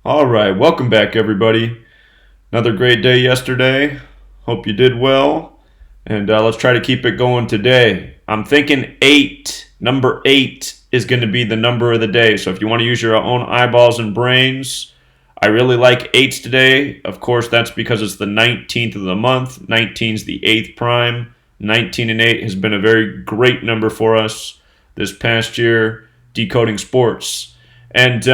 All right, welcome back, everybody. Another great day yesterday. Hope you did well. And let's try to keep it going today. I'm thinking 8. Number 8 is going to be the number of the day. So if you want to use your own eyeballs and brains, I really like 8s today. Of course, that's because it's the 19th of the month. 19 is the 8th prime. 19 and 8 has been a very great number for us this past year, decoding sports. And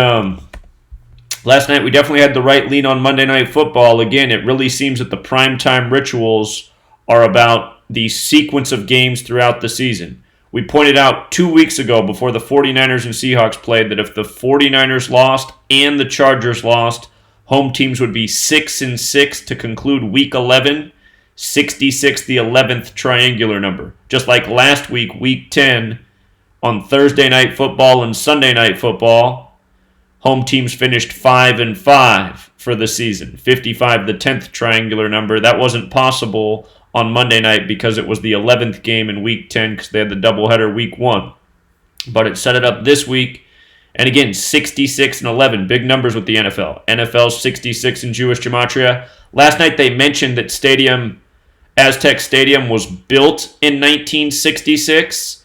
last night, we definitely had the right lean on Monday Night Football. Again, it really seems that the primetime rituals are about the sequence of games throughout the season. We pointed out 2 weeks ago before the 49ers and Seahawks played that if the 49ers lost and the Chargers lost, home teams would be 6-6 to conclude Week 11, 66 the 11th triangular number. Just like last week, Week 10, on Thursday Night Football and Sunday Night Football, home teams finished 5-5 for the season. 55, the 10th triangular number. That wasn't possible on Monday night because it was the 11th game in Week 10 because they had the doubleheader Week 1. But it set it up this week. And again, 66 and 11. Big numbers with the NFL. NFL 66 in Jewish Gematria. Last night they mentioned that Aztec Stadium was built in 1966.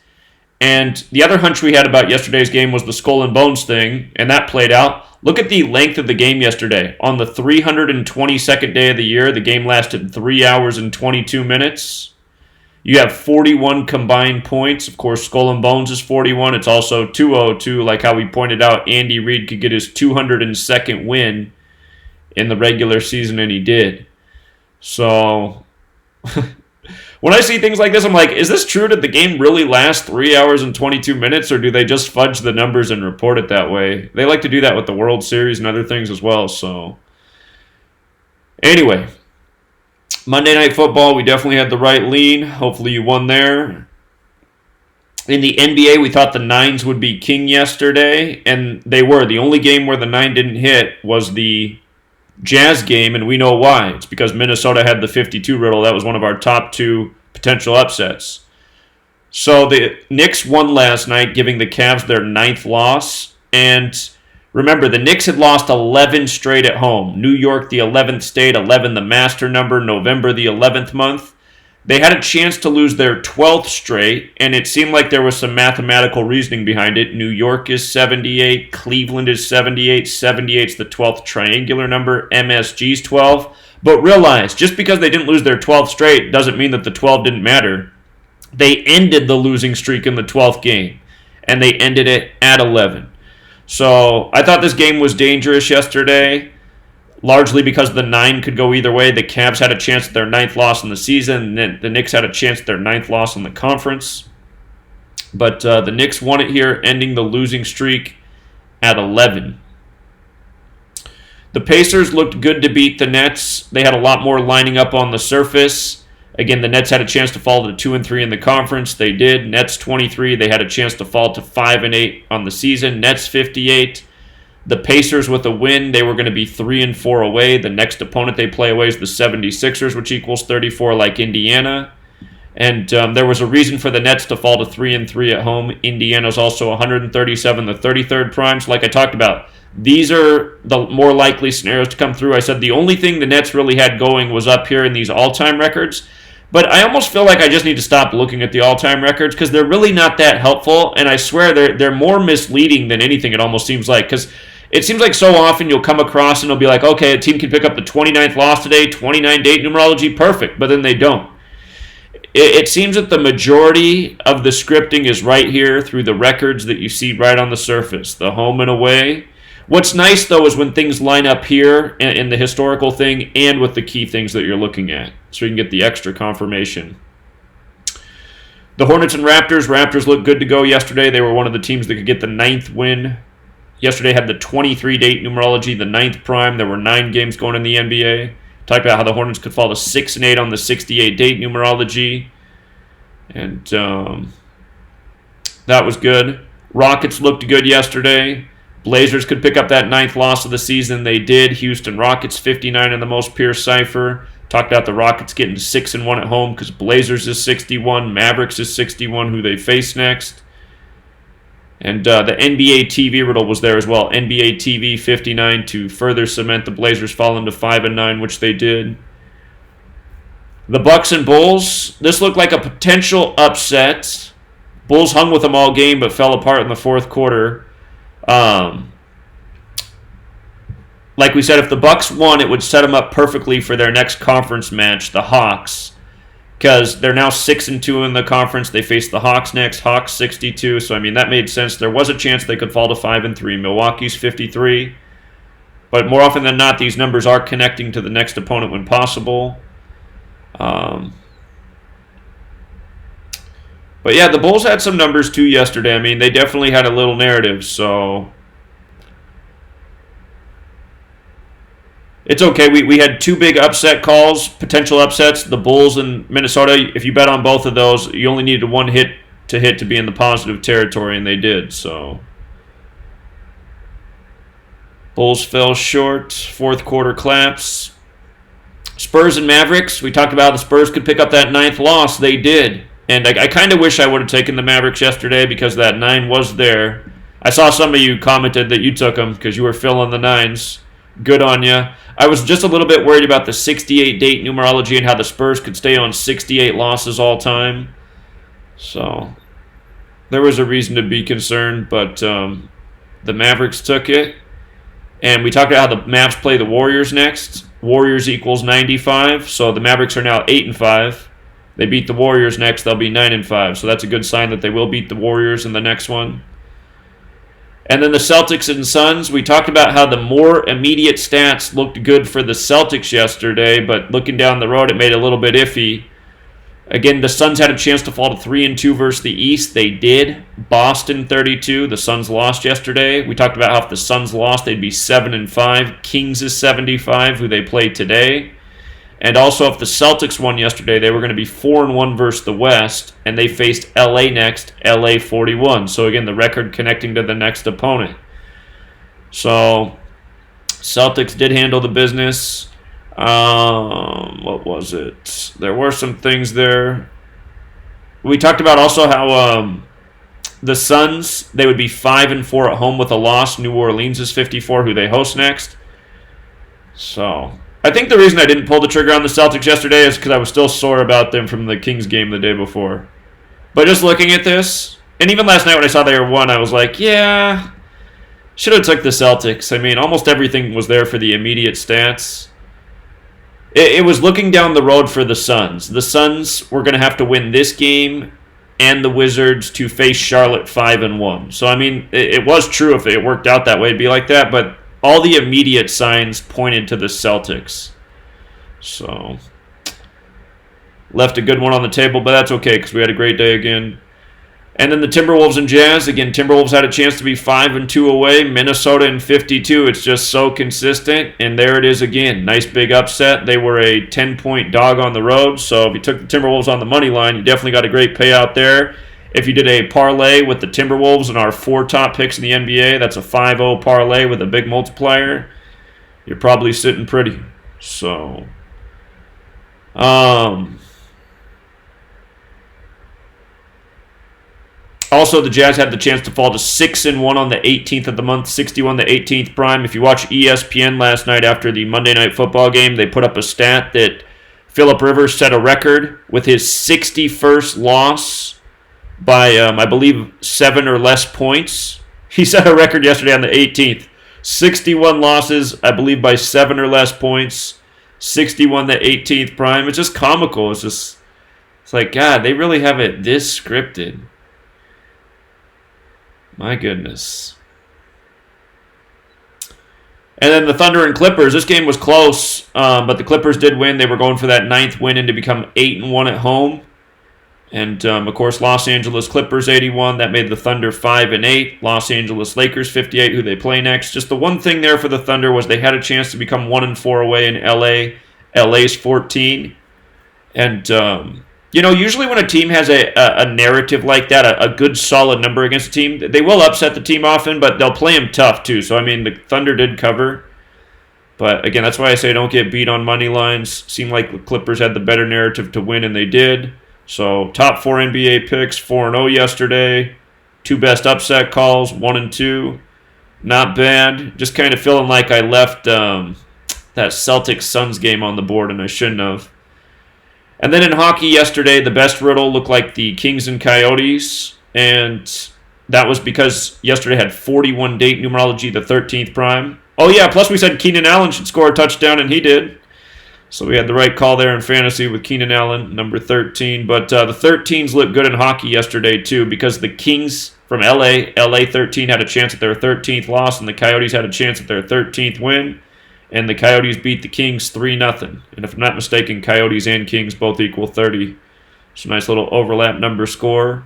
And the other hunch we had about yesterday's game was the skull and bones thing, and that played out. Look at the length of the game yesterday. On the 322nd day of the year, the game lasted 3 hours and 22 minutes. You have 41 combined points. Of course, skull and bones is 41. It's also 202, like how we pointed out Andy Reid could get his 202nd win in the regular season, and he did. So when I see things like this, I'm like, is this true? Did the game really last 3 hours and 22 minutes, or do they just fudge the numbers and report it that way? They like to do that with the World Series and other things as well. So anyway, Monday Night Football, we definitely had the right lean. Hopefully you won there. In the NBA, we thought the Nines would be king yesterday, and they were. The only game where the 9 didn't hit was the Jazz game, and we know why. It's because Minnesota had the 52 riddle. That was one of our top 2 potential upsets. So the Knicks won last night, giving the Cavs their 9th loss. And remember, the Knicks had lost 11 straight at home. New York, the 11th state, 11 the master number, November, the 11th month. They had a chance to lose their 12th straight, and it seemed like there was some mathematical reasoning behind it. New York is 78, Cleveland is 78, 78's the 12th triangular number, MSG's 12. But realize, just because they didn't lose their 12th straight doesn't mean that the 12 didn't matter. They ended the losing streak in the 12th game, and they ended it at 11. So I thought this game was dangerous yesterday, largely because the 9 could go either way. The Cavs had a chance at their 9th loss in the season, and the Knicks had a chance at their 9th loss in the conference. But the Knicks won it here, ending the losing streak at 11. The Pacers looked good to beat the Nets. They had a lot more lining up on the surface. Again, the Nets had a chance to fall to 2-3 in the conference. They did. Nets 23. They had a chance to fall to 5-8 on the season. Nets 58. The Pacers with a win, they were going to be 3-4 away. The next opponent they play away is the 76ers, which equals 34 like Indiana. And there was a reason for the Nets to fall to 3-3 at home. Indiana's also 137, the 33rd prime. So like I talked about, these are the more likely scenarios to come through. I said the only thing the Nets really had going was up here in these all-time records. But I almost feel like I just need to stop looking at the all-time records because they're really not that helpful. And I swear they're more misleading than anything, it almost seems like. Because it seems like so often you'll come across and it'll be like, okay, a team can pick up the 29th loss today, 29 date numerology, perfect, but then they don't. It seems that the majority of the scripting is right here through the records that you see right on the surface, the home and away. What's nice, though, is when things line up here in the historical thing and with the key things that you're looking at, so you can get the extra confirmation. The Hornets and Raptors looked good to go yesterday. They were one of the teams that could get the 9th win. Yesterday had the 23-date numerology, the 9th prime. There were 9 games going in the NBA. Talked about how the Hornets could fall to 6-8 on the 68-date numerology. And that was good. Rockets looked good yesterday. Blazers could pick up that 9th loss of the season. They did. Houston Rockets 59 in the most pure cipher. Talked about the Rockets getting 6-1 at home because Blazers is 61, Mavericks is 61, who they face next. And the NBA TV riddle was there as well. NBA TV 59 to further cement the Blazers falling to 5-9, which they did. The Bucks and Bulls. This looked like a potential upset. Bulls hung with them all game, but fell apart in the fourth quarter. Like we said, if the Bucks won, it would set them up perfectly for their next conference match, the Hawks. Because they're now 6-2 in the conference. They face the Hawks next. Hawks 62. So, I mean, that made sense. There was a chance they could fall to 5-3. Milwaukee's 53. But more often than not, these numbers are connecting to the next opponent when possible. But, yeah, the Bulls had some numbers, too, yesterday. I mean, they definitely had a little narrative. So, it's okay. We had two big upset calls, potential upsets. The Bulls and Minnesota. If you bet on both of those, you only needed one hit to be in the positive territory, and they did. So, Bulls fell short. Fourth quarter collapse. Spurs and Mavericks. We talked about how the Spurs could pick up that 9th loss. They did. And I kind of wish I would have taken the Mavericks yesterday because that 9 was there. I saw some of you commented that you took them because you were filling the 9s. Good on you. I was just a little bit worried about the 68 date numerology and how the Spurs could stay on 68 losses all time. So, there was a reason to be concerned, but the Mavericks took it. And we talked about how the Mavs play the Warriors next. Warriors equals 95, so the Mavericks are now 8-5. They beat the Warriors next, they'll be 9-5. So that's a good sign that they will beat the Warriors in the next one. And then the Celtics and Suns, we talked about how the more immediate stats looked good for the Celtics yesterday, but looking down the road, it made it a little bit iffy. Again, the Suns had a chance to fall to 3-2 versus the East. They did. Boston 32. The Suns lost yesterday. We talked about how if the Suns lost, they'd be 7-5. Kings is 75, who they play today. And also, if the Celtics won yesterday, they were going to be 4-1 versus the West, and they faced LA next, LA 41. So again, the record connecting to the next opponent. So, Celtics did handle the business. What was it? There were some things there. We talked about also how the Suns, they would be 5-4 at home with a loss. New Orleans is 54, who they host next. So, I think the reason I didn't pull the trigger on the Celtics yesterday is because I was still sore about them from the Kings game the day before. But just looking at this, and even last night when I saw they were 1, I was like, yeah, should have took the Celtics. I mean, almost everything was there for the immediate stats. It was looking down the road for the Suns. The Suns were going to have to win this game and the Wizards to face Charlotte 5-1. So, I mean, it was true if it worked out that way, it'd be like that, but all the immediate signs pointed to the Celtics. So, left a good one on the table, but that's okay because we had a great day again. And then the Timberwolves and Jazz. Again, Timberwolves had a chance to be 5-2 away. Minnesota in 52. It's just so consistent. And there it is again. Nice big upset. They were a 10-point dog on the road. So if you took the Timberwolves on the money line, you definitely got a great payout there. If you did a parlay with the Timberwolves and our 4 top picks in the NBA, that's a 5-0 parlay with a big multiplier. You're probably sitting pretty. So, also, the Jazz had the chance to fall to 6-1 on the 18th of the month, 61 the 18th prime. If you watch ESPN last night after the Monday Night Football game, they put up a stat that Phillip Rivers set a record with his 61st loss by, I believe, 7 or less points. He set a record yesterday on the 18th. 61 losses, I believe, by 7 or less points. 61 the 18th prime. It's just comical. It's like, God, they really have it this scripted. My goodness. And then the Thunder and Clippers. This game was close, but the Clippers did win. They were going for that 9th win and to become 8-1 at home. And, of course, Los Angeles Clippers 81. That made the Thunder 5-8. Los Angeles Lakers 58, who they play next. Just the one thing there for the Thunder was they had a chance to become 1-4 away in LA. LA's 14. And, usually when a team has a narrative like that, a good solid number against a team, they will upset the team often, but they'll play them tough too. So, I mean, the Thunder did cover. But, again, that's why I say don't get beat on money lines. Seemed like the Clippers had the better narrative to win, and they did. So, top 4 NBA picks, 4-0 yesterday. Two best upset calls, 1 and 2. Not bad. Just kind of feeling like I left that Celtics Suns game on the board, and I shouldn't have. And then in hockey yesterday, the best riddle looked like the Kings and Coyotes, and that was because yesterday had 41 date numerology, the 13th prime. Oh yeah, plus we said Keenan Allen should score a touchdown, and he did. So we had the right call there in fantasy with Keenan Allen, number 13. But the 13s looked good in hockey yesterday, too, because the Kings from LA 13 had a chance at their 13th loss, and the Coyotes had a chance at their 13th win. And the Coyotes beat the Kings 3-0. And if I'm not mistaken, Coyotes and Kings both equal 30. It's a nice little overlap number score.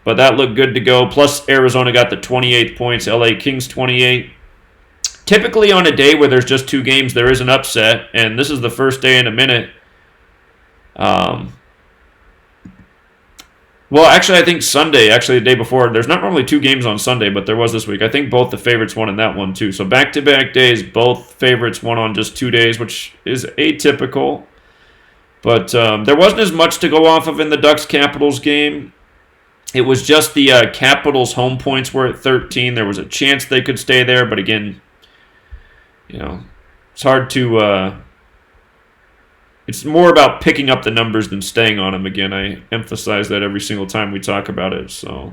But that looked good to go. Plus, Arizona got the 28 points. LA Kings 28. Typically on a day where there's just 2 games, there is an upset. And this is the first day in a minute. Well, actually, I think Sunday, the day before, there's not normally 2 games on Sunday, but there was this week. I think both the favorites won in that one, too. So back-to-back days, both favorites won on just 2 days, which is atypical. But there wasn't as much to go off of in the Ducks-Capitals game. It was just the Capitals' home points were at 13. There was a chance they could stay there, but again, it's hard to... It's more about picking up the numbers than staying on them. Again, I emphasize that every single time we talk about it. So,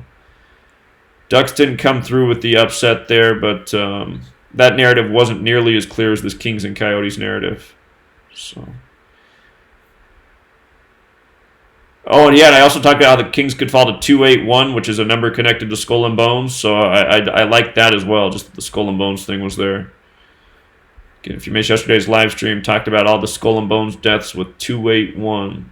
Ducks didn't come through with the upset there, but that narrative wasn't nearly as clear as this Kings and Coyotes narrative. So, oh, and yeah, and I also talked about how the Kings could fall to 2-8-1, which is a number connected to Skull and Bones. So I like that as well. Just the Skull and Bones thing was there. Again, if you missed yesterday's live stream, talked about all the Skull and Bones deaths with 281.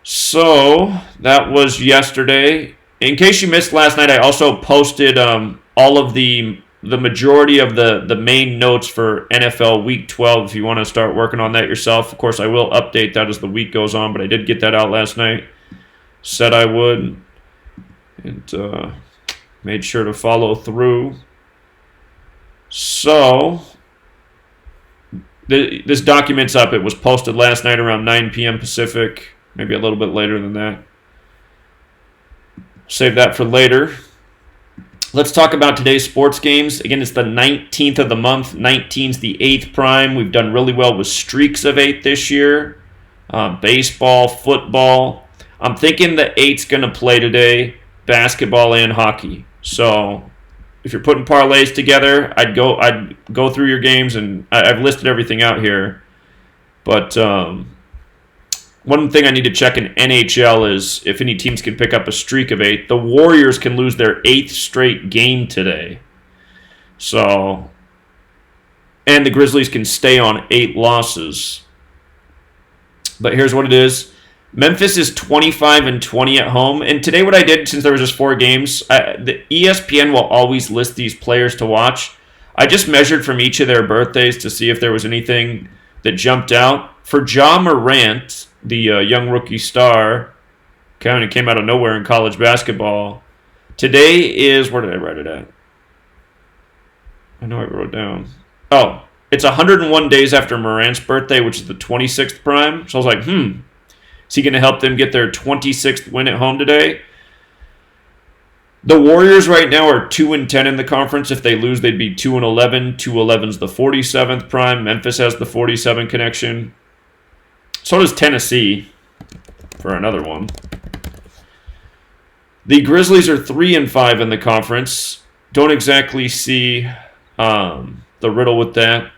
So, that was yesterday. In case you missed last night, I also posted all of the majority of the main notes for NFL Week 12 if you want to start working on that yourself. Of course, I will update that as the week goes on, but I did get that out last night. Said I would. And made sure to follow through. So... This document's up. It was posted last night around 9 p.m. Pacific, maybe a little bit later than that. Save that for later. Let's talk about today's sports games. Again, it's the 19th of the month. 19's the 8th prime. We've done really well with streaks of 8 this year. Baseball, football. I'm thinking the 8's going to play today, basketball and hockey. So... if you're putting parlays together, I'd go through your games, and I've listed everything out here. But one thing I need to check in NHL is if any teams can pick up a streak of 8. The Warriors can lose their 8th straight game today. So, and the Grizzlies can stay on 8 losses. But here's what it is. Memphis is 25-20 at home. And today what I did, since there was just 4 games, the ESPN will always list these players to watch. I just measured from each of their birthdays to see if there was anything that jumped out. For Ja Morant, the young rookie star, kind of came out of nowhere in college basketball. Today is, where did I write it at? I know I wrote it down. Oh, it's 101 days after Morant's birthday, which is the 26th prime. So I was like, is he going to help them get their 26th win at home today? The Warriors right now are 2-10 in the conference. If they lose, they'd be 2-11. 2-11's the 47th prime. Memphis has the 47 connection. So does Tennessee for another one. The Grizzlies are 3-5 in the conference. Don't exactly see the riddle with that.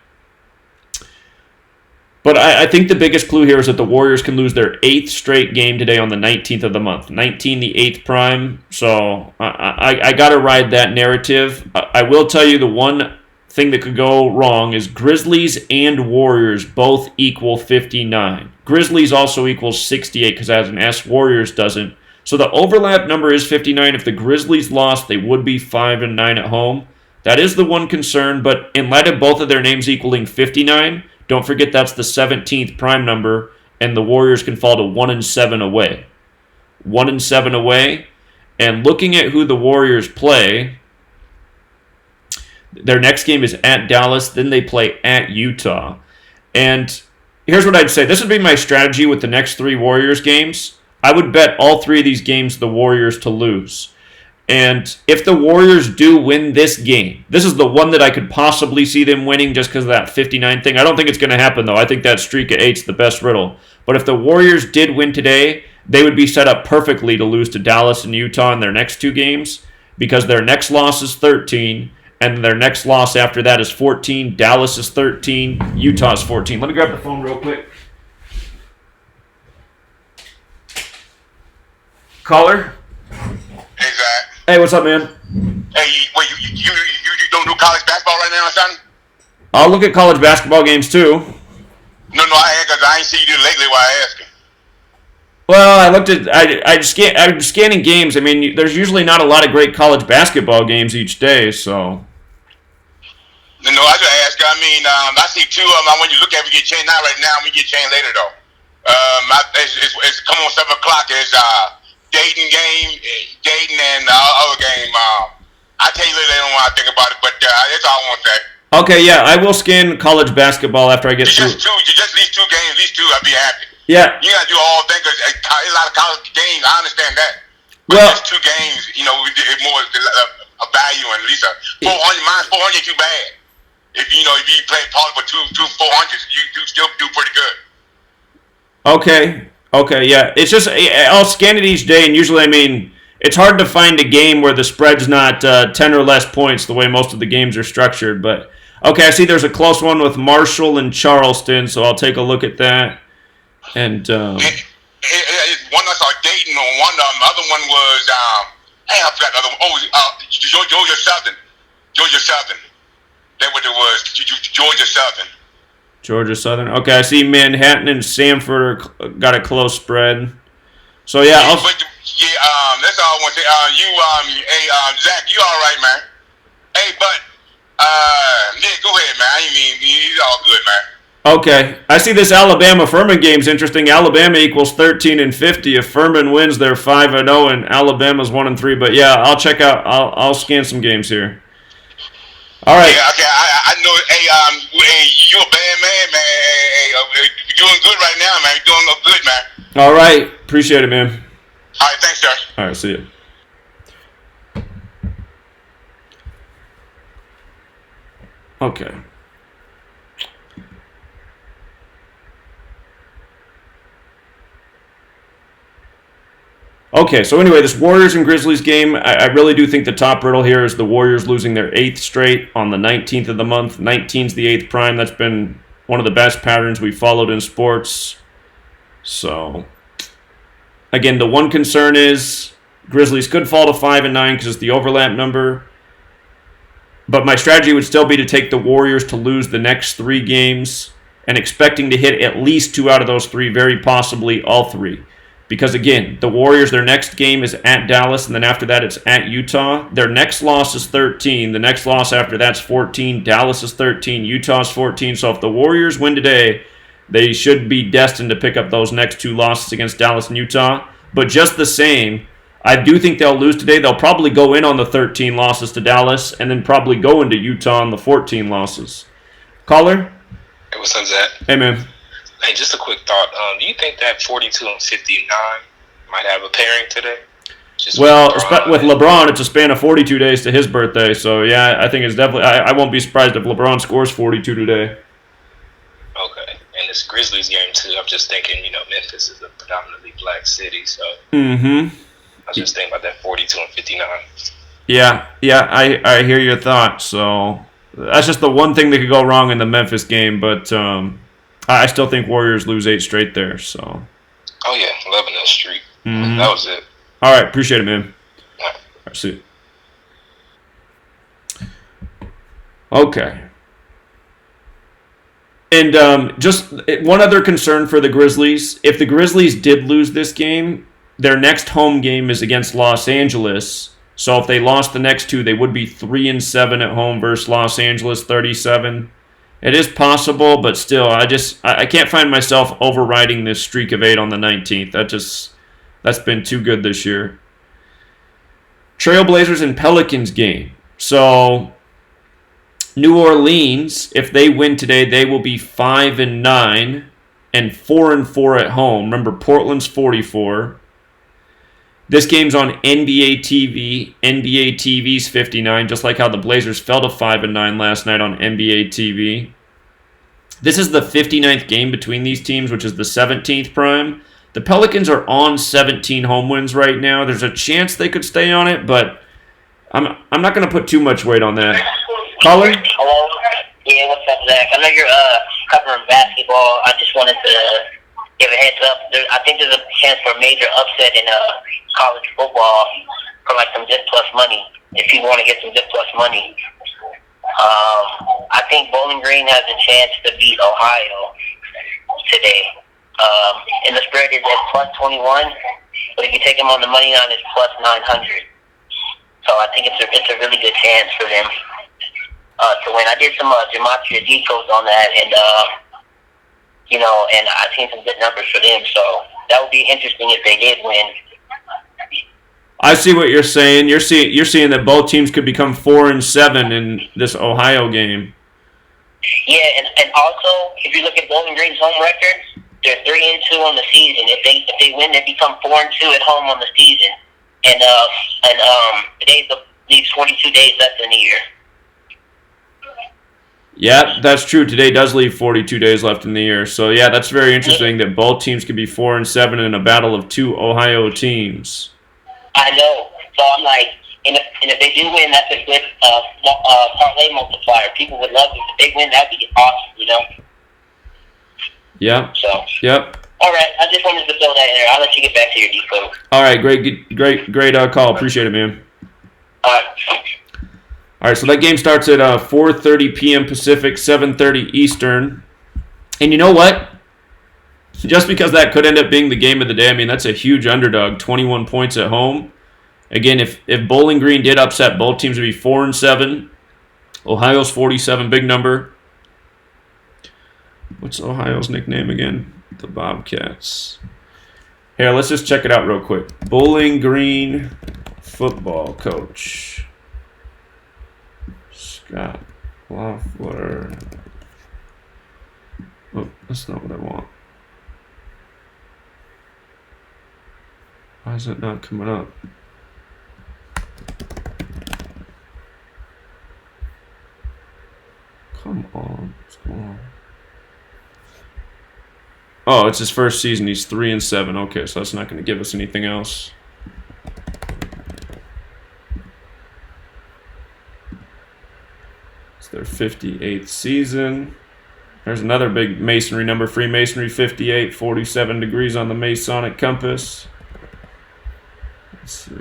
But I think the biggest clue here is that the Warriors can lose their 8th straight game today on the 19th of the month. 19, the 8th prime. So I got to ride that narrative. I will tell you the one thing that could go wrong is Grizzlies and Warriors both equal 59. Grizzlies also equals 68 because it has an S. Warriors doesn't. So the overlap number is 59. If the Grizzlies lost, they would be 5-9 at home. That is the one concern, but in light of both of their names equaling 59... don't forget that's the 17th prime number, and the Warriors can fall to 1-7 away. 1-7 away, and looking at who the Warriors play, their next game is at Dallas, then they play at Utah. And here's what I'd say. This would be my strategy with the next 3 Warriors games. I would bet all 3 of these games the Warriors to lose. And if the Warriors do win this game, this is the one that I could possibly see them winning just because of that 59 thing. I don't think it's going to happen, though. I think that streak of 8's the best riddle. But if the Warriors did win today, they would be set up perfectly to lose to Dallas and Utah in their next 2 games because their next loss is 13, and their next loss after that is 14. Dallas is 13. Utah is 14. Let me grab the phone real quick. Caller? Hey, Zach. Hey, what's up, man? Hey, wait, you don't do college basketball right now, son? I'll look at college basketball games, too. No, I ain't seen you do lately. Why I asking? Well, I looked at. I'm scanning games. I mean, there's usually not a lot of great college basketball games each day, so. No, I just ask. I mean, I see 2 of them. When you look at it, we get changed not right now. We get changed later though. It's come on 7 o'clock. It's Dayton and the other game. I tell you later on when I think about it, but that's all I want to say. Okay, yeah, I will scan college basketball after I get through. Just these 2 games. These 2, I'll be happy. Yeah. You gotta do all things. A lot of college games. I understand that. But Well, just 2 games, it's more a value and at least a 400. Mine's 400 ain't too bad. If you play part for two 400s, you still do pretty good. Okay, yeah. It's just I'll scan it each day, and usually, I mean, it's hard to find a game where the spread's not 10 or less points the way most of the games are structured. But okay, I see there's a close one with Marshall and Charleston, so I'll take a look at that. And one I saw Dayton on one of them. The other one was I forgot the other one. Georgia Southern. Georgia Southern. That's what it was. Georgia Southern. Georgia Southern. Okay, I see Manhattan and Samford got a close spread. So yeah, that's all I want to say. Zach, you all right, man? Hey, but go ahead, man. I mean, you all good, man. Okay, I see this Alabama-Furman game's interesting. Alabama equals 13-50. If Furman wins, they're 5-0, and Alabama's 1-3. But yeah, I'll check out. I'll scan some games here. All right. Yeah, okay. I know. Hey, you a bad man, man. Hey, you're doing good right now, man. You're doing good, man. All right. Appreciate it, man. All right, thanks, sir. All right, see you. Okay. Okay, so anyway, this Warriors and Grizzlies game, I really do think the top riddle here is the Warriors losing their 8th straight on the 19th of the month. 19's the 8th prime. That's been one of the best patterns we've followed in sports. So, again, the one concern is Grizzlies could fall to 5-9 because it's the overlap number. But my strategy would still be to take the Warriors to lose the next 3 games and expecting to hit at least 2 out of those 3, very possibly all 3. Because, again, the Warriors, their next game is at Dallas, and then after that it's at Utah. Their next loss is 13. The next loss after that's 14. Dallas is 13. Utah is 14. So if the Warriors win today, they should be destined to pick up those next 2 losses against Dallas and Utah. But just the same, I do think they'll lose today. They'll probably go in on the 13 losses to Dallas and then probably go into Utah on the 14 losses. Caller? Hey, what's up, Zach? Hey, man. Hey, just a quick thought. Do you think that 42 and 59 might have a pairing today? Well, with LeBron, it's a span of 42 days to his birthday. So, yeah, I think it's definitely – I won't be surprised if LeBron scores 42 today. Okay. And this Grizzlies game, too, I'm just thinking, Memphis is a predominantly black city. So I was just thinking about that 42 and 59. Yeah, I hear your thoughts. So that's just the one thing that could go wrong in the Memphis game. But I still think Warriors lose 8 straight there. So. Oh, yeah, 11 that streak. That was it. All right, appreciate it, man. Yeah. All right, see you. Okay. And just one other concern for the Grizzlies. If the Grizzlies did lose this game, their next home game is against Los Angeles. So if they lost the next 2, they would be 3-7 at home versus Los Angeles 37. It is possible, but still, I can't find myself overriding this streak of 8 on the 19th. That's been too good this year. Trailblazers and Pelicans game. So New Orleans, if they win today, they will be 5-9 and 4-4 at home. Remember, Portland's 44. This game's on NBA TV. NBA TV's 59, just like how the Blazers fell to 5-9 last night on NBA TV. This is the 59th game between these teams, which is the 17th prime. The Pelicans are on 17 home wins right now. There's a chance they could stay on it, but I'm not going to put too much weight on that. Caller? Hello? Yeah, what's up, Zach? I know you're covering basketball. I just wanted to give a heads up. I think there's a chance for a major upset in college football for like some Zip Plus money, if you want to get some Zip Plus money. I think Bowling Green has a chance to beat Ohio today. And the spread is at plus 21, but if you take them on the money line, it's plus 900. So I think it's a really good chance for them to win. I did some Gematria Decode on that, and and I've seen some good numbers for them. So that would be interesting if they did win. I see what you're saying. You're seeing that both teams could become 4-7 in this Ohio game. Yeah, and also if you look at Bowling Green's home record, they're 3-2 on the season. If they win, they become 4-2 at home on the season. And today's leaves 42 days left in the year. Yeah, that's true. Today does leave 42 days left in the year. So yeah, that's very interesting that both teams could be 4-7 in a battle of two Ohio teams. I know. So I'm like, and if they do win, that's a good parlay multiplier. People would love it. If they win, that'd be awesome, Yeah. So. Yep. All right. I just wanted to throw that in there. I'll let you get back to your decode. All right. Great call. Appreciate it, man. All right. All right. So that game starts at 4:30 p.m. Pacific, 7:30 Eastern. And you know what? Just because that could end up being the game of the day, I mean, that's a huge underdog. 21 points at home. Again, if Bowling Green did upset, both teams would be 4-7. Ohio's 47, big number. What's Ohio's nickname again? The Bobcats. Here, let's just check it out real quick. Bowling Green football coach. Scott Loeffler. Oh, that's not what I want. Why is it not coming up? Come on. What's going on? Oh, it's his first season. He's 3-7. Okay, so that's not going to give us anything else. It's their 58th season. There's another big masonry number. Freemasonry 58, 47 degrees on the Masonic compass. Let's see.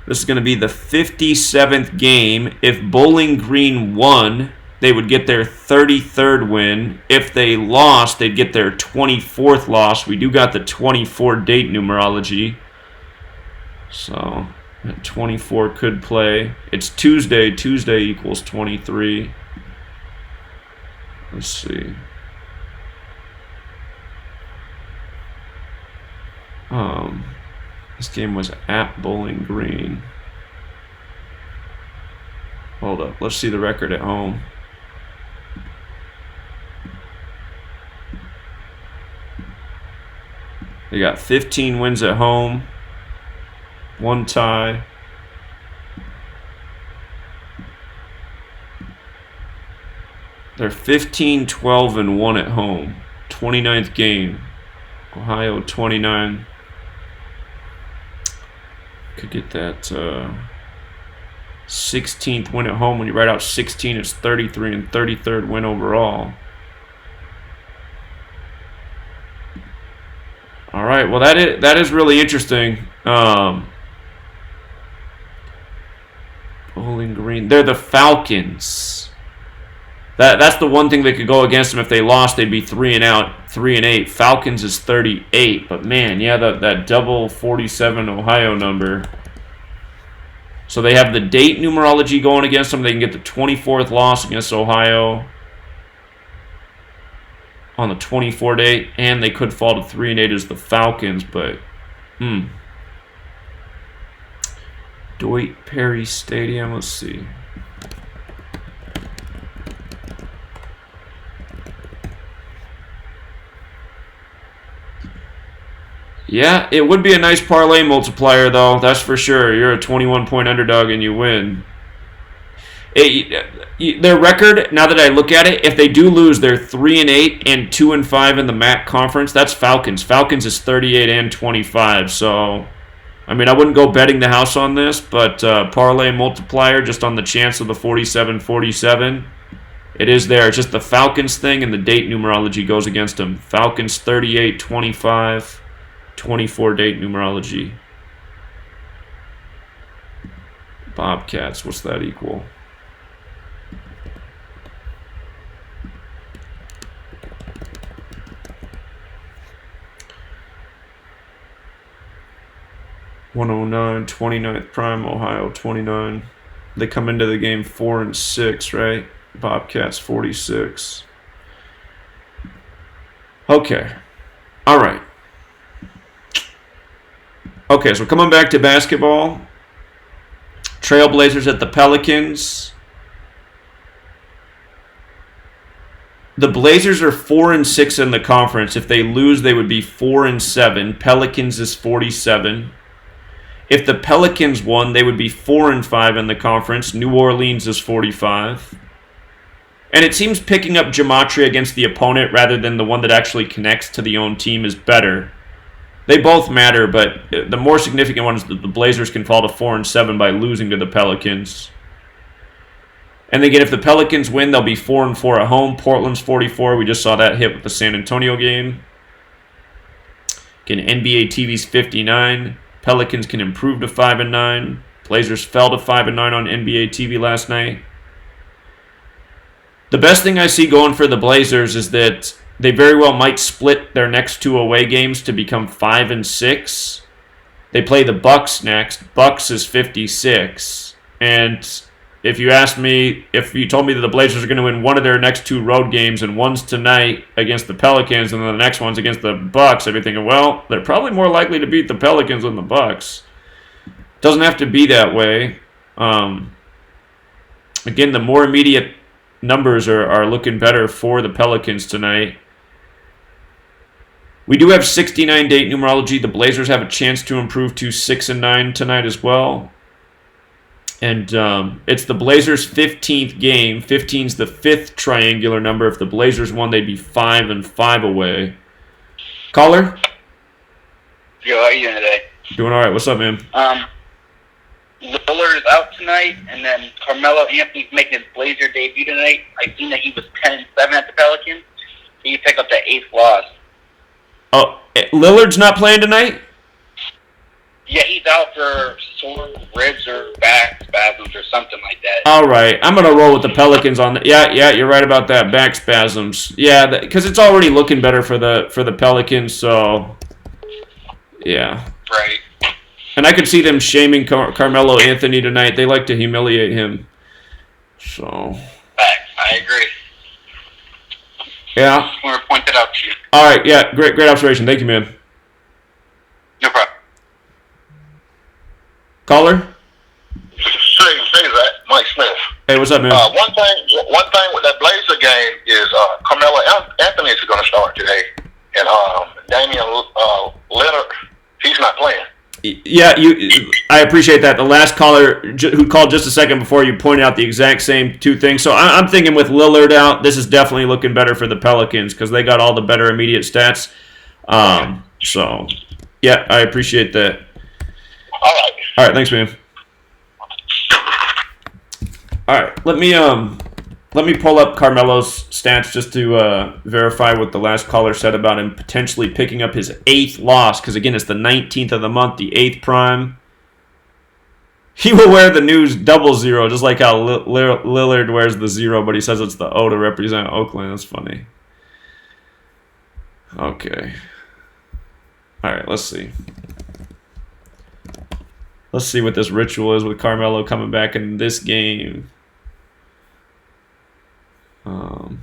This is going to be the 57th game. If Bowling Green won, they would get their 33rd win. If they lost, they'd get their 24th loss. We do got the 24 date numerology. So, 24 could play. It's Tuesday. Tuesday equals 23. Let's see. This game was at Bowling Green. Hold up. Let's see the record at home. They got 15 wins at home, 1 tie. They're 15-12-1 at home. 29th game. Ohio 29. Could get that 16th win at home. When you write out 16, it's 33 and 33rd win overall. All right, well that is really interesting. Bowling Green, they're the Falcons. That's the one thing that could go against them. If they lost, they'd be 3-8. Falcons is 38, but man, yeah, that double 47 Ohio number. So they have the date numerology going against them. They can get the 24th loss against Ohio on the 24 date, and they could fall to 3-8 as the Falcons, but Dwight Perry Stadium, let's see. Yeah, it would be a nice parlay multiplier, though. That's for sure. You're a 21-point underdog and you win. Their record, now that I look at it, if they do lose, they're 3-8 and 2-5 in the MAC conference. That's Falcons. Falcons is 38 and 25. So, I mean, I wouldn't go betting the house on this, but parlay multiplier just on the chance of the 47-47. It is there. It's just the Falcons thing and the date numerology goes against them. Falcons 38-25, 24 date numerology. Bobcats, what's that equal? (109) 29th prime, Ohio 29. They come into the game 4-6, right? Bobcats 46. Okay. All right. Okay, so coming back to basketball. Trailblazers at the Pelicans. The Blazers are 4-6 in the conference. If they lose, they would be 4-7. Pelicans is 47. If the Pelicans won, they would be 4-5 in the conference. New Orleans is 45. And it seems picking up Gematria against the opponent rather than the one that actually connects to the own team is better. They both matter, but the more significant one is that the Blazers can fall to 4-7 by losing to the Pelicans. And again, if the Pelicans win, they'll be 4-4 at home. Portland's 44. We just saw that hit with the San Antonio game. Again, NBA TV's 59. Pelicans can improve to 5-9. Blazers fell to 5-9 on NBA TV last night. The best thing I see going for the Blazers is that they very well might split their next two away games to become 5-6. They play the Bucks next. Bucks is 56. And if you asked me, if you told me that the Blazers are going to win one of their next two road games and one's tonight against the Pelicans and then the next one's against the Bucks, I'd be thinking, well, they're probably more likely to beat the Pelicans than the Bucks. Doesn't have to be that way. Again, the more immediate numbers are looking better for the Pelicans tonight. We do have 69 date numerology. The Blazers have a chance to improve to 6-9 tonight as well. And it's the Blazers' 15th game. 15's the fifth triangular number. If the Blazers won, they'd be 5-5 away. Caller? Yo, how you doing today? Doing all right. What's up, man? Lillard is out tonight, and then Carmelo Anthony's making his Blazer debut tonight. I seen that he was 10-7 at the Pelicans. He picked up the 8th loss. Oh, Lillard's not playing tonight? Yeah, he's out for sore ribs or back spasms or something like that. All right. I'm going to roll with the Pelicans on that. Yeah, you're right about that. Back spasms. Yeah, because it's already looking better for the Pelicans, so yeah. Right. And I could see them shaming Carmelo Anthony tonight. They like to humiliate him. So. I agree. Yeah. Just want to point that out to you. All right. Yeah. Great observation. Thank you, man. No problem. Caller. Say that, Mike Smith. Hey, what's up, man? One thing with that Blazer game is Carmelo Anthony is going to start today, and Damian Lillard, he's not playing. Yeah, I appreciate that. The last caller who called just a second before you pointed out the exact same two things. So I'm thinking with Lillard out, this is definitely looking better for the Pelicans because they got all the better immediate stats. So, yeah, I appreciate that. All right, thanks, man. All right, let me pull up Carmelo's stats just to verify what the last caller said about him potentially picking up his 8th loss, because again, it's the 19th of the month, the 8th prime. He will wear the news 00, just like how Lillard wears the 0, but he says it's the O to represent Oakland. That's funny. Okay. All right, let's see. Let's see what this ritual is with Carmelo coming back in this game. Let's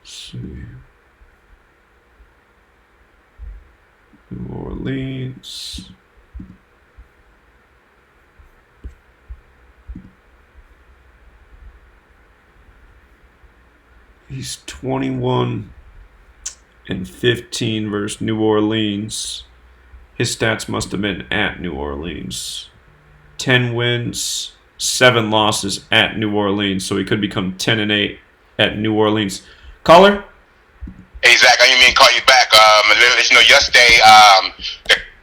see. New Orleans. He's 21 and 15 versus New Orleans. His stats must have been at New Orleans. 10 wins, 7 losses at New Orleans, so he could become 10 and 8 at New Orleans. Caller? Hey, Zach, I didn't mean to call you back. Let you know, yesterday,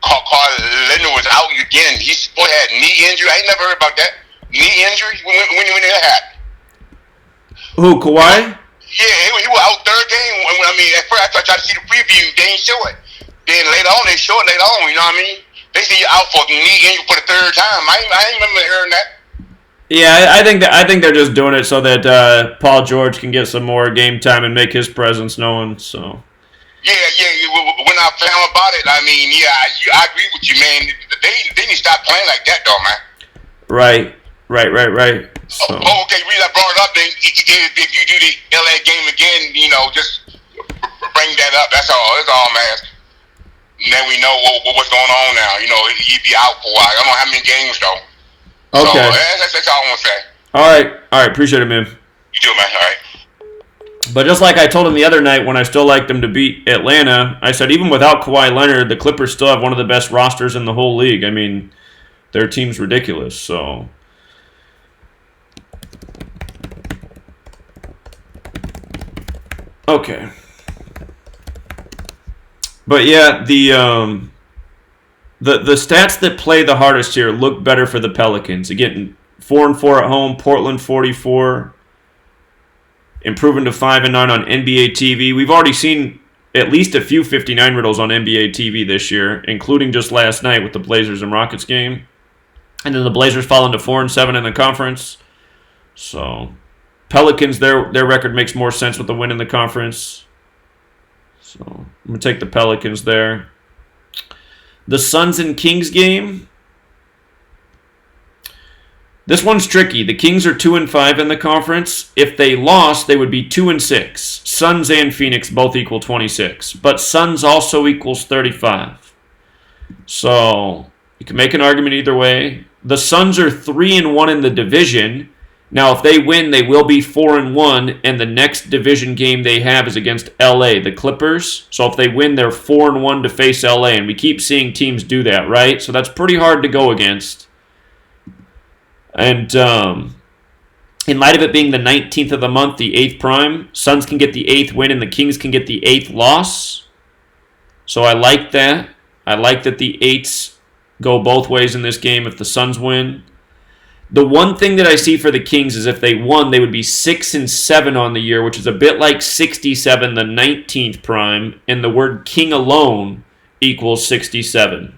Carl Leonard was out again. He had knee injury. I ain't never heard about that. Knee injury? When did that happen? Who, Kawhi? Yeah, he was out third game. At first I tried to see the preview. They ain't show it. Then later on, they show it later on. You know what I mean? They see you out for knee injury for the third time. I ain't remember hearing that. Yeah, I think they're just doing it so that Paul George can get some more game time and make his presence known. So. Yeah. When I found about it, I agree with you, man. They need to stop playing like that, though, man. Right. So. Okay, reason I brought it up, then if you do the LA game again, just bring that up. That's all, man. And then we know what's going on now. He'd be out for a while. I don't know how many games, though. Okay. So that's all I want to say. All right. Appreciate it, man. You too, man. All right. But just like I told him the other night when I still liked them to beat Atlanta, I said even without Kawhi Leonard, the Clippers still have one of the best rosters in the whole league. I mean, their team's ridiculous, so... Okay. But yeah, the stats that play the hardest here look better for the Pelicans. Again, 4-4 at home, Portland 44, improving to 5-9 on NBA TV. We've already seen at least a few 59 riddles on NBA TV this year, including just last night with the Blazers and Rockets game. And then the Blazers falling to 4-7 in the conference. So Pelicans, their record makes more sense with the win in the conference. So I'm going to take the Pelicans there. The Suns and Kings game. This one's tricky. The Kings are 2-5 in the conference. If they lost, they would be 2-6. Suns and Phoenix both equal 26. But Suns also equals 35. So you can make an argument either way. The Suns are 3-1 in the division. Now, if they win, they will be 4-1, and the next division game they have is against LA, the Clippers. So if they win, they're 4-1 to face LA, and we keep seeing teams do that, right? So that's pretty hard to go against. And in light of it being the 19th of the month, the 8th prime, Suns can get the 8th win, and the Kings can get the 8th loss. So I like that. I like that the 8s go both ways in this game if the Suns win. The one thing that I see for the Kings is if they won, they would be 6-7 on the year, which is a bit like 67, the 19th prime, and the word king alone equals 67.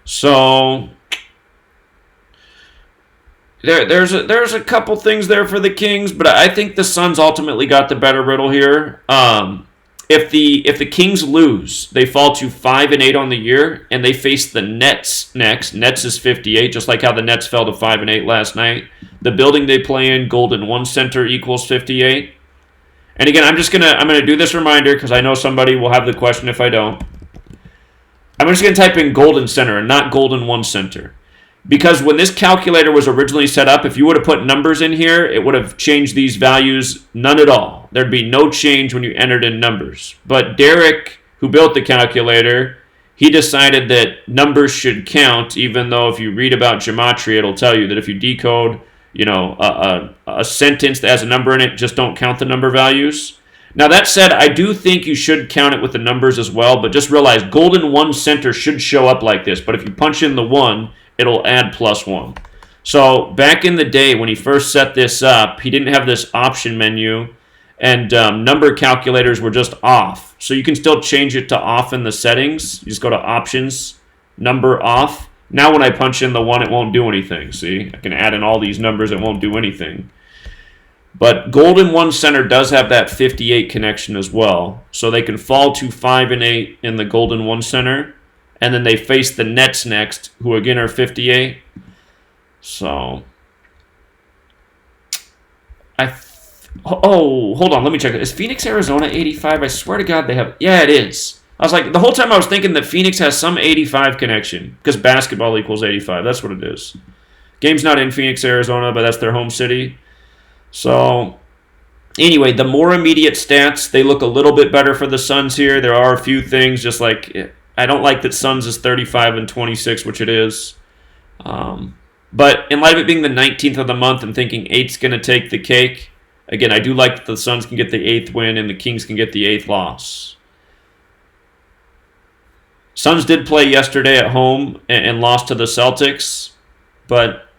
So there's a couple things there for the Kings, but I think the Suns ultimately got the better riddle here. If the Kings lose, they fall to 5-8 on the year, and they face the Nets next. Nets is 58, just like how the Nets fell to 5-8 last night. The building they play in, Golden One Center, equals 58. And again, I'm gonna do this reminder because I know somebody will have the question if I don't. I'm just gonna type in Golden Center and not Golden One Center. Because when this calculator was originally set up, if you would have put numbers in here, it would have changed these values none at all. There'd be no change when you entered in numbers. But Derek, who built the calculator, he decided that numbers should count, even though if you read about Gematria, it'll tell you that if you decode, a sentence that has a number in it, just don't count the number values. Now, that said, I do think you should count it with the numbers as well, but just realize Golden One Center should show up like this. But if you punch in the 1, it'll add +1. So back in the day when he first set this up, he didn't have this option menu, and number calculators were just off. So you can still change it to off in the settings. You just go to options, number off. Now when I punch in the 1, it won't do anything. See, I can add in all these numbers, it won't do anything. But Golden One Center does have that 58 connection as well. So they can fall to 5-8 in the Golden One Center. And then they face the Nets next, who again are 58. So, hold on, let me check it. Is Phoenix, Arizona 85? I swear to God they have. Yeah, it is. I was like, the whole time I was thinking that Phoenix has some 85 connection because basketball equals 85. That's what it is. Game's not in Phoenix, Arizona, but that's their home city. So, Anyway, the more immediate stats, they look a little bit better for the Suns here. There are a few things, just like I don't like that Suns is 35 and 26, which it is. But in light of it being the 19th of the month and thinking 8's going to take the cake, again, I do like that the Suns can get the 8th win and the Kings can get the 8th loss. Suns did play yesterday at home and lost to the Celtics, but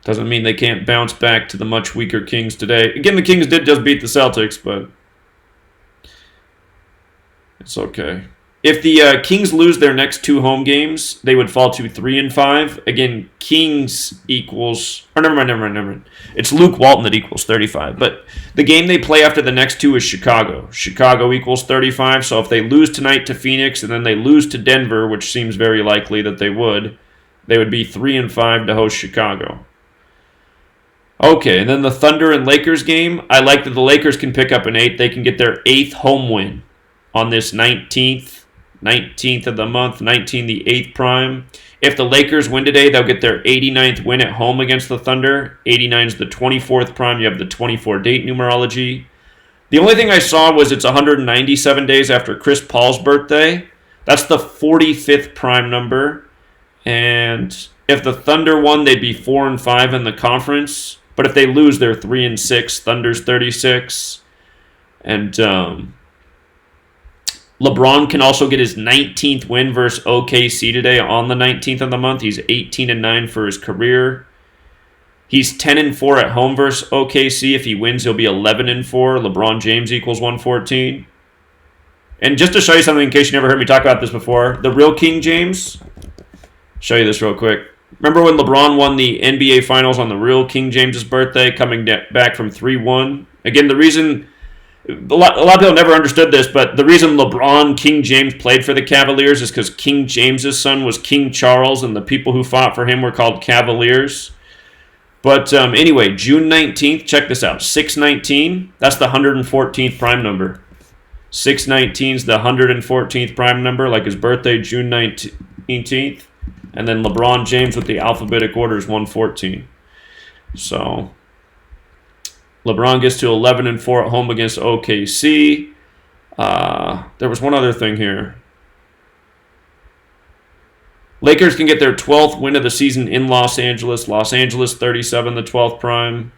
doesn't mean they can't bounce back to the much weaker Kings today. Again, the Kings did just beat the Celtics, but it's okay. If the Kings lose their next 2 home games, they would fall to 3-5. Again, Kings equals... Or never mind. It's Luke Walton that equals 35. But the game they play after the next 2 is Chicago. Chicago equals 35. So if they lose tonight to Phoenix and then they lose to Denver, which seems very likely that they would be 3-5 to host Chicago. Okay, and then the Thunder and Lakers game. I like that the Lakers can pick up an 8. They can get their 8th home win on this 19th of the month, 19 the 8th prime. If the Lakers win today, they'll get their 89th win at home against the Thunder. 89 is the 24th prime. You have the 24 date numerology. The only thing I saw was it's 197 days after Chris Paul's birthday. That's the 45th prime number. And if the Thunder won, they'd be 4-5 in the conference. But if they lose, they're 3-6. Thunder's 36. And LeBron can also get his 19th win versus OKC today on the 19th of the month. He's 18-9 for his career. He's 10-4 at home versus OKC. If he wins, he'll be 11-4. LeBron James equals 114. And just to show you something, in case you never heard me talk about this before, the real King James, show you this real quick. Remember when LeBron won the NBA Finals on the real King James's birthday, coming back from 3-1? Again, the reason... A lot of people never understood this, but the reason LeBron King James played for the Cavaliers is because King James's son was King Charles, and the people who fought for him were called Cavaliers. But anyway, June 19th, check this out, 619, that's the 114th prime number. 619 is the 114th prime number, like his birthday, June 19th. And then LeBron James with the alphabetic order is 114. So... LeBron gets to 11-4 at home against OKC. There was one other thing here. Lakers can get their 12th win of the season in Los Angeles. Los Angeles 37, the 12th prime.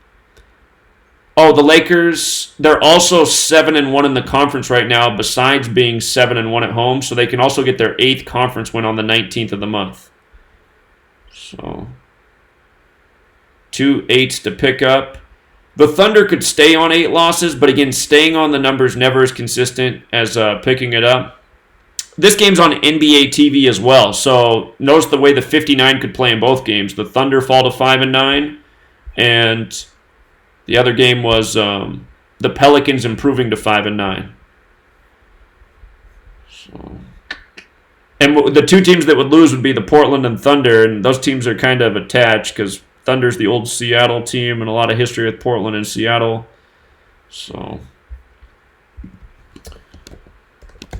Oh, the Lakers, they're also 7-1 in the conference right now, besides being 7-1 at home. So they can also get their 8th conference win on the 19th of the month. So, 2 8s to pick up. The Thunder could stay on 8 losses, but again, staying on the number is never as consistent as picking it up. This game's on NBA TV as well, so notice the way the 59 could play in both games. The Thunder fall to 5-9, and the other game was the Pelicans improving to 5-9. So, and the 2 teams that would lose would be the Portland and Thunder, and those teams are kind of attached because Thunder's the old Seattle team and a lot of history with Portland and Seattle. So,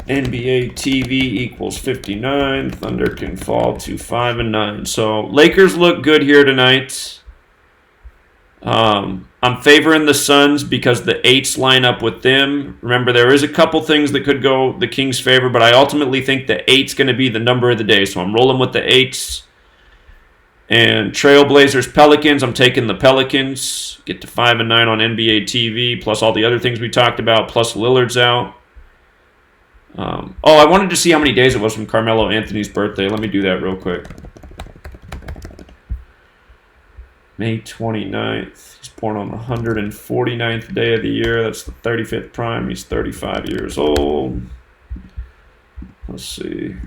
NBA TV equals 59. Thunder can fall to 5-9. So, Lakers look good here tonight. I'm favoring the Suns because the 8s line up with them. Remember, there is a couple things that could go the Kings' favor, but I ultimately think the 8's going to be the number of the day. So, I'm rolling with the 8s. And Trailblazers, Pelicans, I'm taking the Pelicans. Get to 5-9 on NBA TV, plus all the other things we talked about, plus Lillard's out. I wanted to see how many days it was from Carmelo Anthony's birthday. Let me do that real quick. May 29th. He's born on the 149th day of the year. That's the 35th prime. He's 35 years old. Let's see.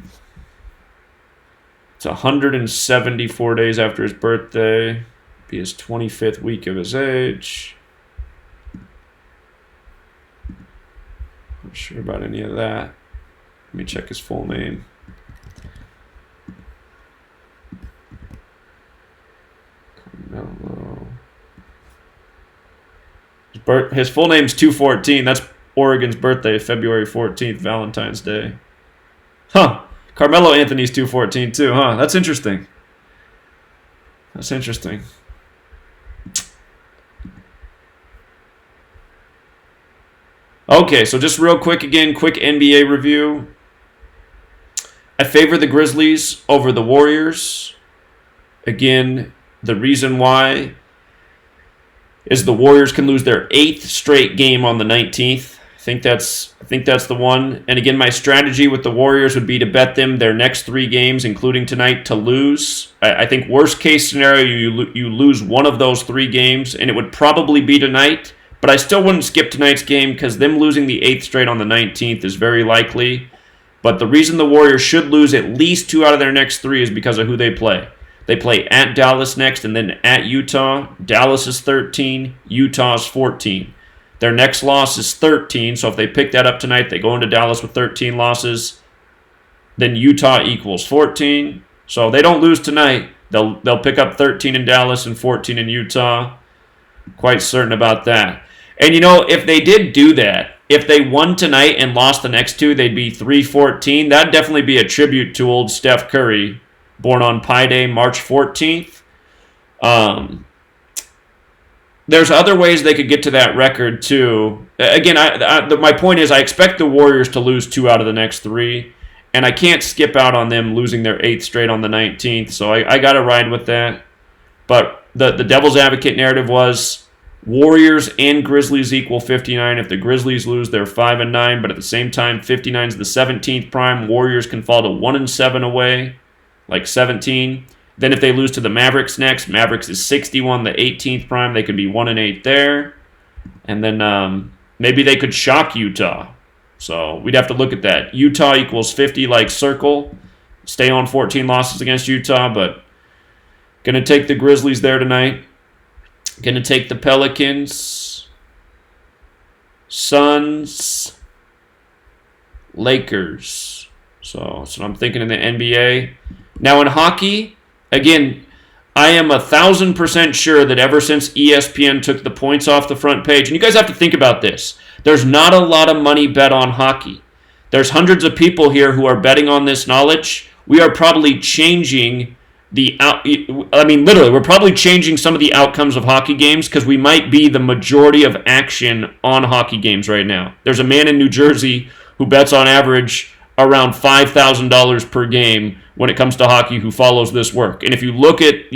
It's 174 days after his birthday. Be his 25th week of his age. Not sure about any of that. Let me check his full name. Carmelo. His full name's 214. That's Oregon's birthday, February 14th, Valentine's Day. Huh. Carmelo Anthony's 214 too, huh? That's interesting. Okay, so just real quick again, quick NBA review. I favor the Grizzlies over the Warriors. Again, the reason why is the Warriors can lose their 8th straight game on the 19th. I think that's the one. And again, my strategy with the Warriors would be to bet them their next 3 games, including tonight, to lose. I think worst case scenario, you lose one of those 3 games, and it would probably be tonight. But I still wouldn't skip tonight's game because them losing the 8th straight on the 19th is very likely. But the reason the Warriors should lose at least 2 out of their next 3 is because of who they play. They play at Dallas next and then at Utah. Dallas is 13, Utah is 14. Their next loss is 13, so if they pick that up tonight, they go into Dallas with 13 losses. Then Utah equals 14. So if they don't lose tonight, they'll pick up 13 in Dallas and 14 in Utah. Quite certain about that. And if they did do that, if they won tonight and lost the next 2, they'd be 3-14. That'd definitely be a tribute to old Steph Curry, born on Pi Day, March 14th. There's other ways they could get to that record, too. Again, my point is I expect the Warriors to lose 2 out of the next 3, and I can't skip out on them losing their 8th straight on the 19th, so I got to ride with that. But the devil's advocate narrative was Warriors and Grizzlies equal 59. If the Grizzlies lose, they're 5-9, but at the same time, 59 is the 17th prime. Warriors can fall to 1-7 away, like 17. Then if they lose to the Mavericks next, Mavericks is 61, the 18th prime. They could be 1-8 there. And then maybe they could shock Utah. So we'd have to look at that. Utah equals 50 like Circle. Stay on 14 losses against Utah, but going to take the Grizzlies there tonight. Going to take the Pelicans. Suns. Lakers. So that's what I'm thinking in the NBA. Now in hockey, again, I am 1,000% sure that ever since ESPN took the points off the front page, and you guys have to think about this, there's not a lot of money bet on hockey. There's hundreds of people here who are betting on this knowledge. We are probably changing literally, we're probably changing some of the outcomes of hockey games because we might be the majority of action on hockey games right now. There's a man in New Jersey who bets on average around $5,000 per game when it comes to hockey who follows this work. And if you look at,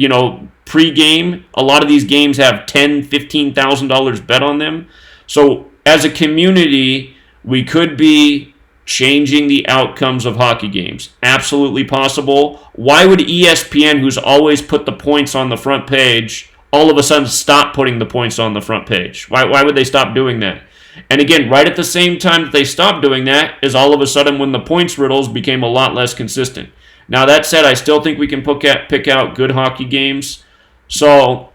pre-game, a lot of these games have $10,000, $15,000 bet on them. So as a community, we could be changing the outcomes of hockey games. Absolutely possible. Why would ESPN, who's always put the points on the front page, all of a sudden stop putting the points on the front page? Why would they stop doing that? And again, right at the same time that they stopped doing that is all of a sudden when the points riddles became a lot less consistent. Now that said, I still think we can pick out good hockey games. So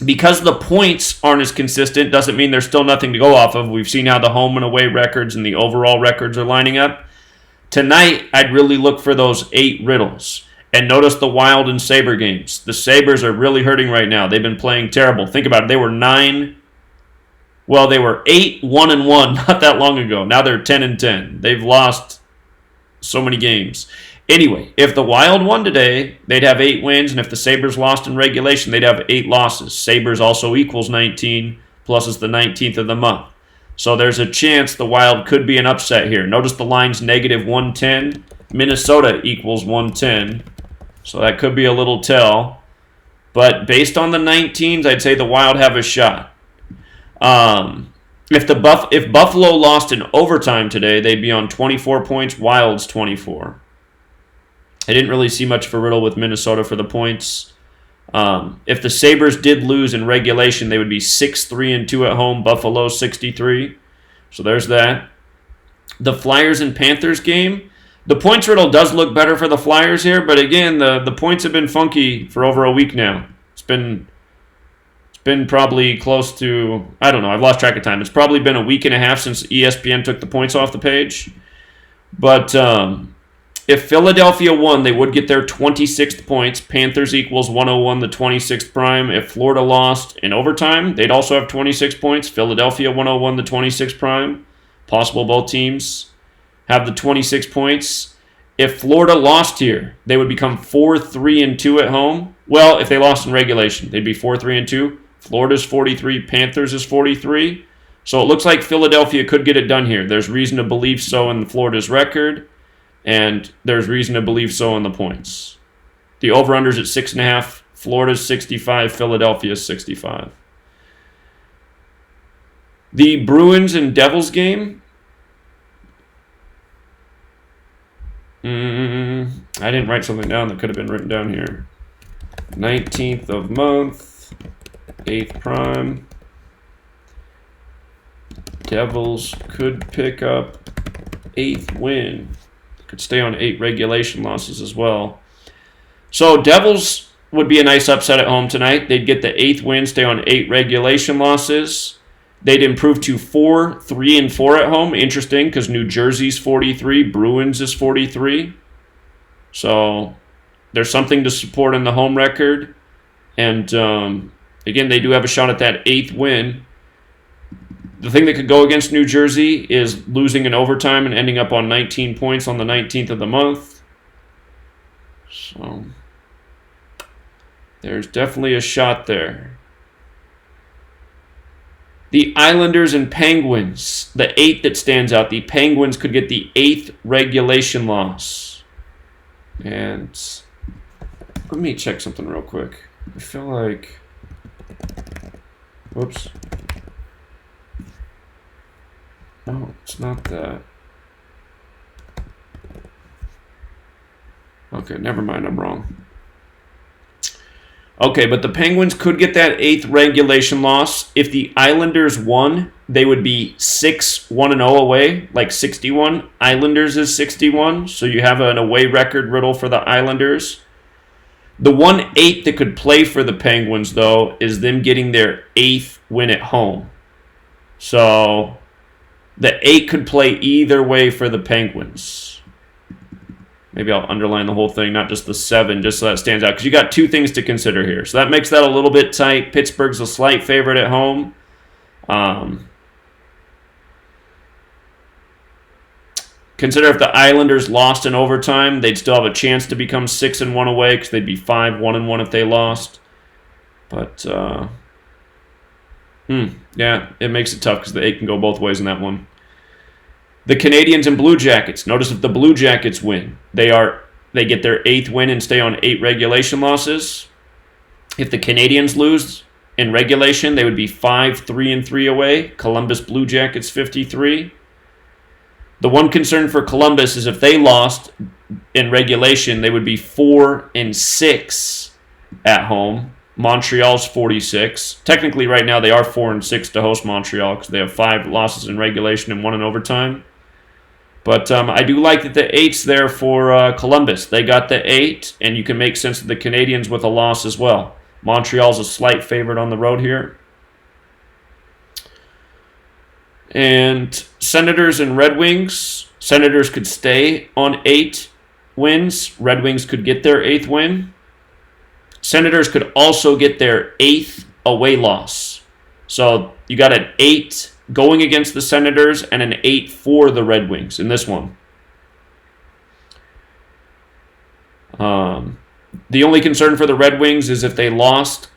because the points aren't as consistent doesn't mean there's still nothing to go off of. We've seen how the home and away records and the overall records are lining up. Tonight, I'd really look for those 8 riddles. And notice the Wild and Sabre games. The Sabres are really hurting right now. They've been playing terrible. Think about it. They were 8-1-1 not that long ago. Now they're 10-10. They've lost so many games. Anyway, if the Wild won today, they'd have 8 wins, and if the Sabres lost in regulation, they'd have 8 losses. Sabres also equals 19, plus it's the 19th of the month. So there's a chance the Wild could be an upset here. Notice the line's negative 110. Minnesota equals 110. So that could be a little tell. But based on the 19s, I'd say the Wild have a shot. If Buffalo lost in overtime today, they'd be on 24 points. Wild's 24. I didn't really see much for Riddle with Minnesota for the points. If the Sabres did lose in regulation, they would be 6-3-2 at home. Buffalo 63. So there's that. The Flyers and Panthers game. The points riddle does look better for the Flyers here, but again, the points have been funky for over a week now. It's been probably close to, I don't know, I've lost track of time. It's probably been a week and a half since ESPN took the points off the page. But if Philadelphia won, they would get their 26th points. Panthers equals 101, the 26th prime. If Florida lost in overtime, they'd also have 26 points. Philadelphia 101, the 26th prime. Possible both teams have the 26 points. If Florida lost here, they would become 4-3-2 at home. Well, if they lost in regulation, they'd be 4-3-2. Florida's 43, Panthers is 43. So it looks like Philadelphia could get it done here. There's reason to believe so in Florida's record, and there's reason to believe so in the points. The over-under's at 6.5. Florida's 65. Philadelphia's 65. The Bruins and Devils game. I didn't write something down that could have been written down here. 19th of month, 8th prime. Devils could pick up 8th win. Could stay on 8 regulation losses as well. So Devils would be a nice upset at home tonight. They'd get the 8th win, stay on 8 regulation losses. They'd improve to 4, 3, and 4 at home. Interesting, because New Jersey's 43, Bruins is 43. So there's something to support in the home record. And again, they do have a shot at that 8th win. The thing that could go against New Jersey is losing in overtime and ending up on 19 points on the 19th of the month. So there's definitely a shot there. The Islanders and Penguins, the 8 that stands out. The Penguins could get the 8th regulation loss. And let me check something real quick. I feel like... Whoops. No, it's not that. Okay, never mind, I'm wrong. Okay, but the Penguins could get that 8th regulation loss. If the Islanders won, they would be 6-1-0 away, like 61. Islanders is 61, so you have an away record riddle for the Islanders. The 1-8 that could play for the Penguins, though, is them getting their 8th win at home. So the 8 could play either way for the Penguins. Maybe I'll underline the whole thing, not just the 7, just so that stands out. Because you got 2 things to consider here. So that makes that a little bit tight. Pittsburgh's a slight favorite at home. Consider if the Islanders lost in overtime, they'd still have a chance to become 6-1 away because they'd be 5-1-1 if they lost. But, yeah, it makes it tough because the 8 can go both ways in that one. The Canadiens and Blue Jackets. Notice if the Blue Jackets win, they get their 8th win and stay on 8 regulation losses. If the Canadiens lose in regulation, they would be 5-3-3 away. Columbus Blue Jackets 53. The one concern for Columbus is if they lost in regulation, they would be 4-6 at home. Montreal's 46. Technically, right now, they are 4-6 to host Montreal because they have 5 losses in regulation and 1 in overtime. But I do like that the 8's there for Columbus. They got the 8, and you can make sense of the Canadiens with a loss as well. Montreal's a slight favorite on the road here. And Senators and Red Wings. Senators could stay on 8 wins. Red Wings could get their 8th win. Senators could also get their 8th away loss. So you got an 8 going against the Senators and an 8 for the Red Wings in this one. The only concern for the Red Wings is if they lost,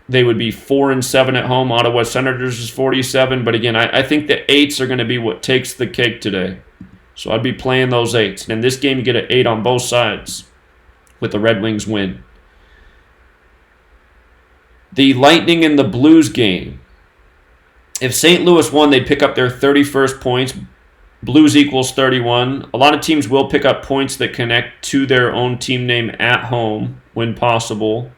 they would be 4-7 at home. Ottawa Senators is 47. But again, I think the 8s are going to be what takes the cake today. So I'd be playing those 8s. And in this game, you get an 8 on both sides with the Red Wings win. The Lightning and the Blues game. If St. Louis won, they'd pick up their 31st points. Blues equals 31. A lot of teams will pick up points that connect to their own team name at home when possible.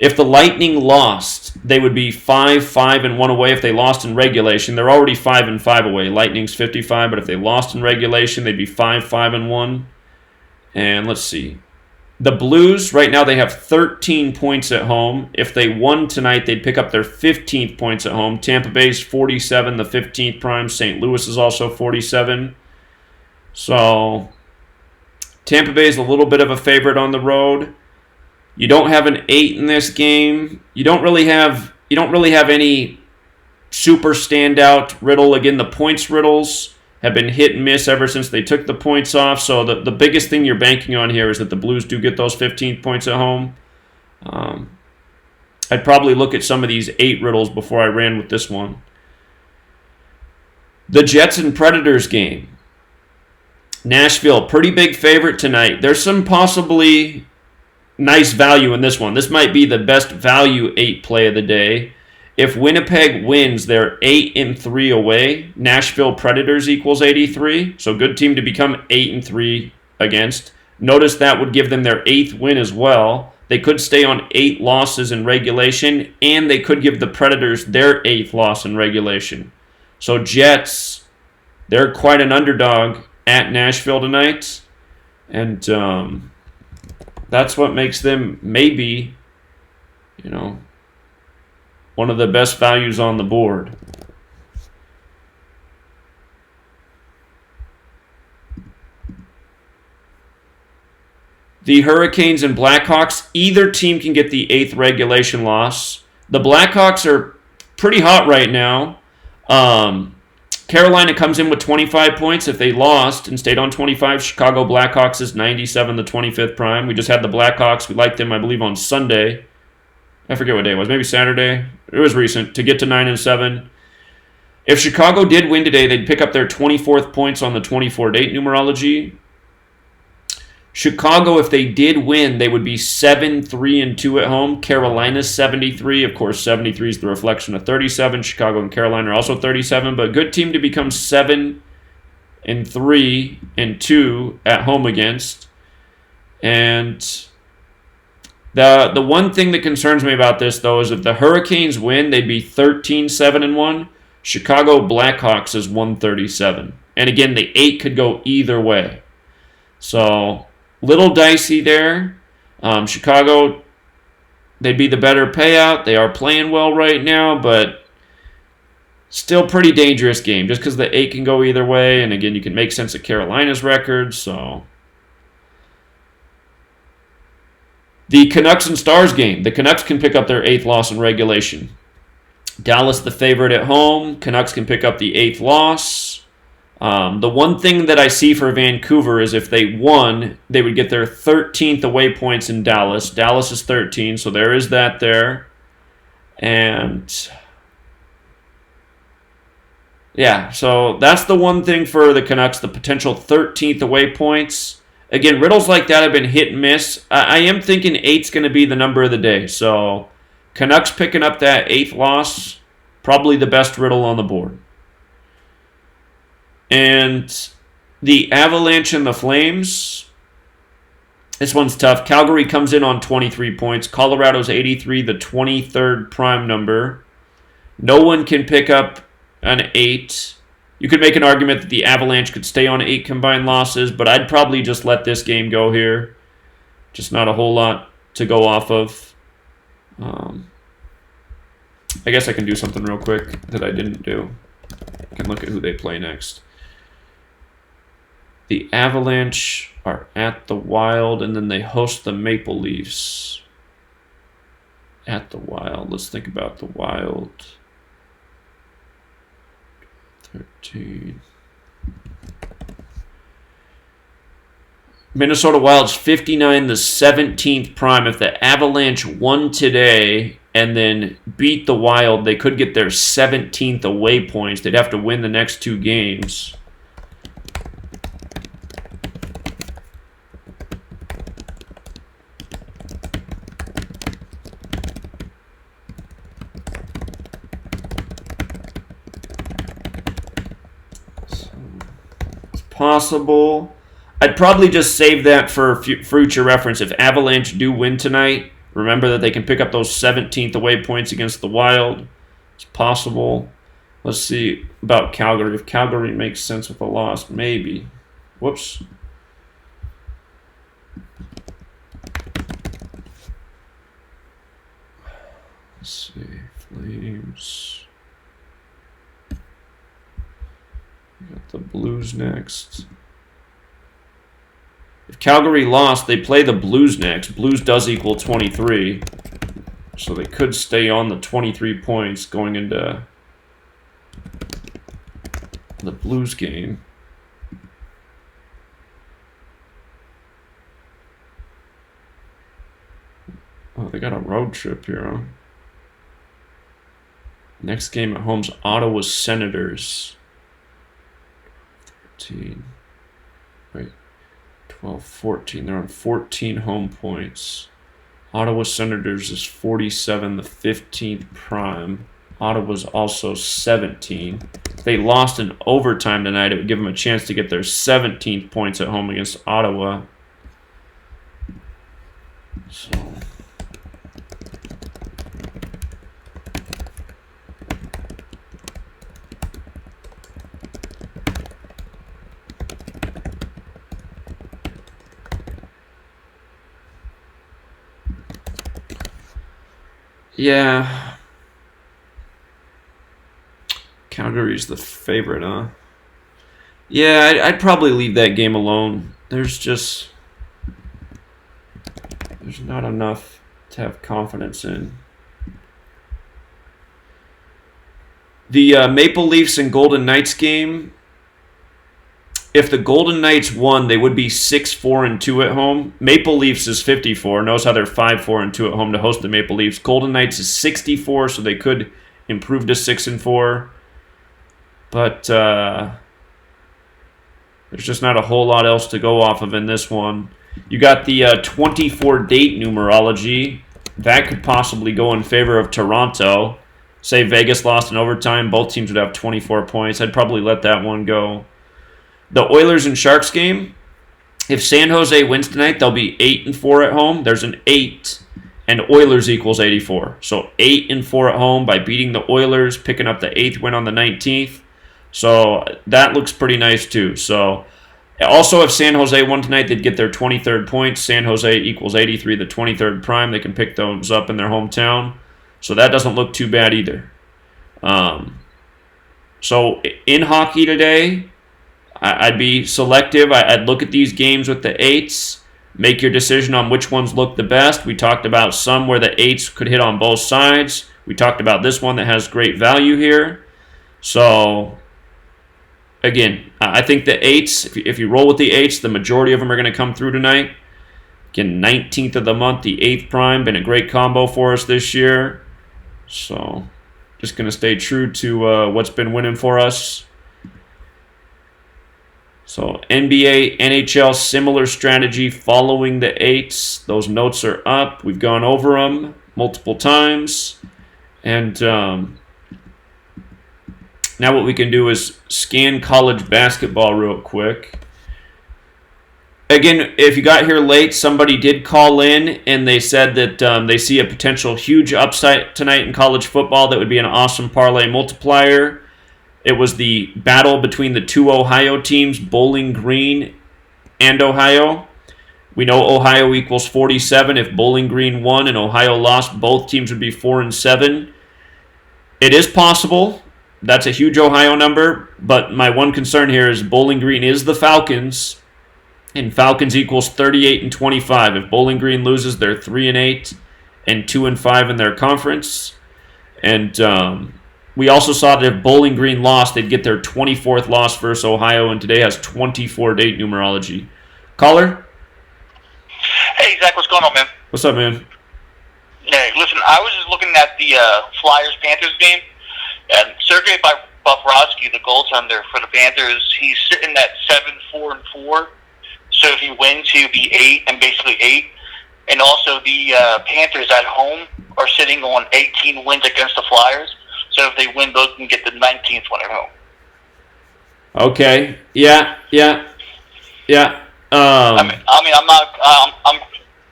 If the Lightning lost, they would be 5-5-1 away if they lost in regulation. They're already 5-5 away. Lightning's 55, but if they lost in regulation, they'd be 5-5-1. And let's see. The Blues, right now, they have 13 points at home. If they won tonight, they'd pick up their 15th points at home. Tampa Bay's 47, the 15th prime. St. Louis is also 47. So Tampa Bay's a little bit of a favorite on the road. You don't have an 8 in this game. You don't really have any super standout riddle. Again, the points riddles have been hit and miss ever since they took the points off. So the biggest thing you're banking on here is that the Blues do get those 15 points at home. I'd probably look at some of these 8 riddles before I ran with this one. The Jets and Predators game. Nashville, pretty big favorite tonight. There's some possibly nice value in this one. This might be the best value 8 play of the day. If Winnipeg wins, they're 8-3 away. Nashville Predators equals 83. So good team to become 8-3 against. Notice that would give them their 8th win as well. They could stay on 8 losses in regulation, and they could give the Predators their 8th loss in regulation. So Jets, they're quite an underdog at Nashville tonight. And that's what makes them maybe, one of the best values on the board. The Hurricanes and Blackhawks, either team can get the 8th regulation loss. The Blackhawks are pretty hot right now. Carolina comes in with 25 points. If they lost and stayed on 25, Chicago Blackhawks is 97, the 25th prime. We just had the Blackhawks. We liked them, I believe, on Sunday. I forget what day it was. Maybe Saturday. It was recent. To get to 9-7. If Chicago did win today, they'd pick up their 24th points on the 24-date numerology. Chicago, if they did win, they would be 7-3-2 at home. Carolina's 73. Of course, 73 is the reflection of 37. Chicago and Carolina are also 37. But good team to become 7-3-2 at home against. And the one thing that concerns me about this, though, is if the Hurricanes win, they'd be 13-7-1. Chicago Blackhawks is 137. And again, the 8 could go either way. So little dicey there. Chicago, they'd be the better payout. They are playing well right now, but still pretty dangerous game just because the 8 can go either way. And again, you can make sense of Carolina's record. So the Canucks and Stars game. The Canucks can pick up their 8th loss in regulation. Dallas the favorite at home. Canucks can pick up the 8th loss. The one thing that I see for Vancouver is if they won, they would get their 13th away points in Dallas. Dallas is 13, so there is that there. And yeah, so that's the one thing for the Canucks, the potential 13th away points. Again, riddles like that have been hit and miss. I am thinking 8's going to be the number of the day. So Canucks picking up that 8th loss, probably the best riddle on the board. And the Avalanche and the Flames, this one's tough. Calgary comes in on 23 points. Colorado's 83, the 23rd prime number. No one can pick up an 8. You could make an argument that the Avalanche could stay on 8 combined losses, but I'd probably just let this game go here. Just not a whole lot to go off of. I guess I can do something real quick that I didn't do. I can look at who they play next. The Avalanche are at the Wild, and then they host the Maple Leafs. At the Wild. Let's think about the Wild. 13. Minnesota Wild's 59, the 17th prime. If the Avalanche won today and then beat the Wild, they could get their 17th away points. They'd have to win the next 2 games. Possible. I'd probably just save that for future reference. If Avalanche do win tonight, remember that they can pick up those 17th away points against the Wild. It's possible. Let's see about Calgary. If Calgary makes sense with a loss, maybe. Whoops. Let's see. Flames. We got the Blues next. If Calgary lost, they play the Blues next. Blues does equal 23. So they could stay on the 23 points going into the Blues game. Oh, they got a road trip here, huh? Next game at home's Ottawa Senators. 13. Wait. 12, 14. They're on 14 home points. Ottawa Senators is 47, the 15th prime. Ottawa's also 17. If they lost in overtime tonight, it would give them a chance to get their 17th points at home against Ottawa. So... yeah. Calgary's the favorite, huh? Yeah, I'd probably leave that game alone. There's not enough to have confidence in. The Maple Leafs and Golden Knights game, if the Golden Knights won, they would be 6-4-2 at home. Maple Leafs is 54. Notice how they're 5-4-2 at home to host the Maple Leafs. Golden Knights is 64, so they could improve to 6-4. But there's just not a whole lot else to go off of in this one. You got the 24-date numerology. That could possibly go in favor of Toronto. Say Vegas lost in overtime, both teams would have 24 points. I'd probably let that one go. The Oilers and Sharks game, if San Jose wins tonight, they'll be 8-4 at home. There's an 8, and Oilers equals 84. So 8-4 at home by beating the Oilers, picking up the 8th win on the 19th. So that looks pretty nice too. So also, if San Jose won tonight, they'd get their 23rd points. San Jose equals 83, the 23rd prime. They can pick those up in their hometown. So that doesn't look too bad either. So in hockey today, I'd be selective. I'd look at these games with the 8s, make your decision on which ones look the best. We talked about some where the 8s could hit on both sides. We talked about this one that has great value here. So, again, I think the 8s, if you roll with the 8s, the majority of them are going to come through tonight. Again, 19th of the month, the 8th prime, been a great combo for us this year. So, just going to stay true to what's been winning for us. So NBA, NHL, similar strategy following the 8s. Those notes are up. We've gone over them multiple times. And now what we can do is scan college basketball real quick. Again, if you got here late, somebody did call in and they said that they see a potential huge upside tonight in college football that would be an awesome parlay multiplier. It was the battle between the two Ohio teams, Bowling Green and Ohio. We know Ohio equals 47. If Bowling Green won and Ohio lost, both teams would be 4-7. It is possible. That's a huge Ohio number. But my one concern here is Bowling Green is the Falcons, and Falcons equals 38-25. If Bowling Green loses, they're 3-8 and 2-5 in their conference. And we also saw that if Bowling Green lost, they'd get their 24th loss versus Ohio, and today has 24-date numerology. Caller? Hey, Zach, what's going on, man? What's up, man? Hey, listen, I was just looking at the Flyers-Panthers game, and Sergei Bobrovsky, the goaltender for the Panthers, he's sitting at 7-4-4. So if he wins, he'll be 8 and basically 8. And also the Panthers at home are sitting on 18 wins against the Flyers. So if they win, those can get the 19th one at home. Okay. Yeah. I'm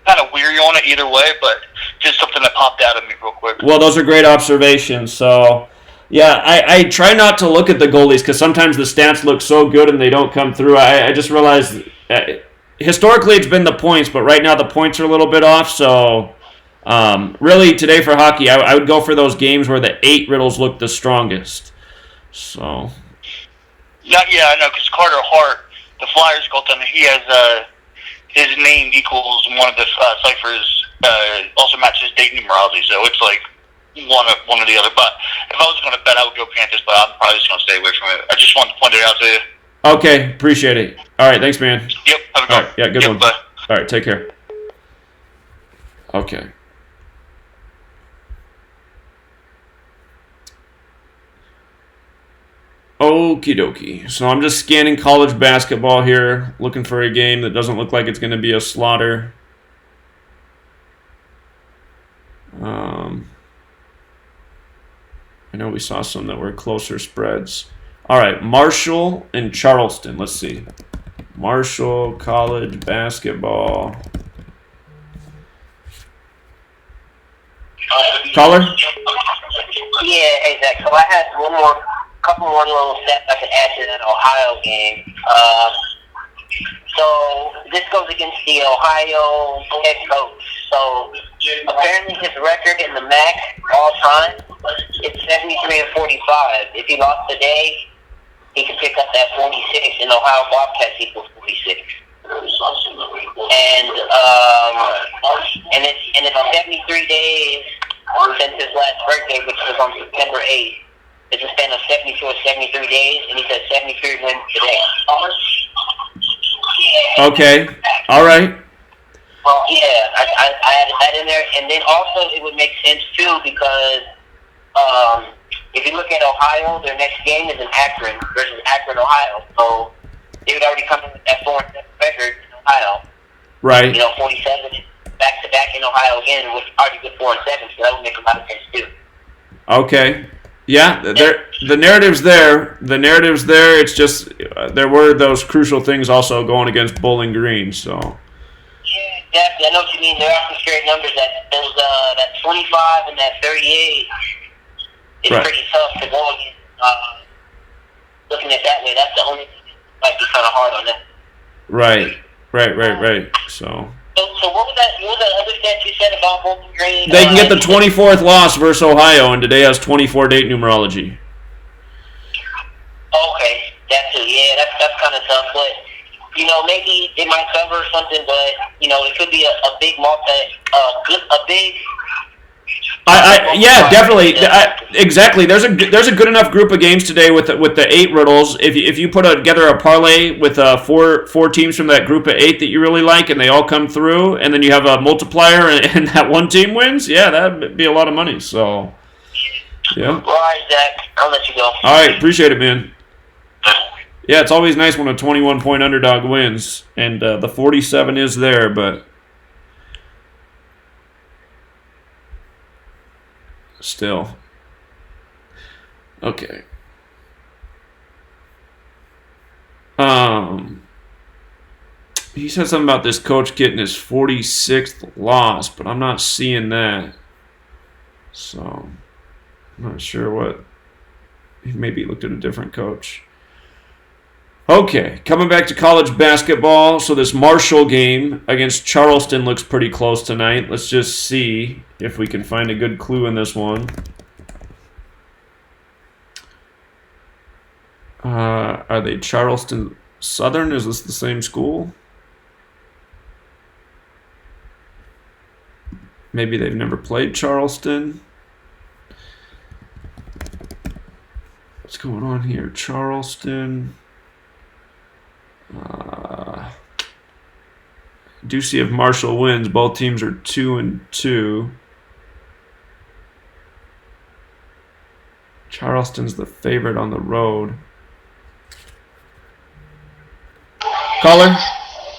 kind of weary on it either way, but just something that popped out of me real quick. Well, those are great observations. So, yeah, I try not to look at the goalies because sometimes the stats look so good and they don't come through. I just realized historically it's been the points, but right now the points are a little bit off. So, really today for hockey, I would go for those games where the 8 riddles look the strongest. So. Yeah, I know, because Carter Hart, the Flyers goaltender, he has his name equals one of the ciphers, also matches date numerology, so it's like one or the other. But if I was going to bet, I would go Panthers, but I'm probably just going to stay away from it. I just wanted to point it out to you. Okay, appreciate it. All right, thanks, man. Yep, have a good one. Right, yeah, good one. Bye. All right, take care. Okay. Okie dokie. So I'm just scanning college basketball here, looking for a game that doesn't look like it's going to be a slaughter. I know we saw some that were closer spreads. All right, Marshall and Charleston. Let's see. Marshall college basketball. Caller? Yeah, hey Zach. So I had couple more little stats I could add to that Ohio game. So this goes against the Ohio head coach. So apparently his record in the MAC all time is 73-45. If he lost today, he could pick up that 46, and Ohio Bobcats equals 46. And it's 73 days since his last birthday, which was on September 8th. It's a span of 72 or 73 days, and he said 73 wins today. Okay. All right. Well, yeah, I added that in there, and then also it would make sense too because if you look at Ohio, their next game is in Akron versus Akron, Ohio. So they would already come in with that 4-7 record in Ohio. Right. 47 back to back in Ohio again, which already good 4-7, so that would make a lot of sense too. Okay. Yeah, the narrative's there. The narrative's there. It's just there were those crucial things also going against Bowling Green. So. Yeah, exactly. I know what you mean. There are some scary numbers. That 25 and that 38 is right. Pretty tough to go against. Looking at it that way, that's the only thing that might be kind of hard on them. Right. So. So what was that other stat you said about Bowling Green? They can get the 24th loss versus Ohio, and today has 24 date numerology. Okay, that too. Yeah, that's kind of tough, but maybe they might cover something, but it could be a big Yeah, definitely. Exactly. There's a good enough group of games today with the 8 riddles. If you put together a parlay with four teams from that group of 8 that you really like, and they all come through, and then you have a multiplier, and that one team wins, yeah, that'd be a lot of money. So, yeah. All right, Zach. I'll let you go. All right, appreciate it, man. Yeah, it's always nice when a 21-point underdog wins, and the 47 is there, but. Still. Okay. He said something about this coach getting his 46th loss, but I'm not seeing that. So, I'm not sure what. He maybe looked at a different coach. Okay, coming back to college basketball. So this Marshall game against Charleston looks pretty close tonight. Let's just see if we can find a good clue in this one. Are they Charleston Southern? Is this the same school? Maybe they've never played Charleston. What's going on here? Charleston. Do see if Marshall wins. Both teams are 2-2. Charleston's the favorite on the road. Caller?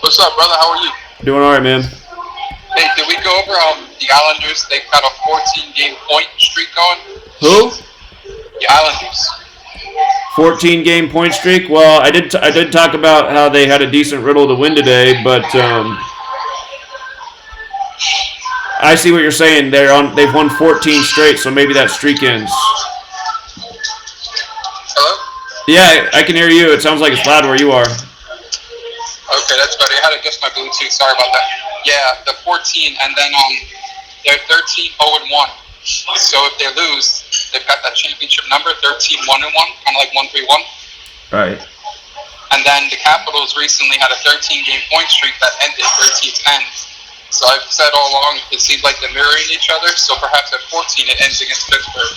What's up, brother? How are you? Doing all right, man. Hey, did we go over the Islanders? They've got a 14-game point streak going. Who? The Islanders. 14-game point streak. Well, I did talk about how they had a decent riddle to win today, but I see what you're saying. They've won 14 straight, so maybe that streak ends. Hello? Yeah, I can hear you. It sounds like it's loud where you are. Okay, that's better. I had to adjust my Bluetooth. Sorry about that. Yeah, the 14, and then they're 13-0-1. So if they lose, they've got that championship number, 13-1-1, kind of like 1-3-1. Right. And then the Capitals recently had a 13-game point streak that ended 13-10. So I've said all along, it seems like they're mirroring each other. So perhaps at 14, it ends against Pittsburgh.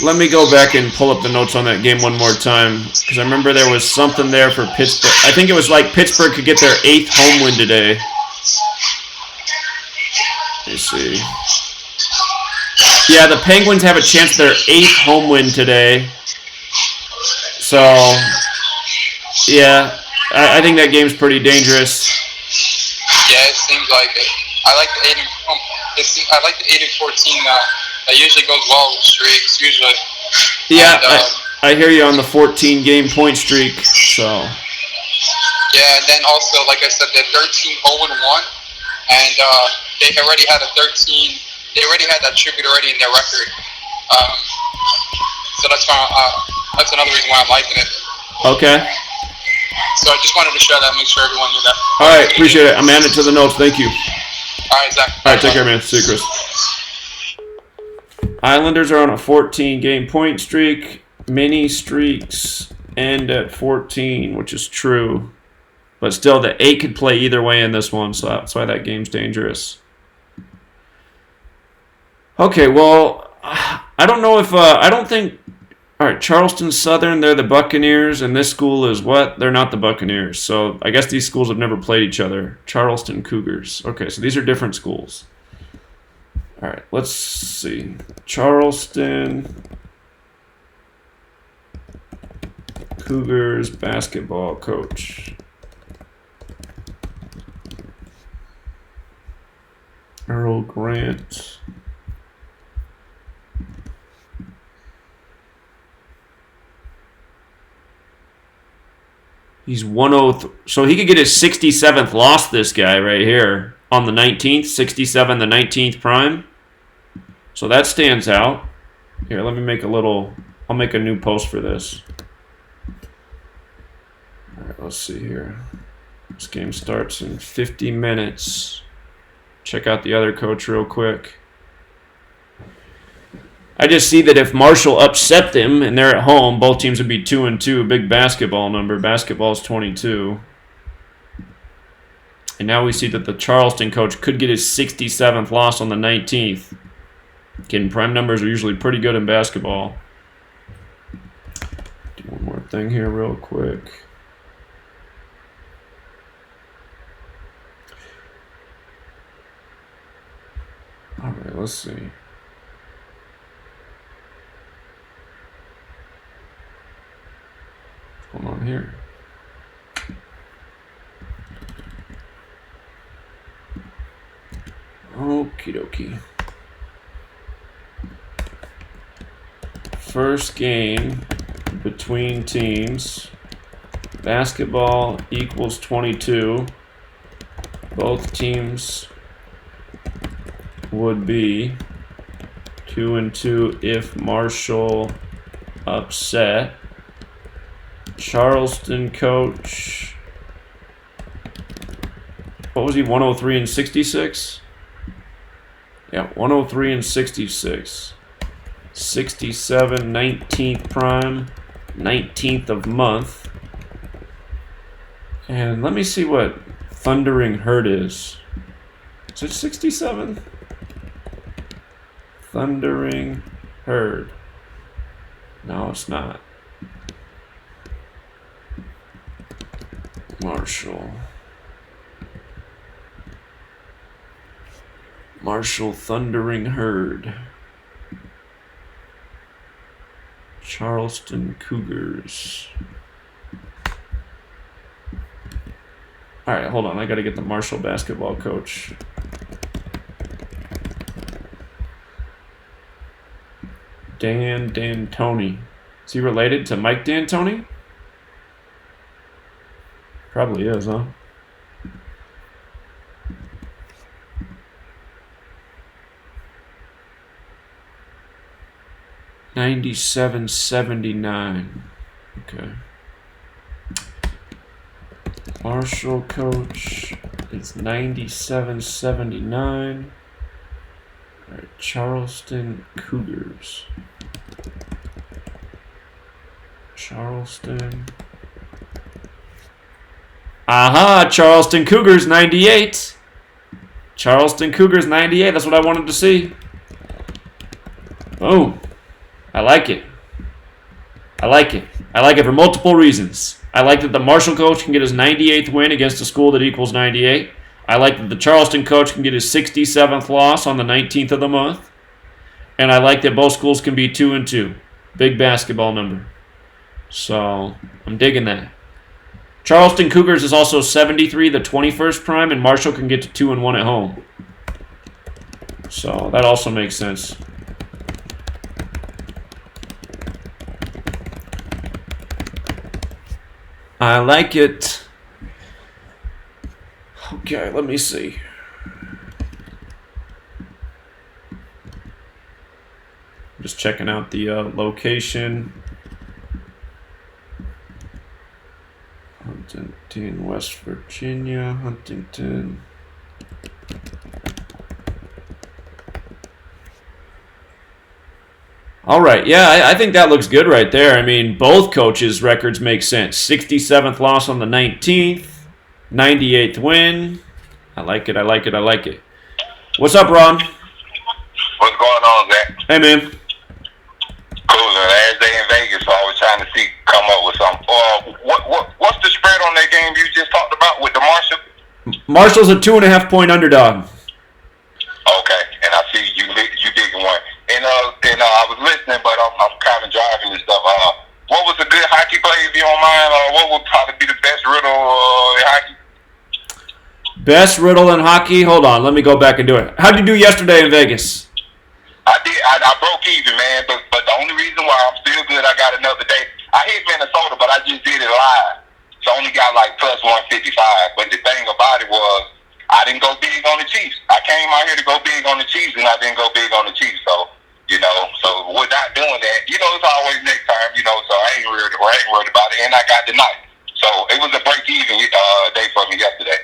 Let me go back and pull up the notes on that game one more time, because I remember there was something there for Pittsburgh. I think it was like Pittsburgh could get their 8th home win today. Let me see. Yeah, the Penguins have a chance at their 8th home win today. So, yeah, I think that game's pretty dangerous. Yeah, it seems like it. I like the 8-14. That usually goes well with streaks. Usually. Yeah, And, I hear you on the 14-game point streak. So. Yeah, and then also, like I said, they're 13-0-1, and they already had a 13. They already had that tribute already in their record. So that's why. That's another reason why I'm liking it. Okay. So I just wanted to share that, make sure everyone knew that. All right, appreciate it. I'm adding it to the notes. Thank you. All right, Zach. All right, take care, man. See you, Chris. Islanders are on a 14-game point streak. Mini streaks end at 14, which is true. But still, the 8 could play either way in this one, so that's why that game's dangerous. Okay, well, I don't know if... I don't think... All right, Charleston Southern, they're the Buccaneers, and this school is what? They're not the Buccaneers. So I guess these schools have never played each other. Charleston Cougars. Okay, so these are different schools. All right, let's see. Charleston Cougars basketball coach. Earl Grant. He's 103. So he could get his 67th loss, this guy right here, on the 19th. 67, the 19th prime. So that stands out. Here, let me make a little... I'll make a new post for this. All right, let's see here. This game starts in 50 minutes. Check out the other coach real quick. I just see that if Marshall upset them and they're at home, both teams would be 2-2. Big basketball number. Basketball's 22. And now we see that the Charleston coach could get his 67th loss on the 19th. Again, prime numbers are usually pretty good in basketball. Do one more thing here real quick. All right, let's see. What's going on here? Okie dokie. First game between teams. Basketball equals 22. Both teams would be 2-2 if Marshall upset. Charleston coach, what was he, 103 and 66? Yeah, 103 and 66. 67, 19th prime, 19th of month. And let me see what Thundering Herd is. Is it 67? Thundering Herd. No, it's not. Marshall Thundering Herd. Charleston Cougars. All right, hold on. I got to get the Marshall basketball coach. Dan D'Antoni. Is he related to Mike D'Antoni? Probably is, huh? $97.79. Okay. Marshall coach. It's $97.79. All right, Charleston Cougars. Charleston. Aha! Charleston Cougars 98. Charleston Cougars 98. That's what I wanted to see. Oh, I like it. I like it. I like it for multiple reasons. I like that the Marshall coach can get his 98th win against a school that equals 98. I like that the Charleston coach can get his 67th loss on the 19th of the month. And I like that both schools can be 2-2. Big basketball number. So I'm digging that. Charleston Cougars is also 73, the 21st prime, and Marshall can get to 2-1 at home. So that also makes sense. I like it. Okay, let me see. Just checking out the location. Huntington, West Virginia, Huntington. All right, yeah, I think that looks good right there. I mean, both coaches' records make sense. 67th loss on the 19th, 98th win. I like it, I like it, I like it. What's up, Ron? What's going on, Zach? Hey, man. Cool. Last day in Vegas, so I was trying to come up with something. What's the spread on that game you just talked about with the Marshall? Marshall's a 2.5-point underdog. Okay, and I see you digging one. And I was listening, but I'm kind of driving and stuff. What was a good hockey play, if you don't mind? What would probably be the best riddle in hockey? Best riddle in hockey? Hold on, let me go back and do it. How'd you do yesterday in Vegas? I did. I broke even, man. But the only reason why I'm still good, I got another day. I hit Minnesota, but I just did it live. So I only got like plus 155. But the thing about it was, I didn't go big on the Chiefs. I came out here to go big on the Chiefs, and I didn't go big on the Chiefs. So, so without doing that, it's always next time, so I ain't worried about it. And I got the night. So it was a break-even day for me yesterday.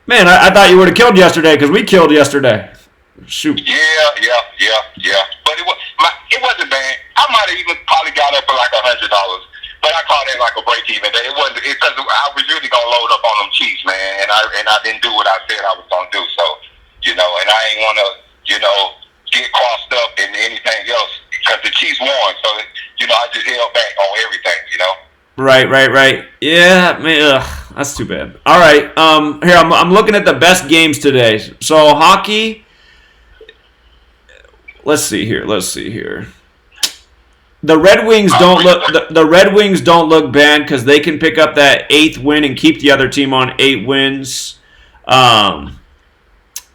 Man, I thought you would have killed yesterday because we killed yesterday. Shoot. Yeah. But it wasn't bad. I might have even probably got up for like $100. But I call that like a break-even day. It wasn't because I was really gonna load up on them Chiefs, man, and I didn't do what I said I was gonna do. So, and I ain't wanna, get crossed up in anything else because the Chiefs won. So, I just held back on everything, Right. Yeah, man, that's too bad. All right, here I'm looking at the best games today. So hockey. Let's see here. The Red Wings don't look bad because they can pick up that 8th win and keep the other team on 8 wins.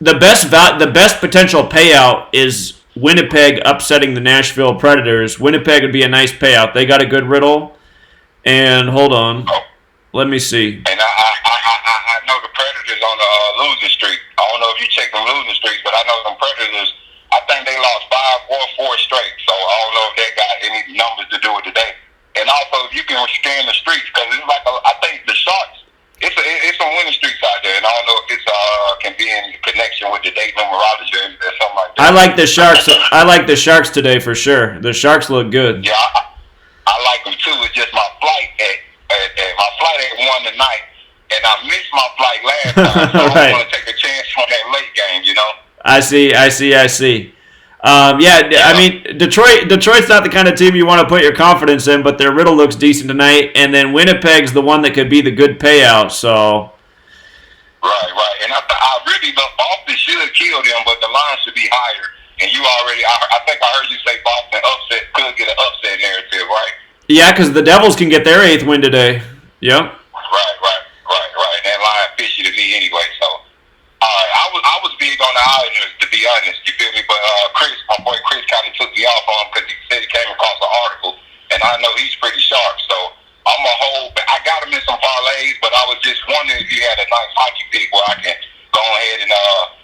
The best potential payout is Winnipeg upsetting the Nashville Predators. Winnipeg would be a nice payout. They got a good riddle. And hold on, let me see. And I know the Predators on the losing streak. I don't know if you check them losing streaks, but I know them Predators. I think they lost 5 or 4 straight. So I don't know if they got any numbers to do with today. And also, if you can scan the streaks, because it's like I think the Sharks. It's some winning streaks out there, and I don't know if it's can be in connection with the date numerology or something like that. I like the Sharks. I like the Sharks today for sure. The Sharks look good. Yeah, I like them too. It's just my flight at 1 tonight, and I missed my flight last time. So Right. I want to take a chance on that late game, I see. I mean, Detroit's not the kind of team you want to put your confidence in, but their riddle looks decent tonight. And then Winnipeg's the one that could be the good payout. So. Right. And I really love Boston should kill them, but the line should be higher. And you already, I think I heard you say Boston could get an upset narrative, right? Yeah, because the Devils can get their 8th win today. Yep. Right. That line fishy to me anyway. So, I was big on the Islanders, to be honest. You feel me? But my boy Chris, kind of took me off on him because he said he came across an article, and I know he's pretty sharp. So I got him in some parlays, but I was just wondering if you had a nice hockey pick where I can go ahead and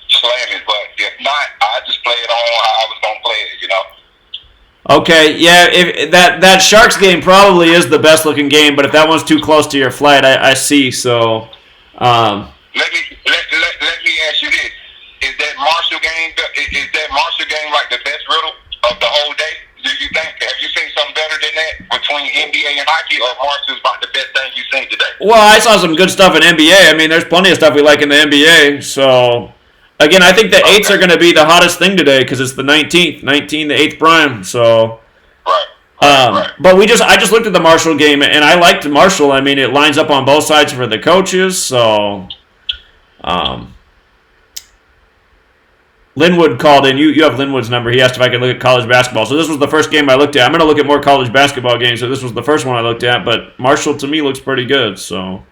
slam it. But if not, I just play it on how I was gonna play it. Okay, yeah, if that Sharks game probably is the best looking game, but if that one's too close to your flight, I see. So, let me ask you this: Is that Marshall game like the best riddle of the whole day? Do you think? Have you seen something better than that between NBA and hockey, or Marshall's about the best thing you've seen today? Well, I saw some good stuff in NBA. I mean, there's plenty of stuff we like in the NBA. So, again, I think the 8s are going to be the hottest thing today because it's the 19th, the 8th prime. So, right. But I just looked at the Marshall game and I liked Marshall. I mean, it lines up on both sides for the coaches. So, Linwood called in. You have Linwood's number. He asked if I could look at college basketball. So this was the first game I looked at. I'm going to look at more college basketball games. So this was the first one I looked at. But Marshall, to me, looks pretty good. So.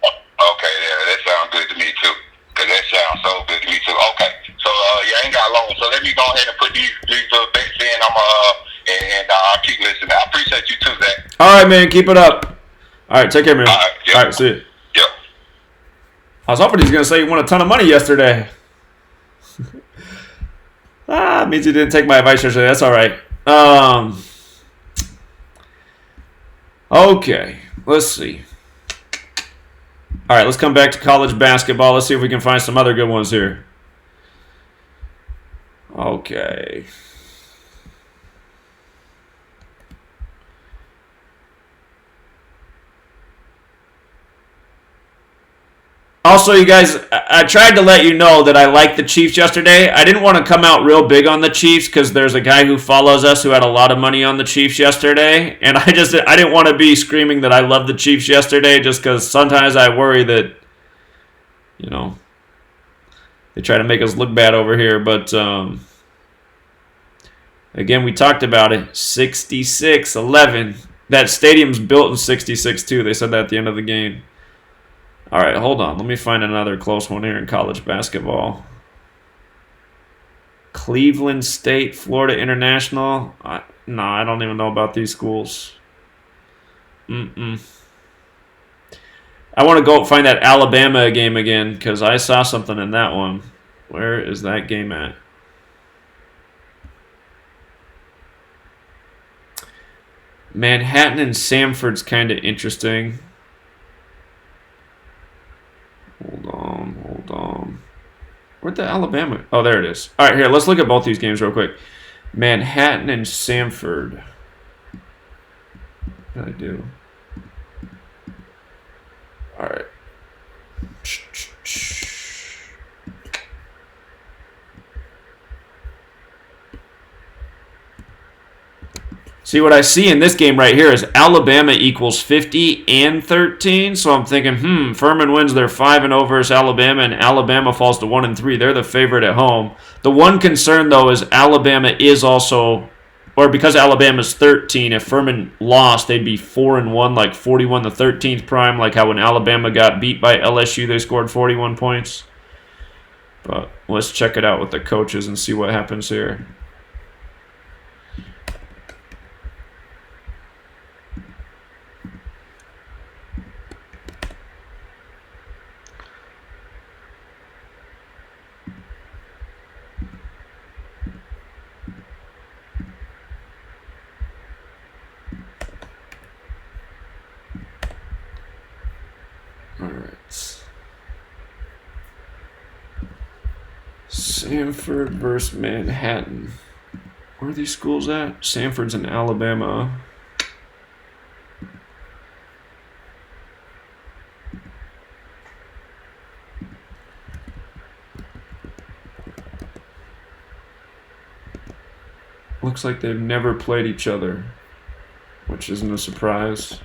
Okay, that sounds good to me, too. Because that sounds so good to me, too. Okay. So, I ain't got long. So let me go ahead and put these little bets in. I'll keep listening. I appreciate you, too, Zach. All right, man. Keep it up. All right. Take care, man. All right. Yep. All right. See you. Yep. I was hoping he was going to say he won a ton of money yesterday. It means he didn't take my advice yesterday. That's all right. Okay. Let's see. All right. Let's come back to college basketball. Let's see if we can find some other good ones here. Okay. Also, you guys, I tried to let you know that I liked the Chiefs yesterday. I didn't want to come out real big on the Chiefs because there's a guy who follows us who had a lot of money on the Chiefs yesterday. And I didn't want to be screaming that I love the Chiefs yesterday just because sometimes I worry that, they try to make us look bad over here. But, again, we talked about it. 66-11. That stadium's built in 66, too. They said that at the end of the game. All right, hold on. Let me find another close one here in college basketball. Cleveland State, Florida International. No, I don't even know about these schools. I want to go find that Alabama game again because I saw something in that one. Where is that game at? Manhattan and Samford's kind of interesting. Hold on. Where'd the Alabama? Oh, there it is. All right, here, let's look at both these games real quick. Manhattan and Samford. What did I do? All right. See, what I see in this game right here is Alabama equals 50 and 13. So I'm thinking, Furman wins their 5-0 versus Alabama, and Alabama falls to 1-3. They're the favorite at home. The one concern, though, is Alabama is also, or because Alabama's 13, if Furman lost, they'd be 4-1, like 41 the 13th prime, like how when Alabama got beat by LSU, they scored 41 points. But let's check it out with the coaches and see what happens here. Samford versus Manhattan. Where are these schools at? Samford's in Alabama. Looks like they've never played each other, which isn't a surprise.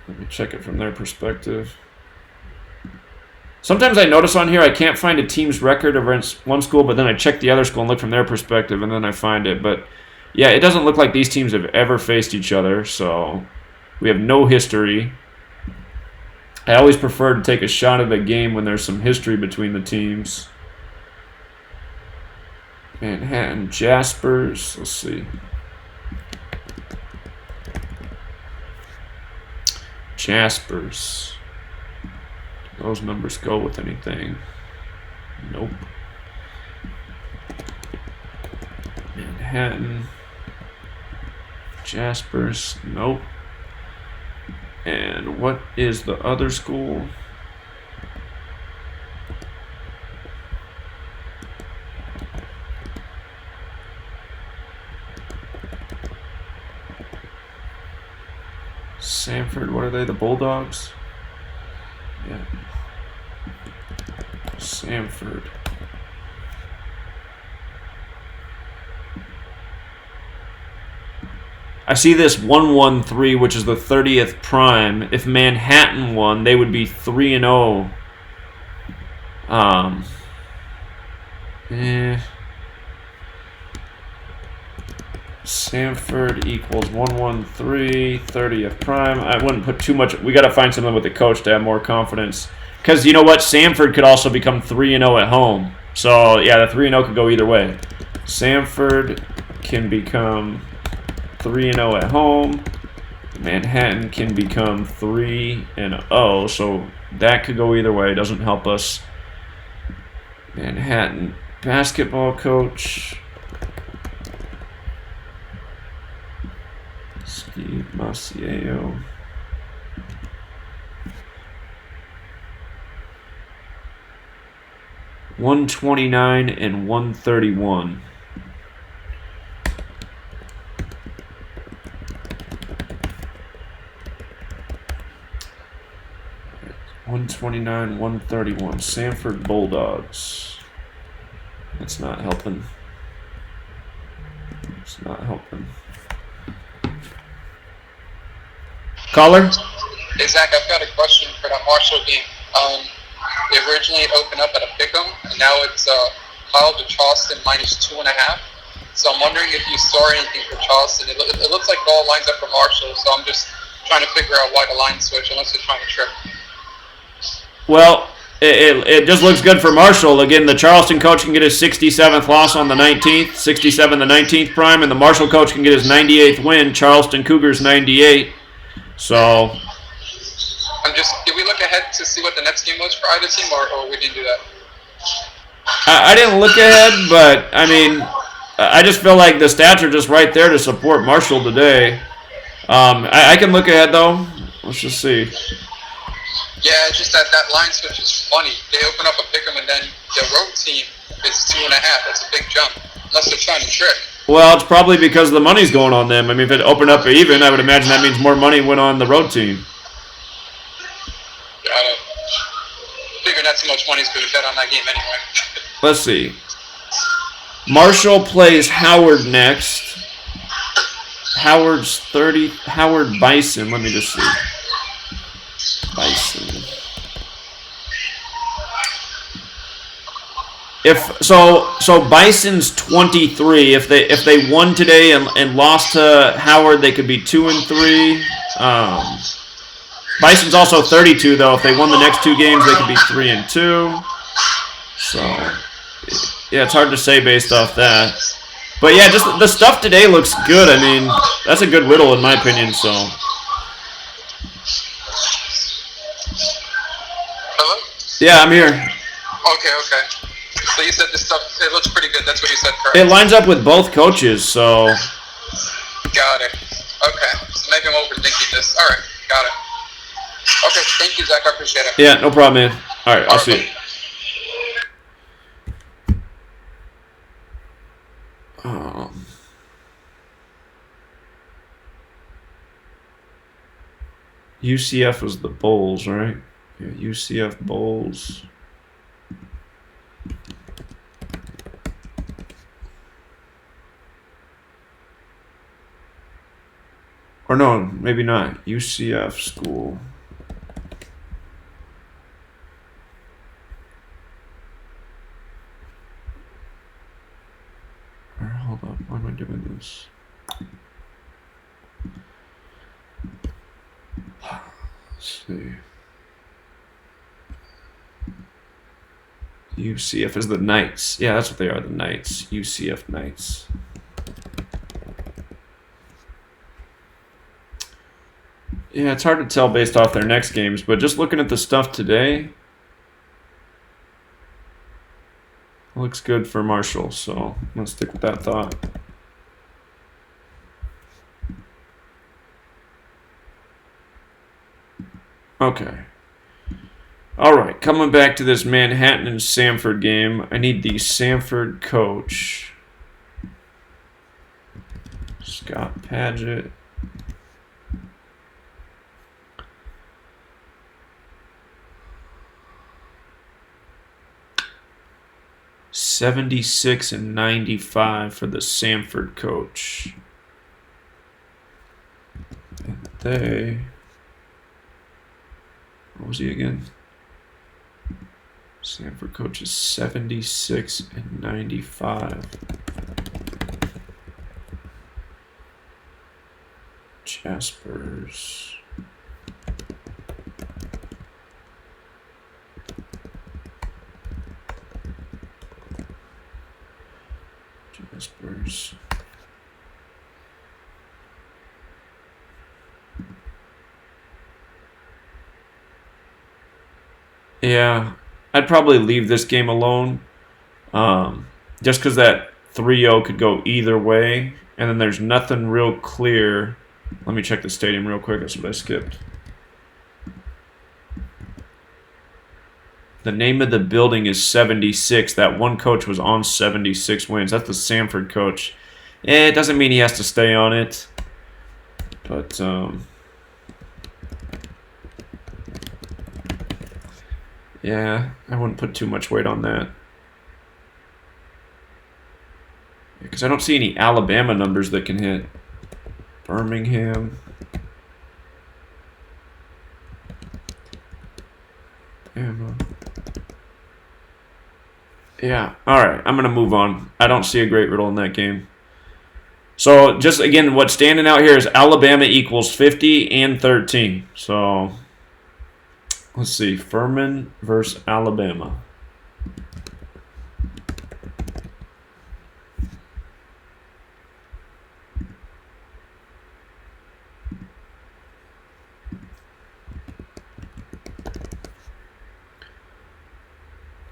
Let me check it from their perspective. Sometimes I notice on here I can't find a team's record against one school, but then I check the other school and look from their perspective, and then I find it. But, yeah, it doesn't look like these teams have ever faced each other, so we have no history. I always prefer to take a shot at a game when there's some history between the teams. Manhattan, Jaspers, let's see. Jaspers. Those numbers go with anything? Nope. Manhattan. Jaspers. Nope. And what is the other school? Samford. What are they? The Bulldogs? Yeah. Samford. I see this 1-1-3, which is the 30th prime. If Manhattan won, they would be 3-0. Samford equals 113, 30th prime. I wouldn't put too much. We got to find something with the coach to have more confidence. Because you know what? Samford could also become 3-0 at home. So, yeah, the 3-0 could go either way. Samford can become 3-0 at home. Manhattan can become 3-0. So, that could go either way. Doesn't help us. Manhattan basketball coach. Steve Macieo. $129 and $131. $129, $131. Samford Bulldogs. That's not helping. It's not helping. Caller? Hey, Zach, I've got a question for that Marshall game. They originally opened up at a pick'em, and now it's Kyle to Charleston -2.5. So I'm wondering if you saw anything for Charleston. It looks like it all lines up for Marshall, so I'm just trying to figure out why the line switch, unless they're trying to trip. Well, it just looks good for Marshall. Again, the Charleston coach can get his 67th loss on the 19th, 67 the 19th prime, and the Marshall coach can get his 98th win. Charleston Cougars 98. So, did we look ahead to see what the next game was for either team, or we didn't do that? I didn't look ahead, but, I mean, I just feel like the stats are just right there to support Marshall today. I can look ahead, though. Let's just see. Yeah, it's just that line switch is funny. They open up a pick'em, and then the road team is 2.5. That's a big jump, unless they're trying to trick. Well, it's probably because the money's going on them. I mean, if it opened up even, I would imagine that means more money went on the road team. Got it. Figure not too much money's going to bet on that game anyway. Let's see. Marshall plays Howard next. Howard's 30. Howard Bison. Let me just see. Bison. So Bison's 23. If they won today and lost to Howard, they could be 2-3. Bison's also 32 though. If they won the next two games, they could be 3-2. So yeah, it's hard to say based off that. But yeah, just the stuff today looks good. I mean, that's a good riddle in my opinion. So. Hello? Yeah, I'm here. Okay. So you said this stuff, it looks pretty good. That's what you said, correct? It lines up with both coaches, so. Got it. Okay. So maybe I'm overthinking this. All right. Got it. Okay. Thank you, Zach. I appreciate it. Yeah, no problem, man. All right, I'll see you. UCF was the Bulls, right? Yeah, UCF Bulls. Or no, maybe not. UCF school. Or hold up, why am I doing this? Let's see. UCF is the Knights. Yeah, that's what they are, the Knights. UCF Knights. Yeah, it's hard to tell based off their next games, but just looking at the stuff today, looks good for Marshall, so let's stick with that thought. Okay. All right, coming back to this Manhattan and Samford game, I need the Samford coach. Scott Padgett. $76 and $95 for the Samford coach. And they, what was he again? Sanford coaches 76 and 95. Jaspers. Jaspers. Yeah, I'd probably leave this game alone. Just because that 3-0 could go either way. And then there's nothing real clear. Let me check the stadium real quick. That's what I skipped. The name of the building is 76. That one coach was on 76 wins. That's the Sanford coach. It doesn't mean he has to stay on it. But, yeah, I wouldn't put too much weight on that. Because I don't see any Alabama numbers that can hit. Birmingham. Bama. Yeah, alright, I'm going to move on. I don't see a great riddle in that game. So, just again, what's standing out here is Alabama equals 50 and 13. So, let's see. Furman versus Alabama.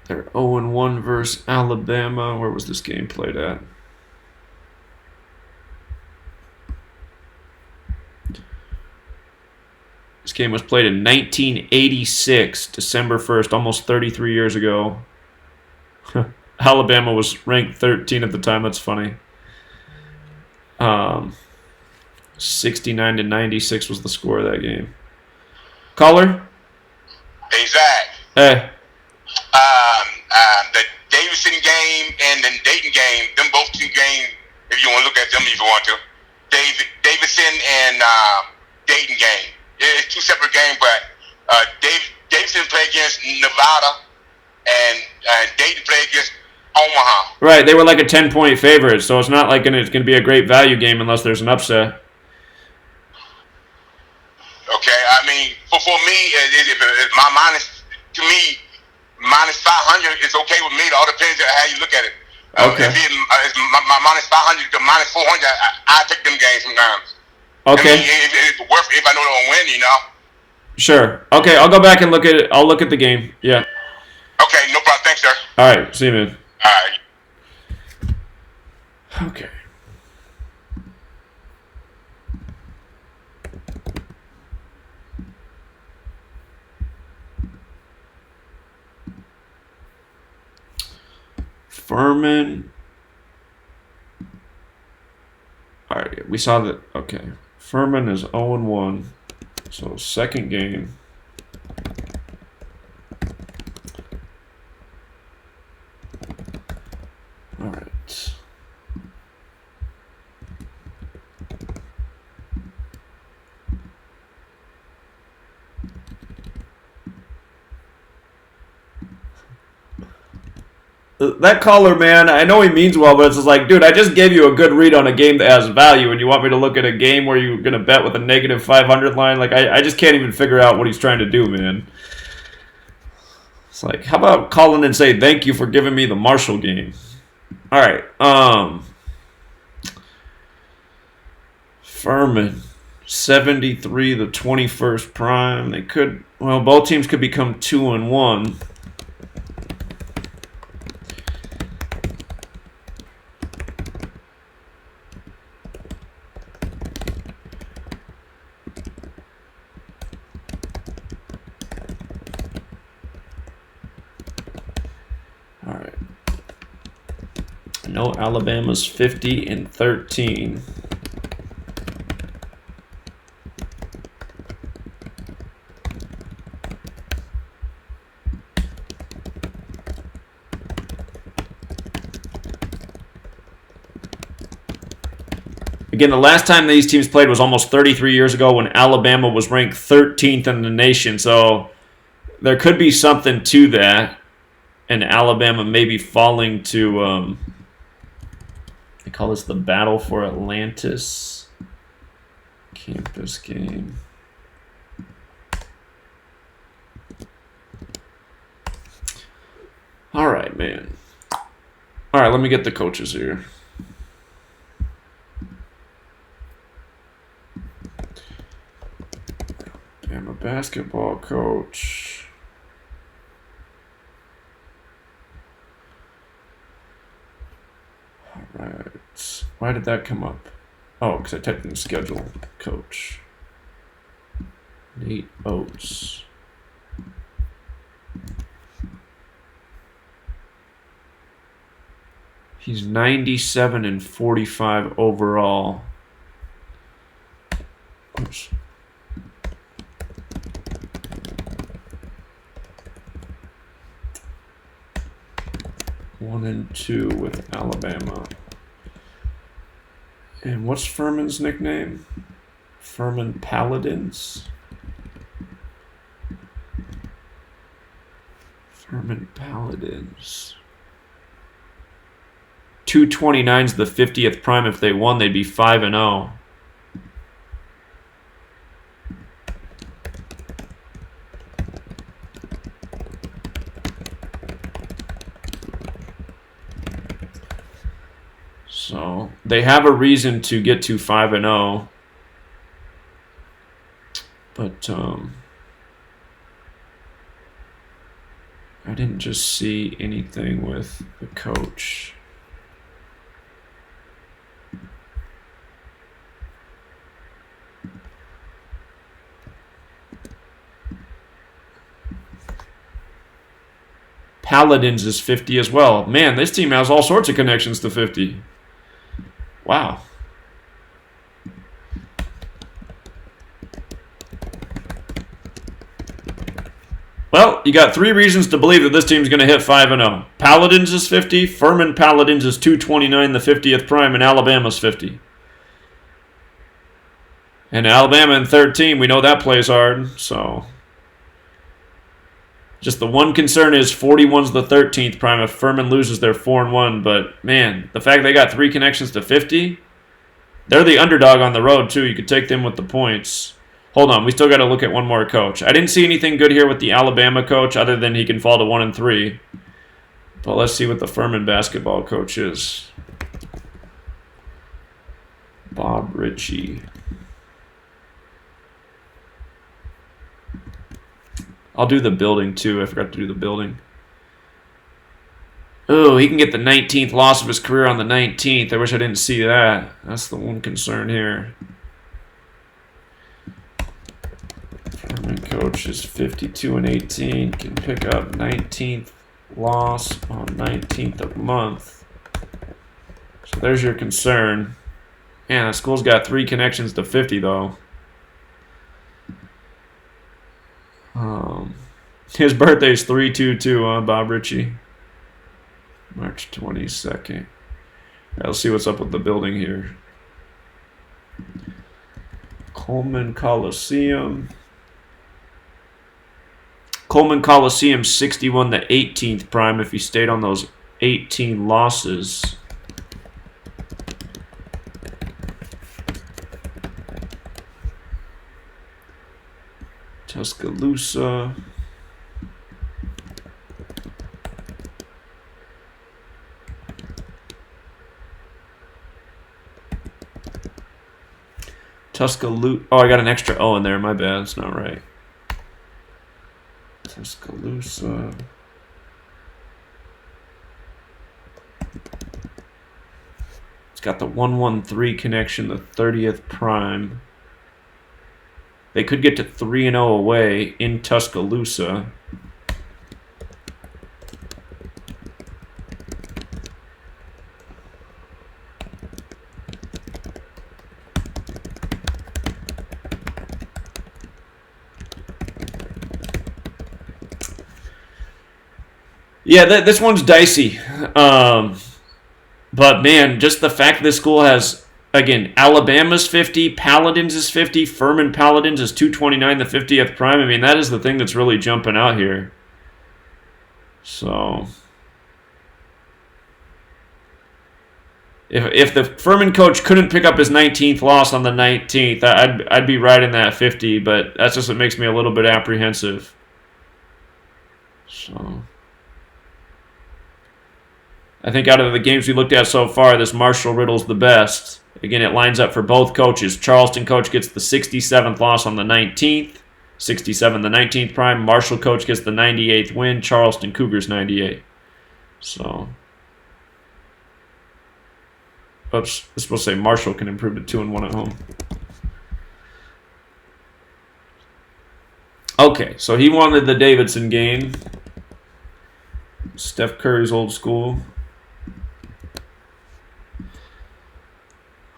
They're 0-1 versus Alabama. Where was this game played at? This game was played in 1986, December 1st, almost 33 years ago. Alabama was ranked 13 at the time. That's funny. 69-96 was the score of that game. Caller? Hey, Zach. Hey. The Davidson game and the Dayton game, them both two games, if you want to look at them if you want to. Davidson and Dayton game. It's two separate games, but Davidson played against Nevada and Dayton played against Omaha. Right, they were like a 10-point favorite, so it's not like it's going to be a great value game unless there's an upset. Okay, I mean, for me, it's my minus, to me, minus 500 is okay with me. It all depends on how you look at it. Okay. If it's my minus 500 to minus 400, I take them games sometimes. Okay. I mean, it's worth it if I know they're going to win, you know? Sure. Okay, I'll go back and look at it. I'll look at the game. Yeah. Okay, no problem. Thanks, sir. All right. See you, man. All right. Okay. Furman. All right, we saw that. Okay. Furman is 0-1. So, second game. All right. That caller, man, I know he means well, but it's just like, dude, I just gave you a good read on a game that has value, and you want me to look at a game where you're going to bet with a negative 500 line? Like, I just can't even figure out what he's trying to do, man. It's like, how about calling and say, thank you for giving me the Marshall game? All right. Furman, 73, the 21st prime. They could, well, both teams could become 2-1. All right. No, Alabama's 50 and 13. Again, the last time these teams played was almost 33 years ago when Alabama was ranked 13th in the nation. So there could be something to that. and Alabama maybe falling to, they call this the Battle for Atlantis campus game. All right, man. All right, let me get the coaches here. I'm a basketball coach. All right. Why did that come up? Oh, because I typed in schedule coach. Nate Oates. He's 97 and 45 overall. Oops. One and 2 with Alabama. And what's Furman's nickname? Furman Paladins? Furman Paladins. 229's the 50th prime. If they won, they'd be 5-0. So they have a reason to get to 5-0, but I didn't just see anything with the coach. Paladins is 50 as well. Man, this team has all sorts of connections to 50. Wow. Well, you got 3 reasons to believe that this team's going to hit 5-0. Paladins is 50, Furman Paladins is 229, the 50th prime, and Alabama's 50. And Alabama in 13, we know that plays hard, so... Just the one concern is 41's the 13th prime. If Furman loses, they're 4-1. But, man, the fact they got 3 connections to 50, they're the underdog on the road, too. You could take them with the points. Hold on. We still got to look at one more coach. I didn't see anything good here with the Alabama coach other than he can fall to 1-3. But let's see what the Furman basketball coach is. Bob Ritchie. I'll do the building, too. I forgot to do the building. Oh, he can get the 19th loss of his career on the 19th. I wish I didn't see that. That's the one concern here. Furman coach is 52 and 18. Can pick up 19th loss on 19th of month. So there's your concern. Man, that school's got 3 connections to 50, though. His birthday's 3/22, Bob Ritchie. March 22nd. All right, let's see what's up with the building here. Coleman Coliseum. Coleman Coliseum 61 the 18th prime if he stayed on those 18 losses. Tuscaloosa. Tuscaloosa. Oh, I got an extra O in there. My bad. It's not right. Tuscaloosa. It's got the 113 connection, the 30th prime. They could get to 3-0 away in Tuscaloosa. Yeah, this one's dicey. But, man, just the fact this school has, again, Alabama's 50, Paladins is 50, Furman Paladins is 229, the 50th prime. I mean, that is the thing that's really jumping out here. So if the Furman coach couldn't pick up his 19th loss on the 19th, I'd be right in that 50, but that's just what makes me a little bit apprehensive. So I think out of the games we looked at so far, this Marshall Riddle's the best. Again, it lines up for both coaches. Charleston coach gets the 67th loss on the 19th, 67 the 19th prime. Marshall coach gets the 98th win. Charleston Cougars 98. So, oops, I was supposed to say Marshall can improve to 2-1 at home. Okay, so he wanted the Davidson game. Steph Curry's old school.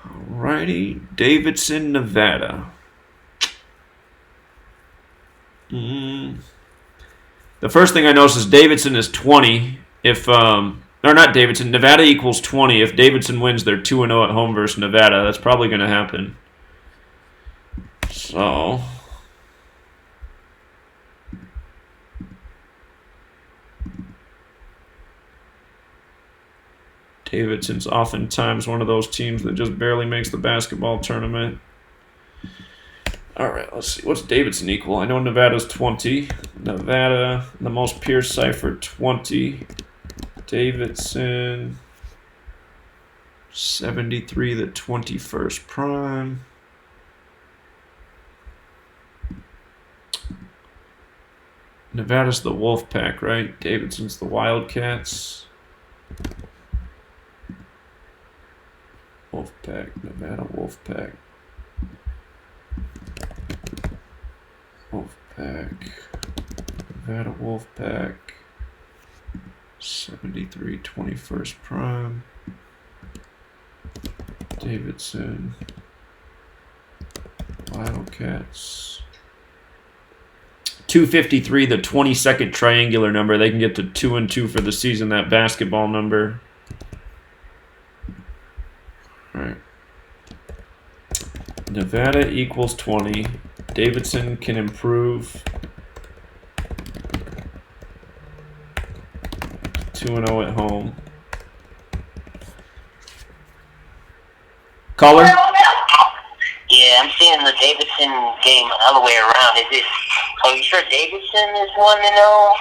Alrighty, Davidson, Nevada. The first thing I noticed is Davidson is 20. Or not Davidson, Nevada equals 20. If Davidson wins, they're 2-0 at home versus Nevada. That's probably going to happen. So Davidson's oftentimes one of those teams that just barely makes the basketball tournament. All right, let's see. What's Davidson equal? I know Nevada's 20. Nevada, the most Pierce cipher, 20. Davidson, 73, the 21st prime. Nevada's the Wolfpack, right? Davidson's the Wildcats. Wolfpack, Nevada Wolfpack. Wolfpack, Nevada Wolfpack, 73, 21st prime. Davidson, Wildcats. 253, the 22nd triangular number. They can get to 2-2 for the season, that basketball number. All right. Nevada equals 20. Davidson can improve 2-0 at home. Caller? Yeah, I'm seeing the Davidson game all the way around. Are you sure Davidson is 1-0,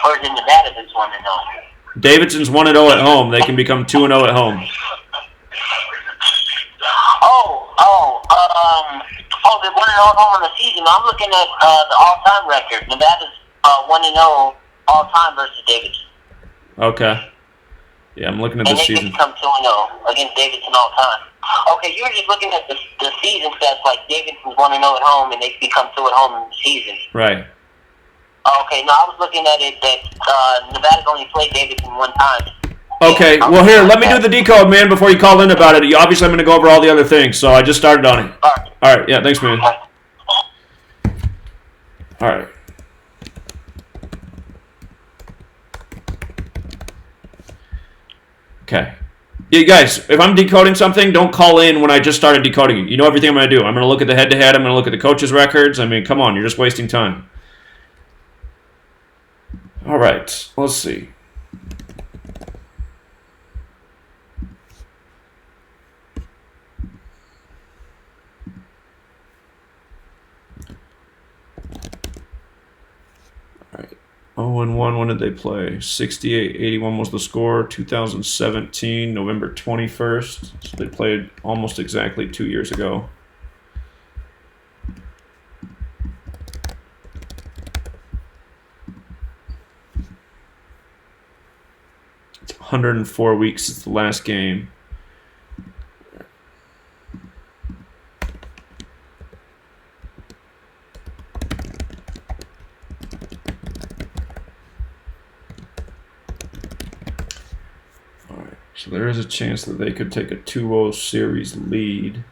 or is it Nevada that's 1-0? Davidson's 1-0 at home. They can become 2-0 at home. They're 1-0 at home on the season. I'm looking at the all-time record. Nevada's 1-0 all-time versus Davidson. Okay. Yeah, I'm looking at the season. And they can become 2-0 against Davidson all-time. Okay, you were just looking at the season stats, like Davidson's 1-0 at home, and they become 2 at home in the season. Right. Okay, no, I was looking at it that Nevada's only played Davidson one time. Okay, well here, let me do the decode, man, before you call in about it. Obviously, I'm going to go over all the other things, so I just started on it. All right, yeah, thanks, man. All right. Okay. You guys, if I'm decoding something, don't call in when I just started decoding it. You know everything I'm going to do. I'm going to look at the head-to-head. I'm going to look at the coaches' records. I mean, come on, you're just wasting time. All right, let's see. All right. 0-1, when did they play? 68-81 was the score. 2017, November 21st. So they played almost exactly 2 years ago. It's 104 weeks since the last game. So there is a chance that they could take a 2-0 series lead.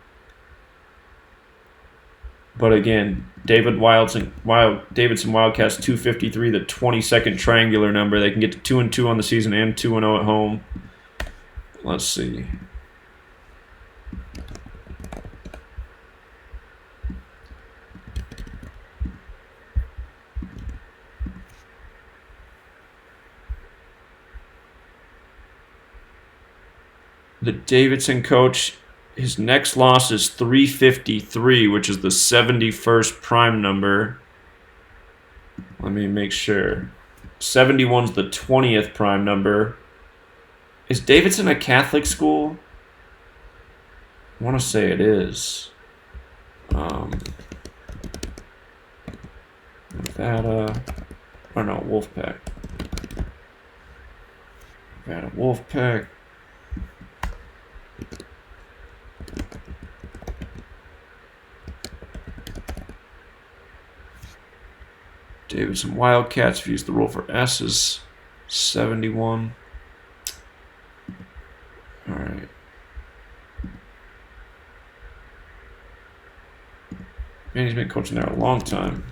But again, Davidson Wildcats 253, the 22nd triangular number. They can get to 2-2 on the season and 2-0 at home. Let's see. the Davidson coach, his next loss is 353, which is the 71st prime number. Let me make sure. 71's the 20th prime number. Is Davidson a Catholic school? I want to say it is. Nevada. Oh no, Wolfpack. Nevada Wolfpack. Davidson Wildcats, if you use the rule for S, is 71. All right. Man, he's been coaching there a long time.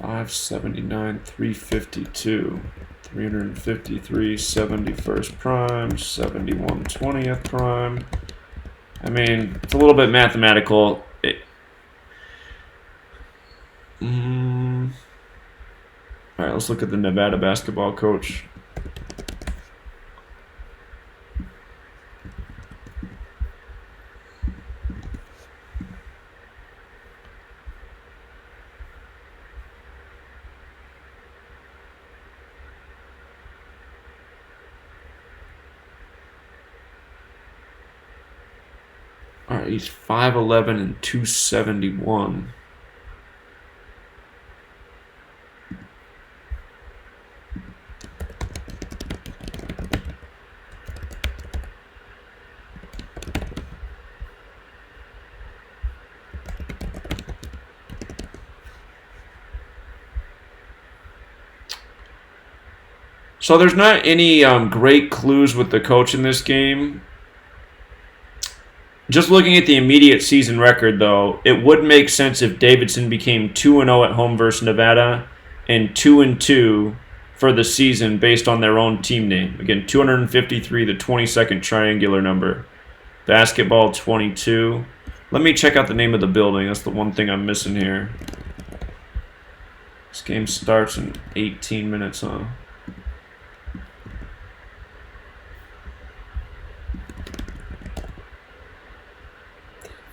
$579, $352, $353, 71st prime, 71 20th prime. I mean, it's a little bit mathematical. All right, let's look at the Nevada basketball coach. All right, he's 5'11 and 271. So there's not any great clues with the coach in this game. Just looking at the immediate season record, though, it would make sense if Davidson became 2-0 at home versus Nevada and 2-2 for the season based on their own team name. Again, 253, the 22nd triangular number. Basketball 22. Let me check out the name of the building. That's the one thing I'm missing here. This game starts in 18 minutes, huh?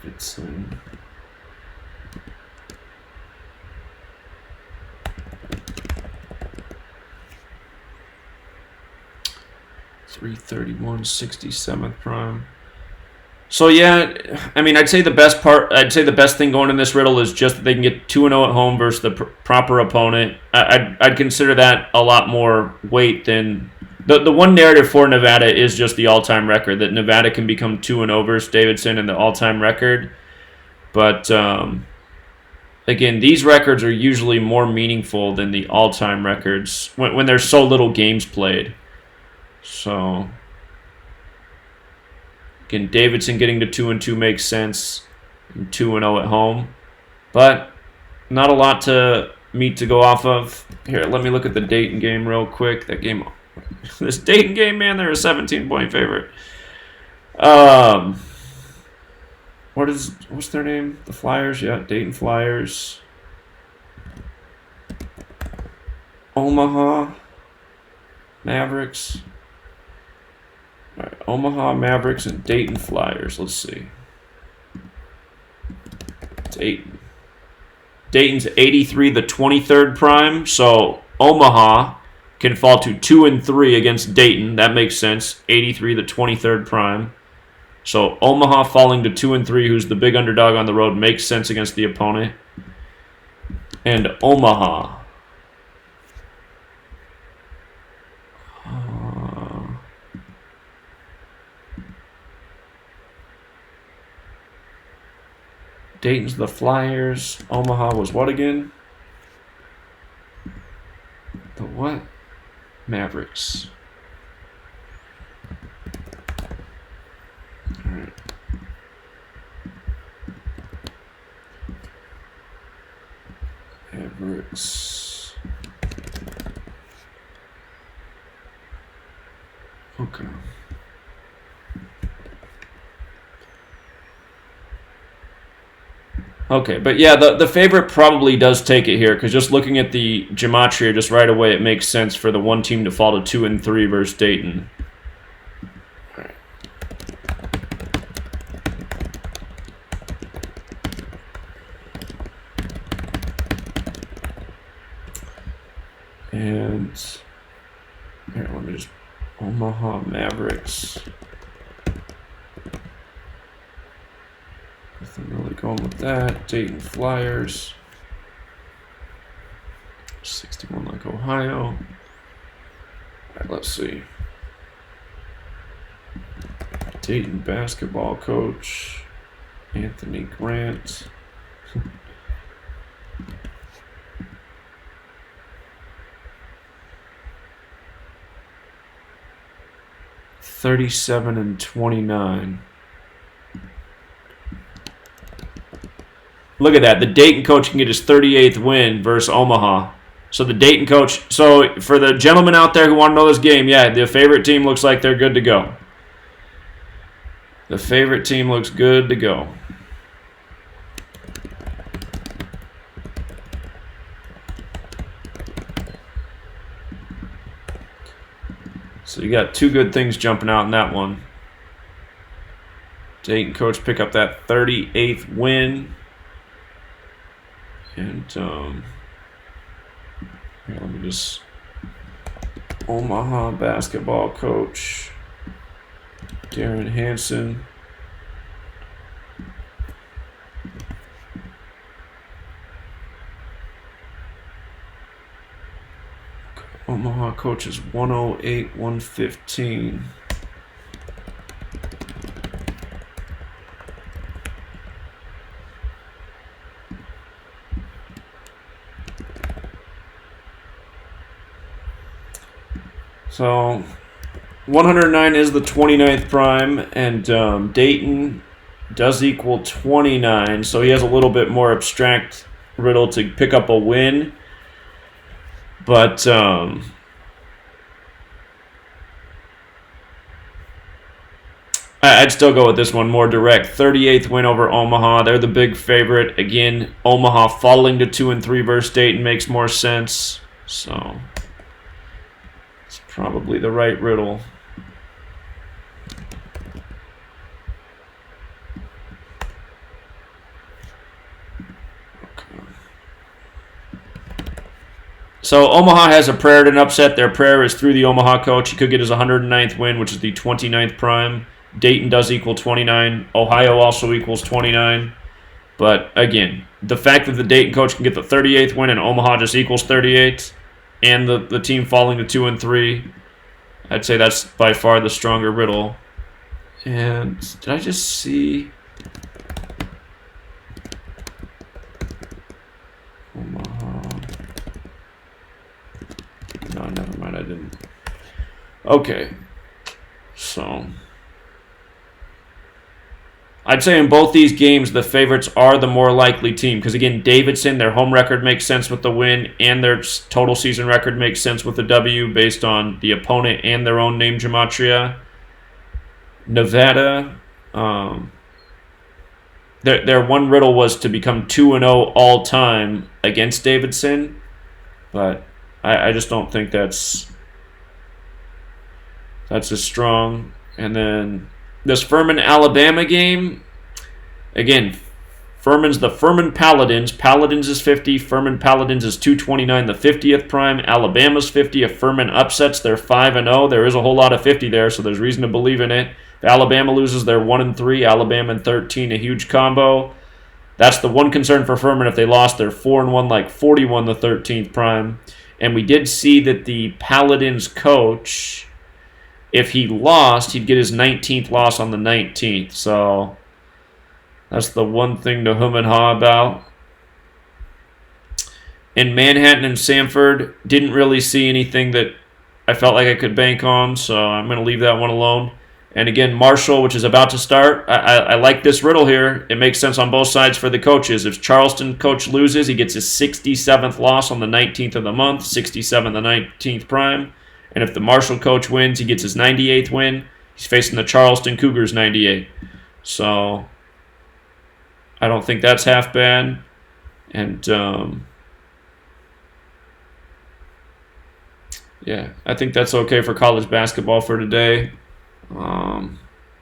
Davidson. $331, 67th prime. So yeah, I mean, I'd say the best thing going in this riddle is just that they can get 2-0 at home versus the proper opponent. I'd consider that a lot more weight than the one narrative for Nevada is just the all-time record, that Nevada can become 2-0 versus Davidson and the all-time record. But again, these records are usually more meaningful than the all-time records when there's so little games played. So again, Davidson getting to 2-2 makes sense, and 2-0 at home, but not a lot to go off of. Here, let me look at the Dayton game real quick. That game, this Dayton game, man, they're a 17-point favorite. What's their name? The Flyers, yeah, Dayton Flyers. Omaha Mavericks. All right, Omaha Mavericks and Dayton Flyers. Let's see. Dayton's 83, the 23rd prime. So Omaha can fall to 2-3 against Dayton. That makes sense. 83, the 23rd prime. So Omaha falling to 2-3, who's the big underdog on the road, makes sense against the opponent. And Omaha. Dayton's the Flyers. Omaha was what again? The what? Mavericks. All right. Mavericks. Okay. Okay, but yeah, the favorite probably does take it here because just looking at the gematria just right away, it makes sense for the one team to fall to 2-3 versus Dayton. And here, let me just Omaha Mavericks. Nothing really going with that. Dayton Flyers. 61 like Ohio. All right, let's see. Dayton basketball coach Anthony Grant. (37-29). Look at that. The Dayton coach can get his 38th win versus Omaha. So the Dayton coach. So for the gentlemen out there who want to know this game, yeah, the favorite team looks like they're good to go. The favorite team looks good to go. So you got two good things jumping out in that one. Dayton coach pick up that 38th win. And here, let me just Omaha basketball coach Darren Hansen. Omaha coach is 108-115. So 109 is the 29th prime, and Dayton does equal 29, so he has a little bit more abstract riddle to pick up a win. But I'd still go with this one, more direct. 38th win over Omaha. They're the big favorite. Again, Omaha falling to 2-3 versus Dayton makes more sense. So it's probably the right riddle. So Omaha has a prayer to an upset. Their prayer is through the Omaha coach. He could get his 109th win, which is the 29th prime. Dayton does equal 29. Ohio also equals 29. But again, the fact that the Dayton coach can get the 38th win and Omaha just equals 38, and the team falling to 2-3, I'd say that's by far the stronger riddle. And did I just see Omaha? No, never mind, I didn't. Okay. So I'd say in both these games, the favorites are the more likely team. Because again, Davidson, their home record makes sense with the win, and their total season record makes sense with the W based on the opponent and their own name gematria. Nevada, their one riddle was to become 2-0 all time against Davidson, but I just don't think that's as strong. And then this Furman Alabama game, again, Furman's the Furman Paladins. Paladins is 50. Furman Paladins is 229, the 50th prime. Alabama's 50. If Furman upsets, they're 5-0. There is a whole lot of 50 there, so there's reason to believe in it. If Alabama loses, they're 1-3. Alabama and 13, a huge combo. That's the one concern for Furman. If they lost, they're 4-1, like 41, the 13th prime. And we did see that the Paladins coach, if he lost, he'd get his 19th loss on the 19th. So that's the one thing to hum and haw about. In Manhattan and Sanford, didn't really see anything that I felt like I could bank on, so I'm going to leave that one alone. And again, Marshall, which is about to start, I like this riddle here. It makes sense on both sides for the coaches. If Charleston coach loses, he gets his 67th loss on the 19th of the month, 67 the 19th prime. And if the Marshall coach wins, he gets his 98th win. He's facing the Charleston Cougars 98. So I don't think that's half bad. And yeah, I think that's okay for college basketball for today.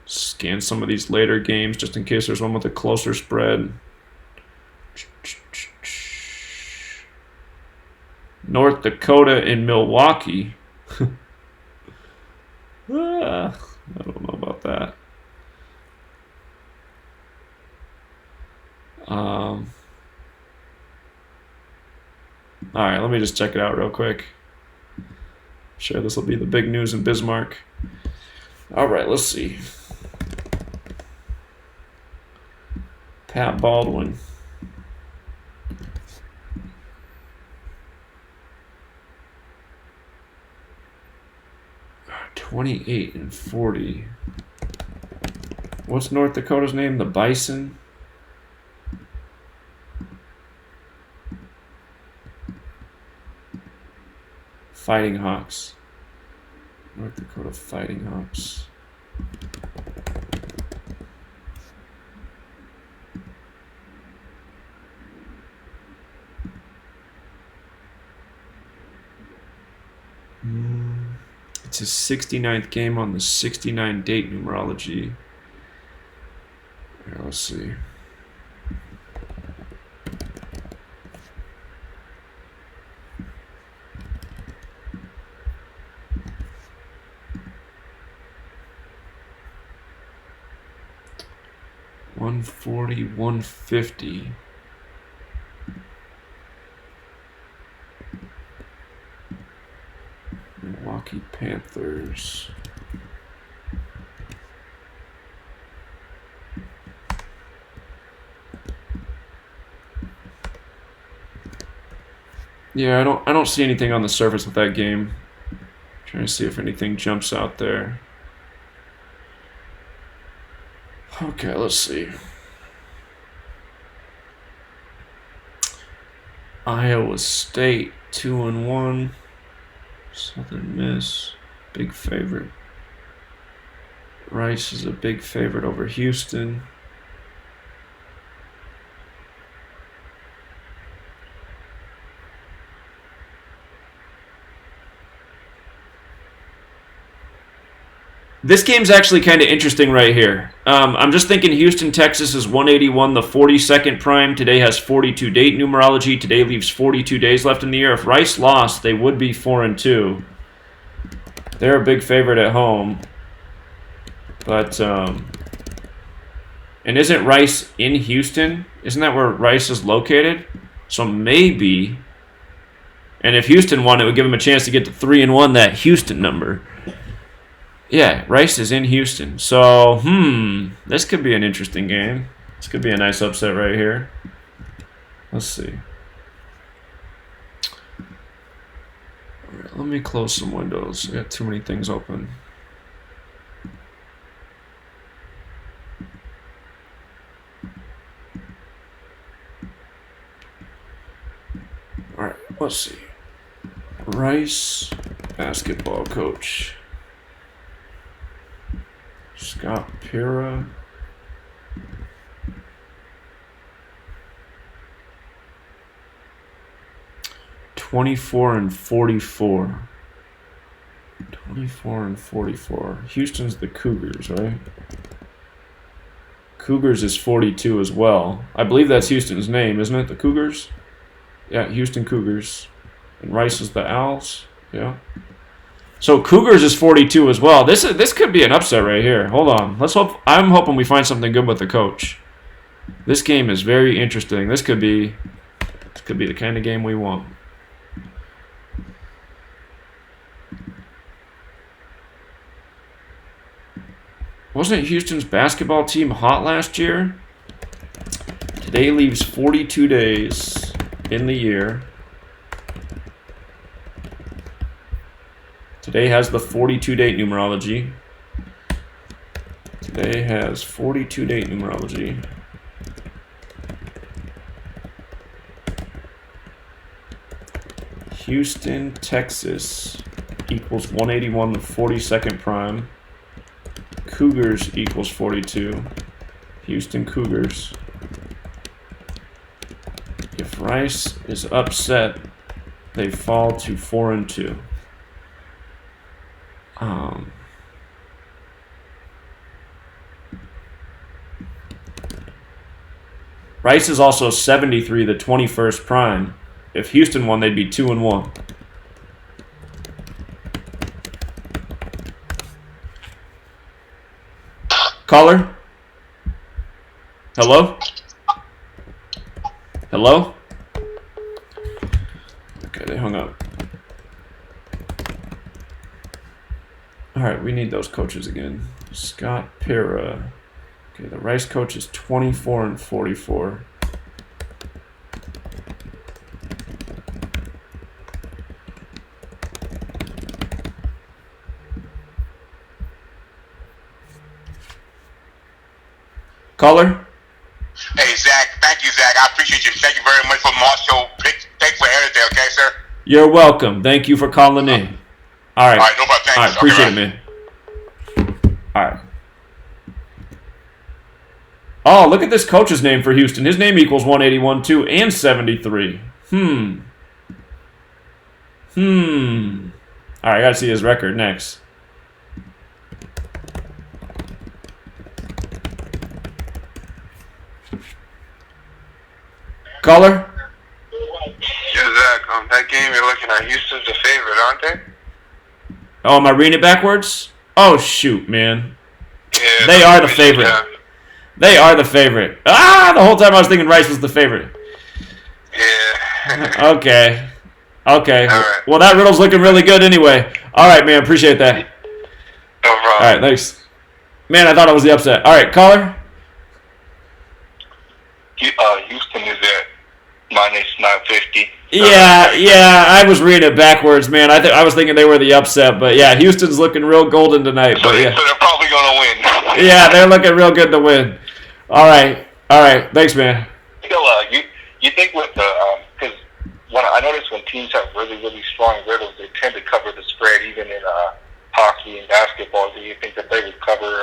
Scan some of these later games just in case there's one with a closer spread. North Dakota and Milwaukee. I don't know about that. All right, let me just check it out real quick. I'm sure this will be the big news in Bismarck. All right, let's see. Pat Baldwin. $28-40. What's North Dakota's name? The Bison? Fighting Hawks. North Dakota Fighting Hawks. It's his 69th game on the 69 date numerology. Here, let's see. $140, $150. Milwaukee Panthers. Yeah, I don't see anything on the surface with that game. Trying to see if anything jumps out there. Okay, let's see. Iowa State 2-1. Southern Miss, big favorite. Rice is a big favorite over Houston. This game's actually kind of interesting right here. I'm just thinking Houston, Texas is 181, the 42nd prime. Today has 42 date numerology. Today leaves 42 days left in the year. If Rice lost, they would be 4-2. They're a big favorite at home. But, and isn't Rice in Houston? Isn't that where Rice is located? So maybe, and if Houston won, it would give them a chance to get to 3-1, that Houston number. Yeah, Rice is in Houston. So, this could be an interesting game. This could be a nice upset right here. Let's see. All right, let me close some windows. I got too many things open. All right, let's see. Rice basketball coach. Scott Pira. (24-44). 24-44. Houston's the Cougars, right? Cougars is 42 as well. I believe that's Houston's name, isn't it? The Cougars? Yeah, Houston Cougars. And Rice is the Owls. Yeah. So Cougars is 42 as well. This could be an upset right here. Hold on. Let's hope. I'm hoping we find something good with the coach. This game is very interesting. This could be the kind of game we want. Wasn't Houston's basketball team hot last year? Today leaves 42 days in the year. Today has the 42 date numerology. Today has 42 date numerology. Houston, Texas equals 181, the 42nd prime. Cougars equals 42. Houston Cougars. If Rice is upset, they fall to 4-2. Rice is also 73, the 21st prime. If Houston won, they'd be 2-1. Caller? Hello? Hello? Okay, they hung up. All right, we need those coaches again. Scott Pera. Okay, the Rice coach is 24-44. Caller? Hey, Zach. Thank you, Zach. I appreciate you. Thank you very much for Marshall. Thanks for everything, okay, sir? You're welcome. Thank you for calling in. All right. All right, no problem. Thanks. All right, appreciate it, man. All right. Oh, look at this coach's name for Houston. His name equals 181 too, and 73. All right, I gotta see his record next. Caller? Yeah, Zach, that game you're looking at, Houston's the favorite, aren't they? Oh, am I reading it backwards? Oh, shoot, man. Yeah, They are the favorite. Yeah. They are the favorite. The whole time I was thinking Rice was the favorite. Yeah. Okay. Okay. All right. Well, that riddle's looking really good anyway. All right, man. Appreciate that. No problem. All right, thanks. Man, I thought it was the upset. All right, caller? Houston is at minus 950. Yeah, I was reading it backwards, man. I was thinking they were the upset, but yeah, Houston's looking real golden tonight. So, But yeah, so they're probably going to win. yeah, they're looking real good to win. All right, thanks, man. Still, you think with the because when I notice when teams have really strong riddles, they tend to cover the spread even in hockey and basketball. Do you think that they would cover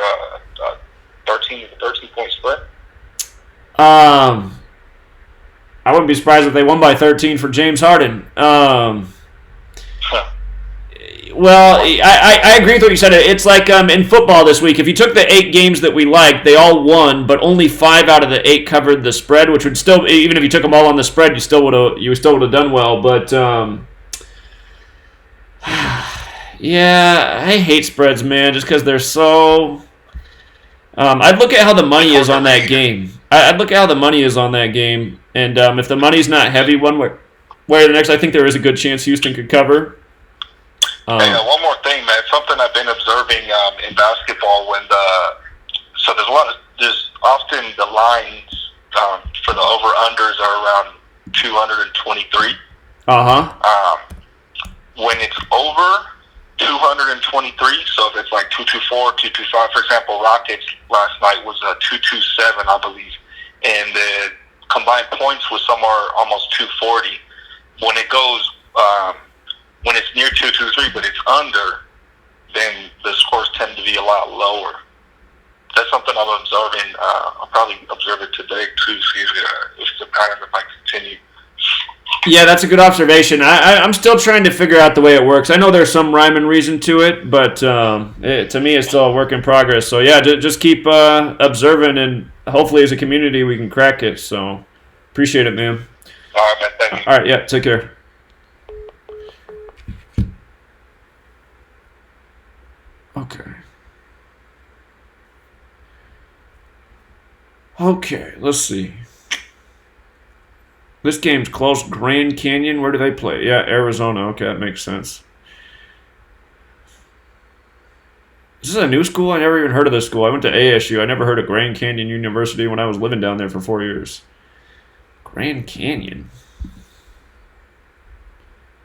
13-point spread? I wouldn't be surprised if they won by 13 for James Harden. Well, I agree with what you said. It's like in football this week. If you took the 8 games that we liked, they all won, but only 5 out of the 8 covered the spread, which would still, even if you took them all on the spread, you still would have done well. But yeah, I hate spreads, man, just because they're so. I'd look at how the money is on that game. I'd look at how the money is on that game, and if the money's not heavy one way or the next, I think there is a good chance Houston could cover. Hey, one more thing, man. Something I've been observing in basketball there's often the lines for the over-unders are around 223. When it's over 223, so if it's like 224, 225, for example, Rockets last night was 227, I believe, and the combined points was somewhere almost 240. When it goes, when it's near 223, but it's under, then the scores tend to be a lot lower. That's something I'm observing. I'll probably observe it today too, see if the pattern might continue. Yeah, that's a good observation. I'm still trying to figure out the way it works. I know there's some rhyme and reason to it, but to me it's still a work in progress. So yeah, just keep observing, and hopefully as a community we can crack it. So appreciate it, man. All right, man. Thank you. All right, yeah, take care. Okay, let's see. This game's close. Grand Canyon, where do they play? Yeah, Arizona. Okay, that makes sense. Is this a new school? I never even heard of this school. I went to ASU. I never heard of Grand Canyon University when I was living down there for 4 years. Grand Canyon.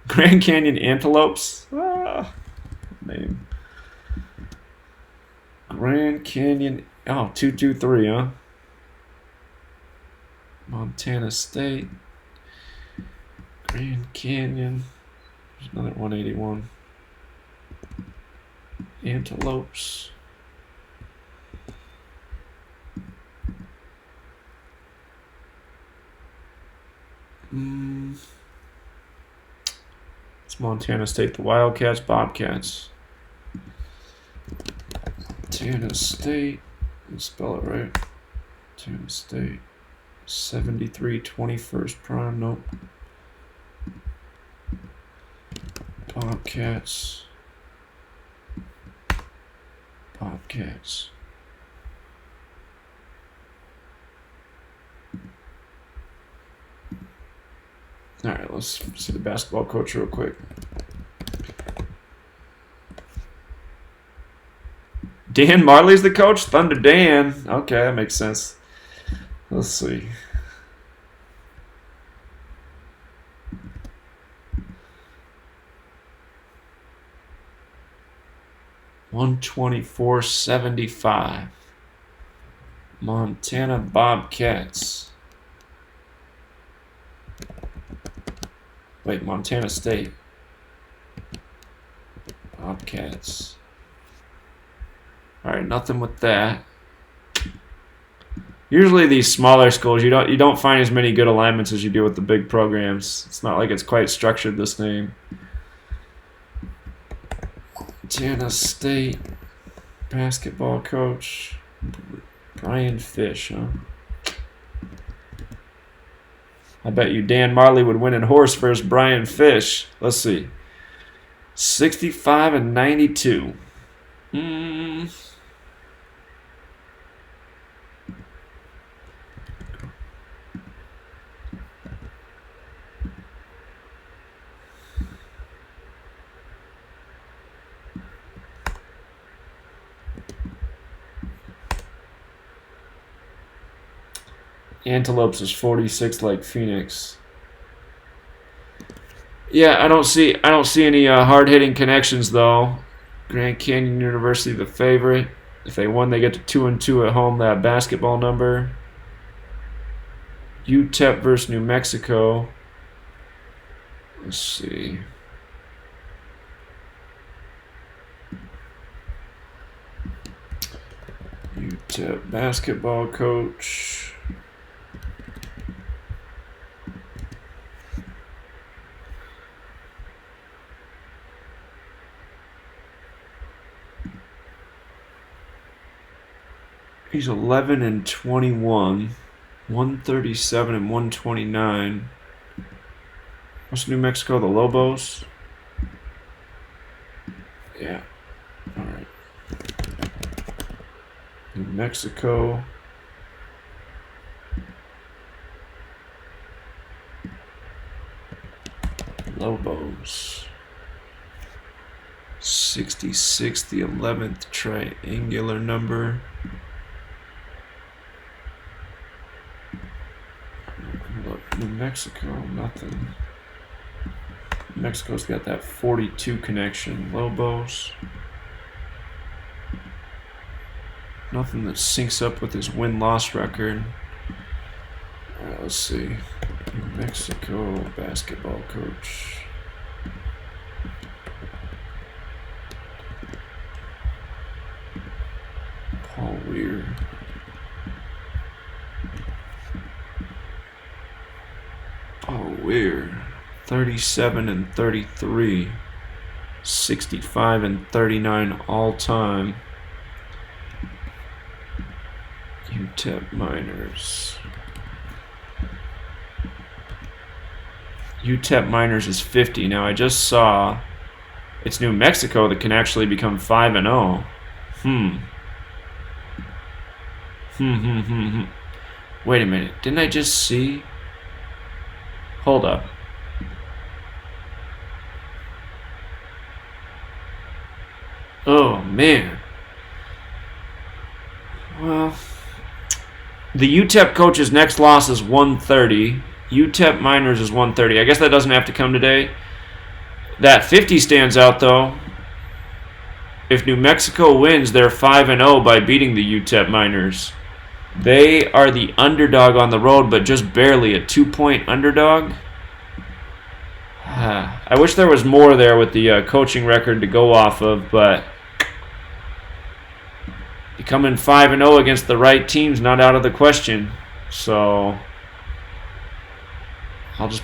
Grand Canyon Antelopes? Name. Grand Canyon. Oh, 223, huh? Montana State. Grand Canyon. There's another 181. Antelopes. It's Montana State, the Wildcats, Bobcats. Montana State, let's spell it right. Montana State, 73 21st prime, nope. Bobcats. Bobcats. All right, let's see the basketball coach real quick. Dan Marley's the coach? Thunder Dan. Okay, that makes sense. Let's see. $124.75. Montana Bobcats. Wait, Montana State. Bobcats. All right, nothing with that. Usually these smaller schools, you don't find as many good alignments as you do with the big programs. It's not like it's quite structured, this name. Montana State basketball coach Brian Fish, huh? I bet you Dan Marley would win in horse versus Brian Fish. Let's see. 65 and 92. Antelopes is 46 like Phoenix. Yeah, I don't see any hard-hitting connections though. Grand Canyon University the favorite. If they won, they get to 2-2 at home. That basketball number. UTEP versus New Mexico. Let's see. UTEP basketball coach. He's 11 and 21, 137 and 129. What's New Mexico? The Lobos? Yeah. All right. New Mexico. Lobos. 66, the 11th triangular number. New Mexico, nothing. New Mexico's got that 42 connection. Lobos. Nothing that syncs up with his win-loss record. Alright, let's see. New Mexico basketball coach. Paul Weir. Oh, weird. 37 and 33. 65 and 39 all time. UTEP Miners. UTEP Miners is 50. Now I just saw it's New Mexico that can actually become 5-0. Wait a minute. Didn't I just see? Hold up. Oh, man. Well, the UTEP coach's next loss is 130. UTEP Miners is 130. I guess that doesn't have to come today. That 50 stands out, though. If New Mexico wins, they're 5-0 by beating the UTEP Miners. They are the underdog on the road, but just barely a 2-point underdog. I wish there was more there with the coaching record to go off of, but becoming 5-0 against the right team's not out of the question. So I'll just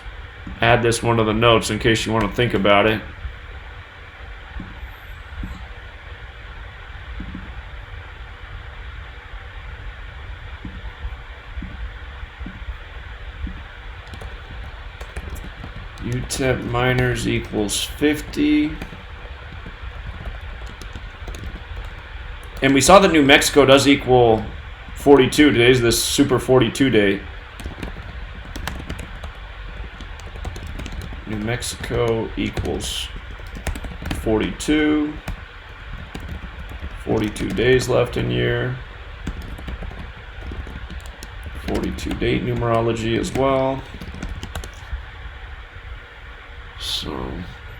add this one to the notes in case you want to think about it. UTEP minors equals 50. And we saw that New Mexico does equal 42. Today's the Super 42 day. New Mexico equals 42. 42 days left in year. 42 date numerology as well. So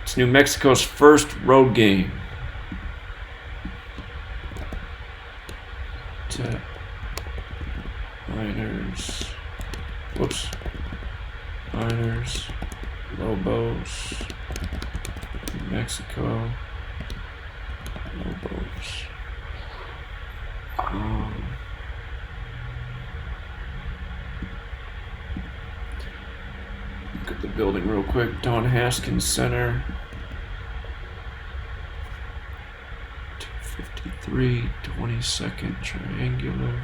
it's New Mexico's first road game. Miners. Whoops. Miners. Lobos. New Mexico. Lobos. Look at the building real quick. Don Haskins Center. 253, 22nd triangular.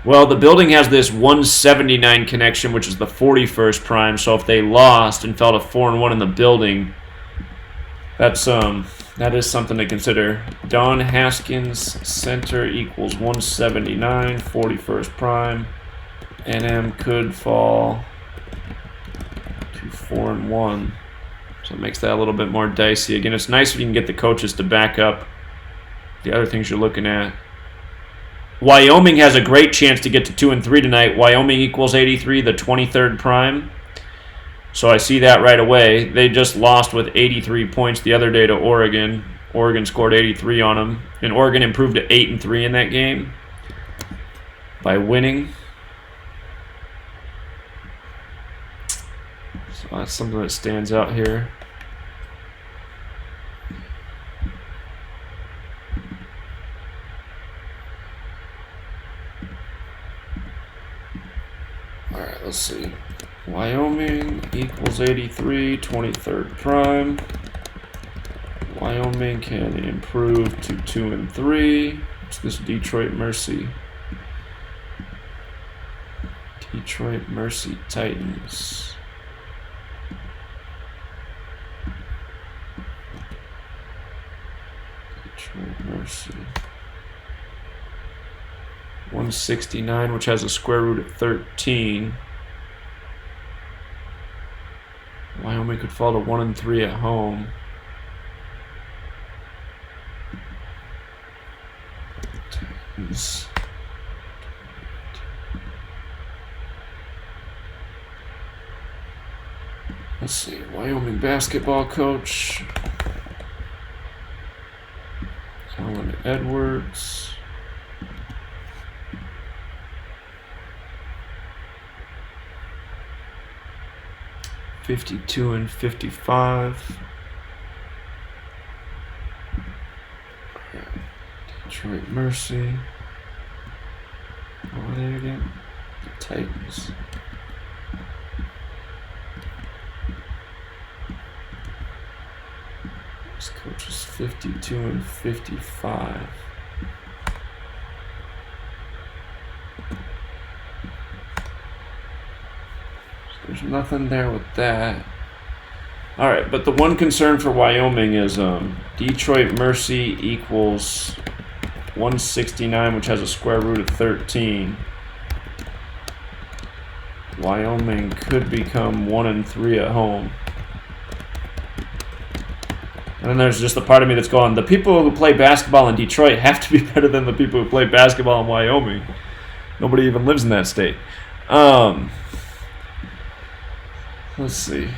Well, the building has this 179 connection, which is the 41st prime. So if they lost and fell to 4-1 in the building, that is something to consider. Don Haskins Center equals 179, 41st prime. NM could fall to 4-1. So it makes that a little bit more dicey. Again, it's nice if you can get the coaches to back up the other things you're looking at. Wyoming has a great chance to get to 2-3 tonight. Wyoming equals 83, the 23rd prime. So I see that right away. They just lost with 83 points the other day to Oregon. Oregon scored 83 on them. And Oregon improved to 8-3 in that game by winning. So that's something that stands out here. Alright, let's see. Wyoming equals 83, 23rd prime. Wyoming can improve to 2-3. It's this Detroit Mercy. Detroit Mercy Titans. Detroit Mercy. 169, which has a square root of 13. Wyoming could fall to 1-3 at home. Titans. Let's see, Wyoming basketball coach Alan Edwards. $52-55. Detroit Mercy. What are they again? The Titans. This coach is 52-55. There's nothing there with that. All right, but the one concern for Wyoming is Detroit Mercy equals 169, which has a square root of 13. Wyoming could become 1-3 at home. And then there's just the part of me that's going, the people who play basketball in Detroit have to be better than the people who play basketball in Wyoming. Nobody even lives in that state. Let's see.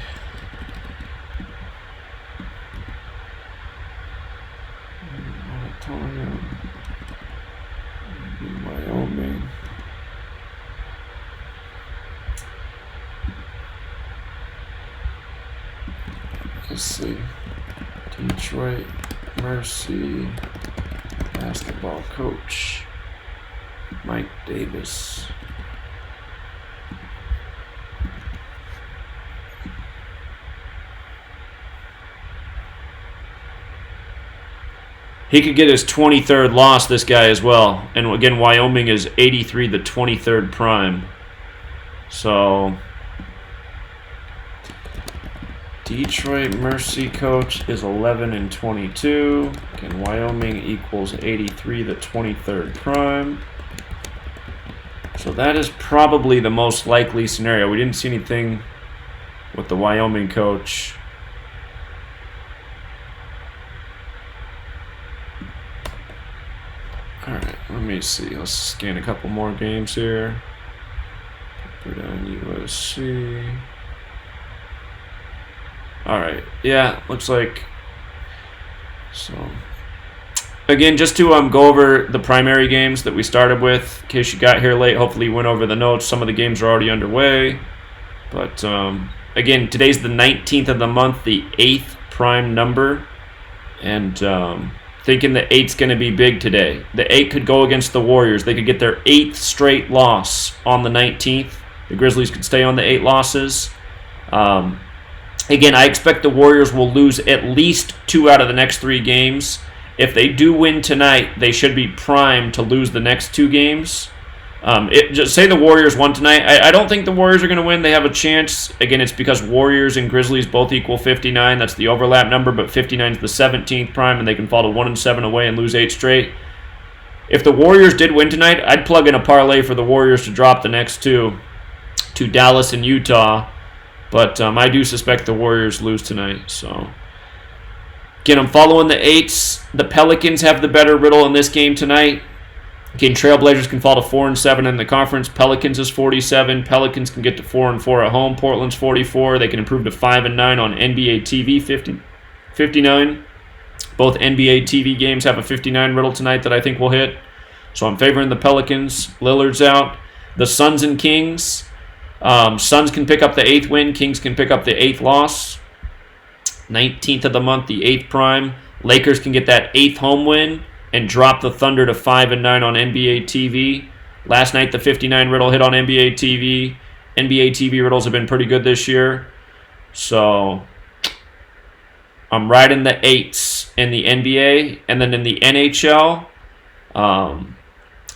Wyoming. Let's see. Detroit Mercy basketball coach Mike Davis. He could get his 23rd loss, this guy as well. And again, Wyoming is 83, the 23rd prime. So Detroit Mercy coach is 11 and 22. Again, Wyoming equals 83, the 23rd prime. So that is probably the most likely scenario. We didn't see anything with the Wyoming coach. All right, let me see. Let's scan a couple more games here. Put on USC. All right, yeah, looks like. So, again, just to go over the primary games that we started with, in case you got here late. Hopefully you went over the notes. Some of the games are already underway. But, again, today's the 19th of the month, the 8th prime number. And thinking the 8's going to be big today. The 8 could go against the Warriors. They could get their 8th straight loss on the 19th. The Grizzlies could stay on the 8 losses. Again, I expect the Warriors will lose at least 2 out of the next 3 games. If they do win tonight, they should be primed to lose the next 2 games. Just say the Warriors won tonight. I don't think the Warriors are going to win. They have a chance. Again, it's because Warriors and Grizzlies both equal 59. That's the overlap number, but 59 is the 17th prime, and they can fall to 1-7 away and lose 8 straight. If the Warriors did win tonight, I'd plug in a parlay for the Warriors to drop the next 2 to Dallas and Utah. But I do suspect the Warriors lose tonight. So again, I'm following the 8s. The Pelicans have the better riddle in this game tonight. Again, Trailblazers can fall to 4-7 in the conference. Pelicans is 47. Pelicans can get to 4-4 at home. Portland's 44. They can improve to 5-9 on NBA TV 59. Both NBA TV games have a 59 riddle tonight that I think will hit. So I'm favoring the Pelicans. Lillard's out. The Suns and Kings. Suns can pick up the 8th win. Kings can pick up the 8th loss. 19th of the month, the 8th prime. Lakers can get that 8th home win and drop the Thunder to 5-9 on NBA TV. Last night, the 59 riddle hit on NBA TV. NBA TV riddles have been pretty good this year. So I'm riding the 8s in the NBA. And then in the NHL,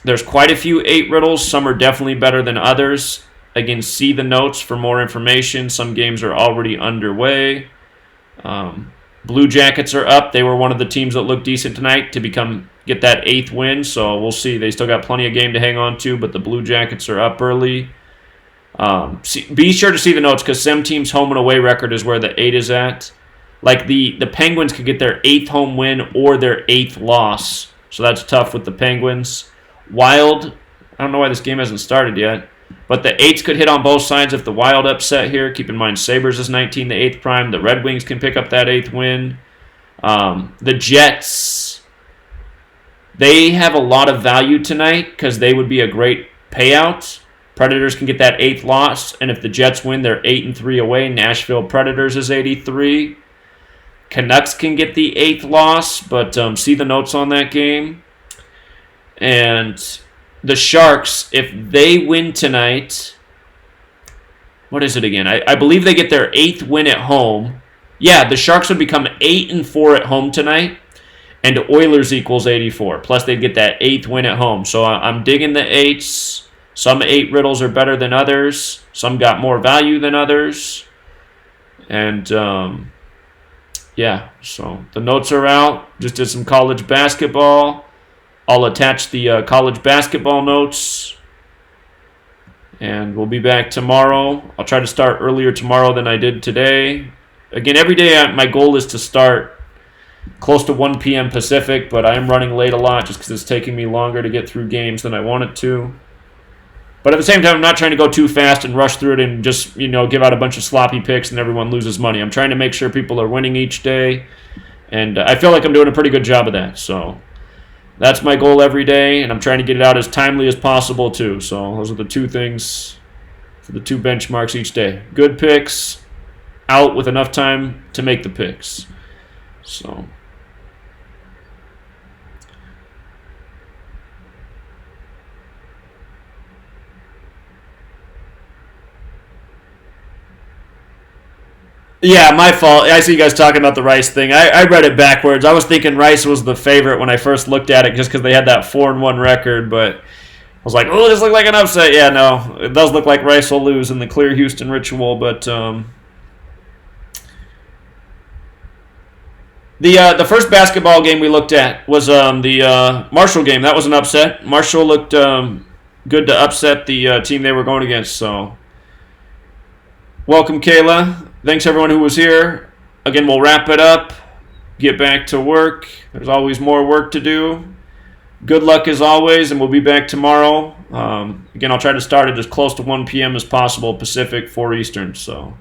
there's quite a few 8 riddles. Some are definitely better than others. Again, see the notes for more information. Some games are already underway. Blue Jackets are up. They were one of the teams that looked decent tonight to get that 8th win. So we'll see. They still got plenty of game to hang on to, but the Blue Jackets are up early. Be sure to see the notes because some teams' home and away record is where the 8 is at. Like the Penguins could get their 8th home win or their 8th loss. So that's tough with the Penguins. Wild, I don't know why this game hasn't started yet. But the 8s could hit on both sides if the Wild upset here. Keep in mind, Sabres is 19, the 8th prime. The Red Wings can pick up that 8th win. The Jets, they have a lot of value tonight because they would be a great payout. Predators can get that 8th loss. And if the Jets win, they're 8-3 away. Nashville Predators is 83. Canucks can get the 8th loss, but see the notes on that game. And the Sharks, if they win tonight, what is it again? I believe they get their 8th win at home. Yeah, the Sharks would become 8-4 at home tonight, and Oilers equals 84. Plus, they'd get that 8th win at home. So I'm digging the 8s. Some 8 riddles are better than others. Some got more value than others. And, yeah, so the notes are out. Just did some college basketball. I'll attach the college basketball notes, and we'll be back tomorrow. I'll try to start earlier tomorrow than I did today. Again, every day my goal is to start close to 1 p.m. Pacific, but I am running late a lot just because it's taking me longer to get through games than I want it to. But at the same time, I'm not trying to go too fast and rush through it and just, give out a bunch of sloppy picks and everyone loses money. I'm trying to make sure people are winning each day, and I feel like I'm doing a pretty good job of that, so that's my goal every day, and I'm trying to get it out as timely as possible, too. So those are the 2 things for the 2 benchmarks each day. Good picks, out with enough time to make the picks. So Yeah, my fault. I see you guys talking about the Rice thing. I read it backwards. I was thinking Rice was the favorite when I first looked at it, just because they had that 4-1 record. But I was like, oh, this looks like an upset. Yeah, no, it does look like Rice will lose in the Clear Houston ritual. But the first basketball game we looked at was the Marshall game. That was an upset. Marshall looked good to upset the team they were going against. So, welcome, Kayla. Thanks, everyone who was here. Again, we'll wrap it up. Get back to work. There's always more work to do. Good luck as always, and we'll be back tomorrow. Again, I'll try to start at as close to 1 p.m. as possible Pacific, 4 Eastern. So.